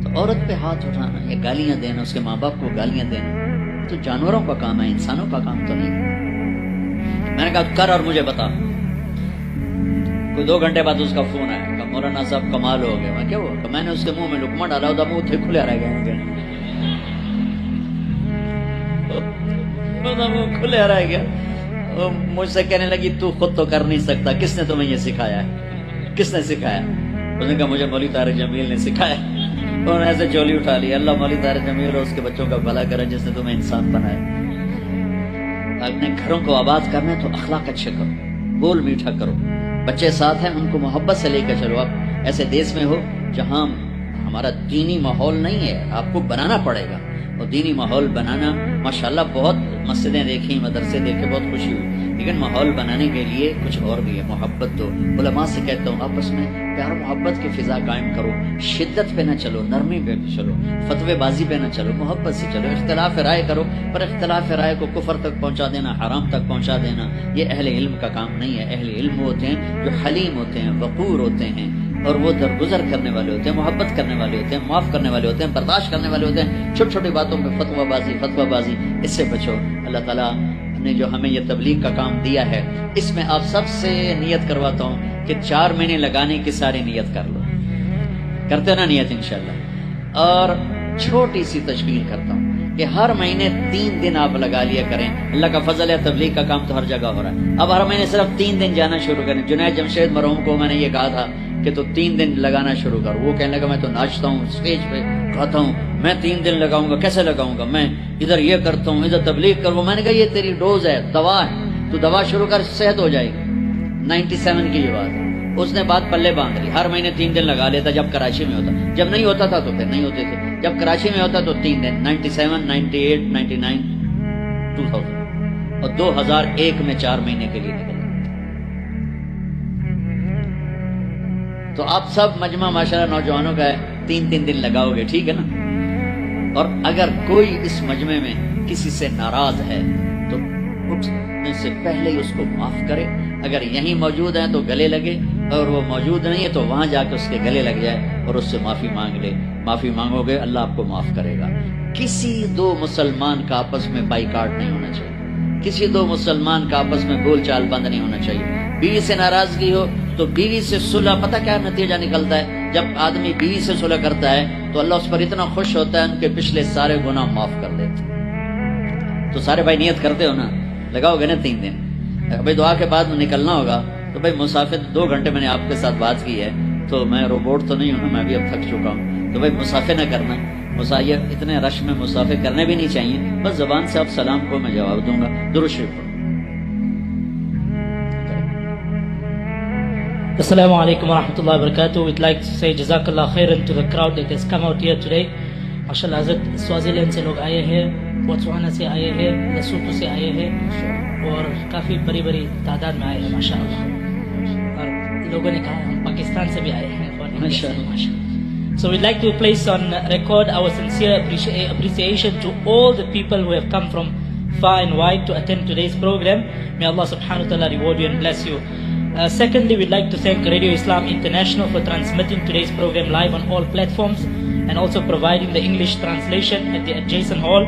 تو عورت پہ ہاتھ اٹھانا یا گالیاں دینا، اس کے ماں باپ کو گالیاں دینا تو جانوروں کا کام ہے، انسانوں کا کام تو نہیں. میں نے کہا کر اور مجھے بتا. کوئی 2 گھنٹے بعد اس کا فون آیا کہ مولانا صاحب کمال ہو گیا. میں کیا ہوا؟ کہ میں نے اس کے منہ میں لقمہ ڈالا، ادھر منہ تھے کھلے رہ گیا، منہ کھلے رہ گیا. مجھ سے کہنے لگی تو خود تو کر نہیں سکتا، کس نے تمہیں یہ سکھایا ہے؟ کس نے سکھایا؟ اس نے کہا مجھے مولوی طارق جمیل نے سکھایا. انہوں نے ایسے چولی اٹھا لی. اللہ مولوی طارق جمیل اور اس کے بچوں کا بھلا کرے جس نے تمہیں انسان بنایا. اپنے گھروں کو آباد کرنا ہے تو اخلاق اچھے کرو، بول میٹھا کرو، بچے ساتھ ہیں ان کو محبت سے لے کر چلو. آپ ایسے دیش میں ہو جہاں ہمارا دینی ماحول نہیں ہے، آپ کو بنانا پڑے گا. اور دینی ماحول بنانا ماشاءاللہ بہت مسجدیں دیکھی، مدرسے دیکھے، بہت خوشی ہوئی، لیکن ماحول بنانے کے لیے کچھ اور بھی ہے. محبت دو. علماء سے کہتا ہوں آپس میں پیار محبت کی فضا قائم کرو، شدت پہ نہ چلو، نرمی پہ چلو، فتوے بازی پہ نہ چلو، محبت سے چلو. اختلاف رائے کرو، پر اختلاف رائے کو کفر تک پہنچا دینا، حرام تک پہنچا دینا، یہ اہل علم کا کام نہیں ہے. اہل علم ہوتے ہیں جو حلیم ہوتے ہیں، وقور ہوتے ہیں، اور وہ درگزر کرنے والے ہوتے ہیں، محبت کرنے والے ہوتے ہیں، معاف کرنے والے ہوتے ہیں، برداشت کرنے والے ہوتے ہیں. چھوٹی چھوٹی باتوں پہ فتوہ بازی اس سے بچو. اللہ تعالیٰ نے جو ہمیں یہ تبلیغ کا کام دیا ہے، اس میں آپ سب سے نیت کرواتا ہوں کہ 4 مہینے لگانے کی ساری نیت کر لو. کرتے نا نیت انشاءاللہ. اور چھوٹی سی تشکیل کرتا ہوں کہ ہر مہینے 3 دن آپ لگا لیا کریں. اللہ کا فضل ہے، تبلیغ کا کام تو ہر جگہ ہو رہا ہے. اب ہر مہینے صرف 3 دن جانا شروع کریں. جنید جمشید مرحوم کو میں نے یہ کہا تھا کہ تو 3 دن لگانا شروع کر. وہ کہنے لگا میں تو ناچتا ہوں، اسٹیج پہ گاتا ہوں، میں 3 دن لگاؤں گا. کیسے لگاؤں گا؟ میں ادھر یہ کرتا ہوں، ادھر تبلیغ کروں. میں نے کہا یہ تیری ڈوز ہے، دوا ہے، تو دوا شروع کر، صحت ہو جائے گی. 97 کی یہ بات ہے. اس نے بات پلے باندھ لی. ہر مہینے 3 دن لگا لیتا جب کراچی میں ہوتا. جب نہیں ہوتا تھا تو پھر نہیں ہوتے تھے. جب کراچی میں ہوتا تو 3 دن. 97 98 99 2000 اور 2001 میں 4 مہینے کے لیے نکل. تو آپ سب مجمع ماشاءاللہ نوجوانوں کا ہے، 3 دن لگاؤ گے، ٹھیک ہے نا؟ اور اگر کوئی اس مجمع میں کسی سے ناراض ہے تو اٹھنے سے پہلے ہی اس کو معاف کرے. اگر یہیں موجود ہیں تو گلے لگے، اور وہ موجود نہیں ہے تو وہاں جا کے اس کے گلے لگ جائے اور اس سے معافی مانگ لے. معافی مانگو گے اللہ آپ کو معاف کرے گا. کسی 2 مسلمان کا آپس میں بائیکاٹ نہیں ہونا چاہیے. کسی 2 مسلمان کا آپس میں بول چال بند نہیں ہونا چاہیے. بیوی سے ناراضگی ہو تو بیوی سے صلح. پتہ کیا نتیجہ نکلتا ہے؟ جب آدمی بیوی سے صلح کرتا ہے تو اللہ اس پر اتنا خوش ہوتا ہے ان کے پچھلے سارے گناہ معاف کر دیتے. تو سارے بھائی نیت کرتے ہو نا؟ لگاؤ گے نا 3 دن. بھائی دعا کے بعد نکلنا ہوگا تو بھائی مسافر 2 گھنٹے میں نے آپ کے ساتھ بات کی ہے تو میں روبوٹ تو نہیں ہوں نا، میں بھی اب تھک چکا ہوں. تو بھائی مسافر نہ کرنا. مسافر اتنے رش میں مسافر کرنے بھی نہیں چاہیے. بس زبان سے آپ سلام کو میں جواب دوں گا. درود شریف پڑھو. Assalamu alaikum wa rahmatullahi wa barakatuh. We'd like to say Jazakallah khairan to the crowd that has come out here today. MashaAllah, Hazrat Swaziland سے لوگ آئے ہیں، بوتسوانا سے آئے ہیں، لسوتو سے آئے ہیں، اور کافی بڑی بڑی تعداد میں آئے ہیں ماشاءاللہ. اور لوگوں نے کہا ہم پاکستان سے بھی آئے ہیں. So we'd like to place on record our sincere appreciation to all the people who have come from far and wide to attend today's program. May Allah subhanahu wa ta'ala reward you and bless you. Secondly, we'd like to thank Radio Islam International for transmitting today's program live on all platforms and also providing the English translation at the adjacent hall.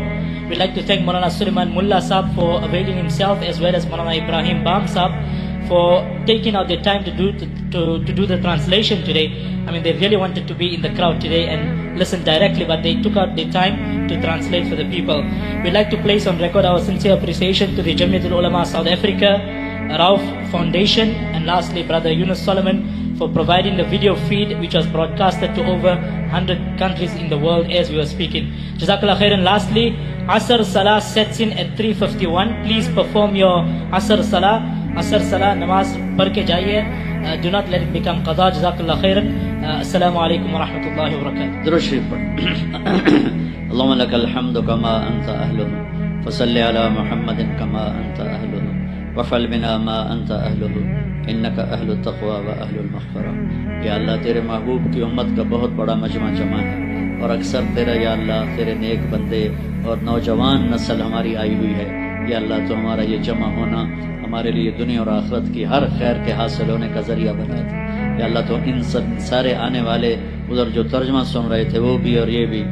We'd like to thank Maulana Sulaiman Mullah Saab for availing himself, as well as Maulana Ibrahim Bam Saab for taking out their time to do the translation today. I mean, they really wanted to be in the crowd today and listen directly, but they took out their time to translate for the people. We'd like to place on record our sincere appreciation to the Jamiatul Ulama South Africa, Rauf Foundation, and lastly Brother Yunus Solomon for providing the video feed which was broadcasted to over 100 countries in the world as we were speaking. Jazakallah khairan. Lastly, Asr Salah sets in at 3:51. Please perform your Asr Salah. Asr Salah namaz padh ke jaiye. Do not let it become qada. Jazakallah khairan. Assalamu alaikum wa rahmatullahi wa barakatuh. درود شریف پڑھ. اللهم لك الحمد كما أنت أهله فصل على محمد كما أنت أهله وفعل بنا ما أنت أهله إنك أهل التقوى وأهل المغفرة. یا اللہ تیرے محبوب کی امت کا بہت بڑا مجمع جمع ہے اور اکثر تیرا یا اللہ تیرے نیک بندے اور نوجوان نسل ہماری آئی ہوئی ہے. یا اللہ تو ہمارا یہ جمع ہونا ہمارے لیے دنیا اور آخرت کی ہر خیر کے حاصل ہونے کا ذریعہ بنا دے یا اللہ تو ان سارے آنے والے ادھر جو ترجمہ سن رہے تھے وہ بھی اور یہ بھی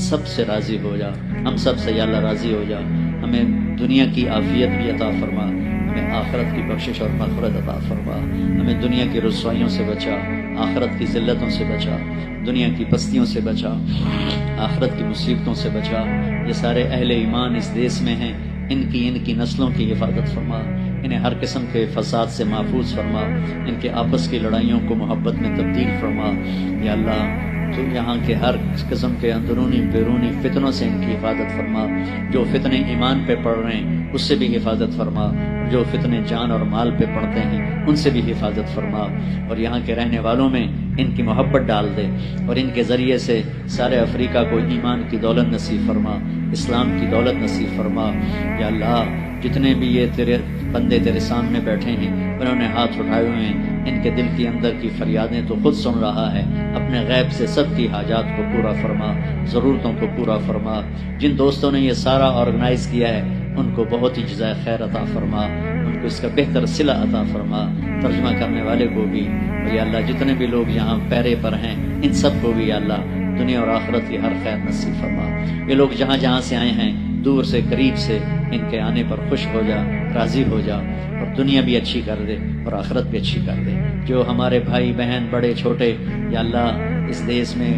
سب سے راضی ہو جا، ہم سب سے یا اللہ راضی ہو جا، ہمیں دنیا کی عافیت بھی عطا فرما، ہمیں آخرت کی بخشش اور مغفرت عطا فرما، ہمیں دنیا کی رسوائیوں سے بچا، آخرت کی ذلتوں سے بچا، دنیا کی پستیوں سے بچا، آخرت کی مصیبتوں سے بچا۔ یہ سارے اہل ایمان اس دیس میں ہیں، ان کی نسلوں کی حفاظت فرما، انہیں ہر قسم کے فساد سے محفوظ فرما، ان کے آپس کی لڑائیوں کو محبت میں تبدیل فرما یا اللہ تو یہاں کے ہر قسم کے اندرونی بیرونی فتنوں سے ان کی حفاظت فرما، جو فتنے ایمان پہ پڑ رہے ہیں اس سے بھی حفاظت فرما، جو فتنے جان اور مال پہ پڑتے ہیں ان سے بھی حفاظت فرما، اور یہاں کے رہنے والوں میں ان کی محبت ڈال دے اور ان کے ذریعے سے سارے افریقہ کو ایمان کی دولت نصیب فرما، اسلام کی دولت نصیب فرما یا اللہ۔ جتنے بھی یہ تیرے بندے تیرے سامنے بیٹھے ہیں انہوں نے ہاتھ اٹھائے ہوئے ہیں، ان کے دل کے اندر کی فریادیں تو خود سن رہا ہے، اپنے غیب سے سب کی حاجات کو پورا فرما، ضرورتوں کو پورا فرما۔ جن دوستوں نے یہ سارا آرگنائز کیا ہے ان کو بہت ہی جزائے خیر عطا فرما، ان کو اس کا بہتر صلہ عطا فرما، ترجمہ کرنے والے کو بھی، اور یا اللہ جتنے بھی لوگ یہاں پیرے پر ہیں ان سب کو بھی یا اللہ دنیا اور آخرت کی ہر خیر نصیب فرما۔ یہ لوگ جہاں جہاں سے آئے ہیں دور سے قریب سے ان کے آنے پر خوش ہو جا، راضی ہو جا، اور دنیا بھی اچھی کر دے اور آخرت بھی اچھی کر دے۔ جو ہمارے بھائی بہن بڑے چھوٹے یا اللہ اس دیس میں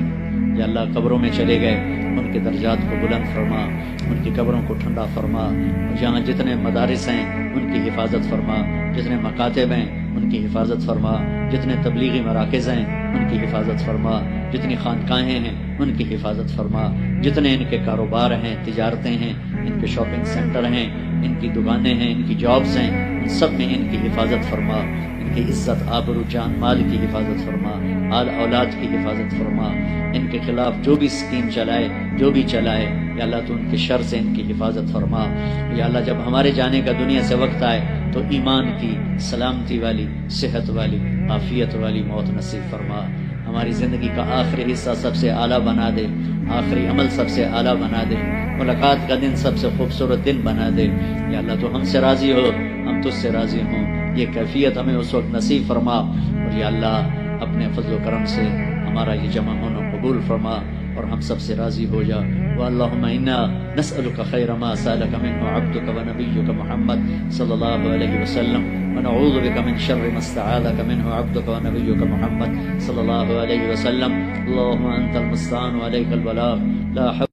یا اللہ قبروں میں چلے گئے ان کے درجات کو بلند فرما، ان کی قبروں کو ٹھنڈا فرما، اور جہاں جتنے مدارس ہیں ان کی حفاظت فرما، جتنے مکاتب ہیں ان کی حفاظت فرما، جتنے تبلیغی مراکز ہیں ان کی حفاظت فرما، جتنی خانقاہیں ہیں ان کی حفاظت فرما، جتنے ان کے کاروبار ہیں، تجارتیں ہیں، ان کے شاپنگ سینٹر ہیں، ان کی دکانیں ہیں، ان کی جابز ہیں، ان سب میں ان کی حفاظت فرما، ان کی عزت آبرو جان مال کی حفاظت فرما، آل اولاد کی حفاظت فرما، ان کے خلاف جو بھی اسکیم چلائے جو بھی چلائے یا اللہ تو ان کے شر سے ان کی حفاظت فرما یا اللہ۔ جب ہمارے جانے کا دنیا سے وقت آئے تو ایمان کی سلامتی والی، صحت والی، عافیت والی موت نصیب فرما، ہماری زندگی کا آخری حصہ سب سے اعلیٰ بنا دے، آخری عمل سب سے اعلیٰ بنا دے، ملاقات کا دن سب سے خوبصورت دن بنا دے یا اللہ تو ہم سے راضی ہو، ہم تجھ سے راضی ہوں، یہ کیفیت ہمیں اس وقت نصیب فرما، اور یا اللہ اپنے فضل و کرم سے ہمارا یہ جمع ہونا قبول فرما اور ہم سب سے راضی ہو جا۔ اللهم انا نسألك خير ما سألك منه عبدك ونبيك محمد صلى الله عليه وسلم، ونعوذ بك من شر ما استعاذك منه عبدك ونبيك محمد صلى الله عليه وسلم۔ اللهم انت المستعان وعليك البلاغ، لا حول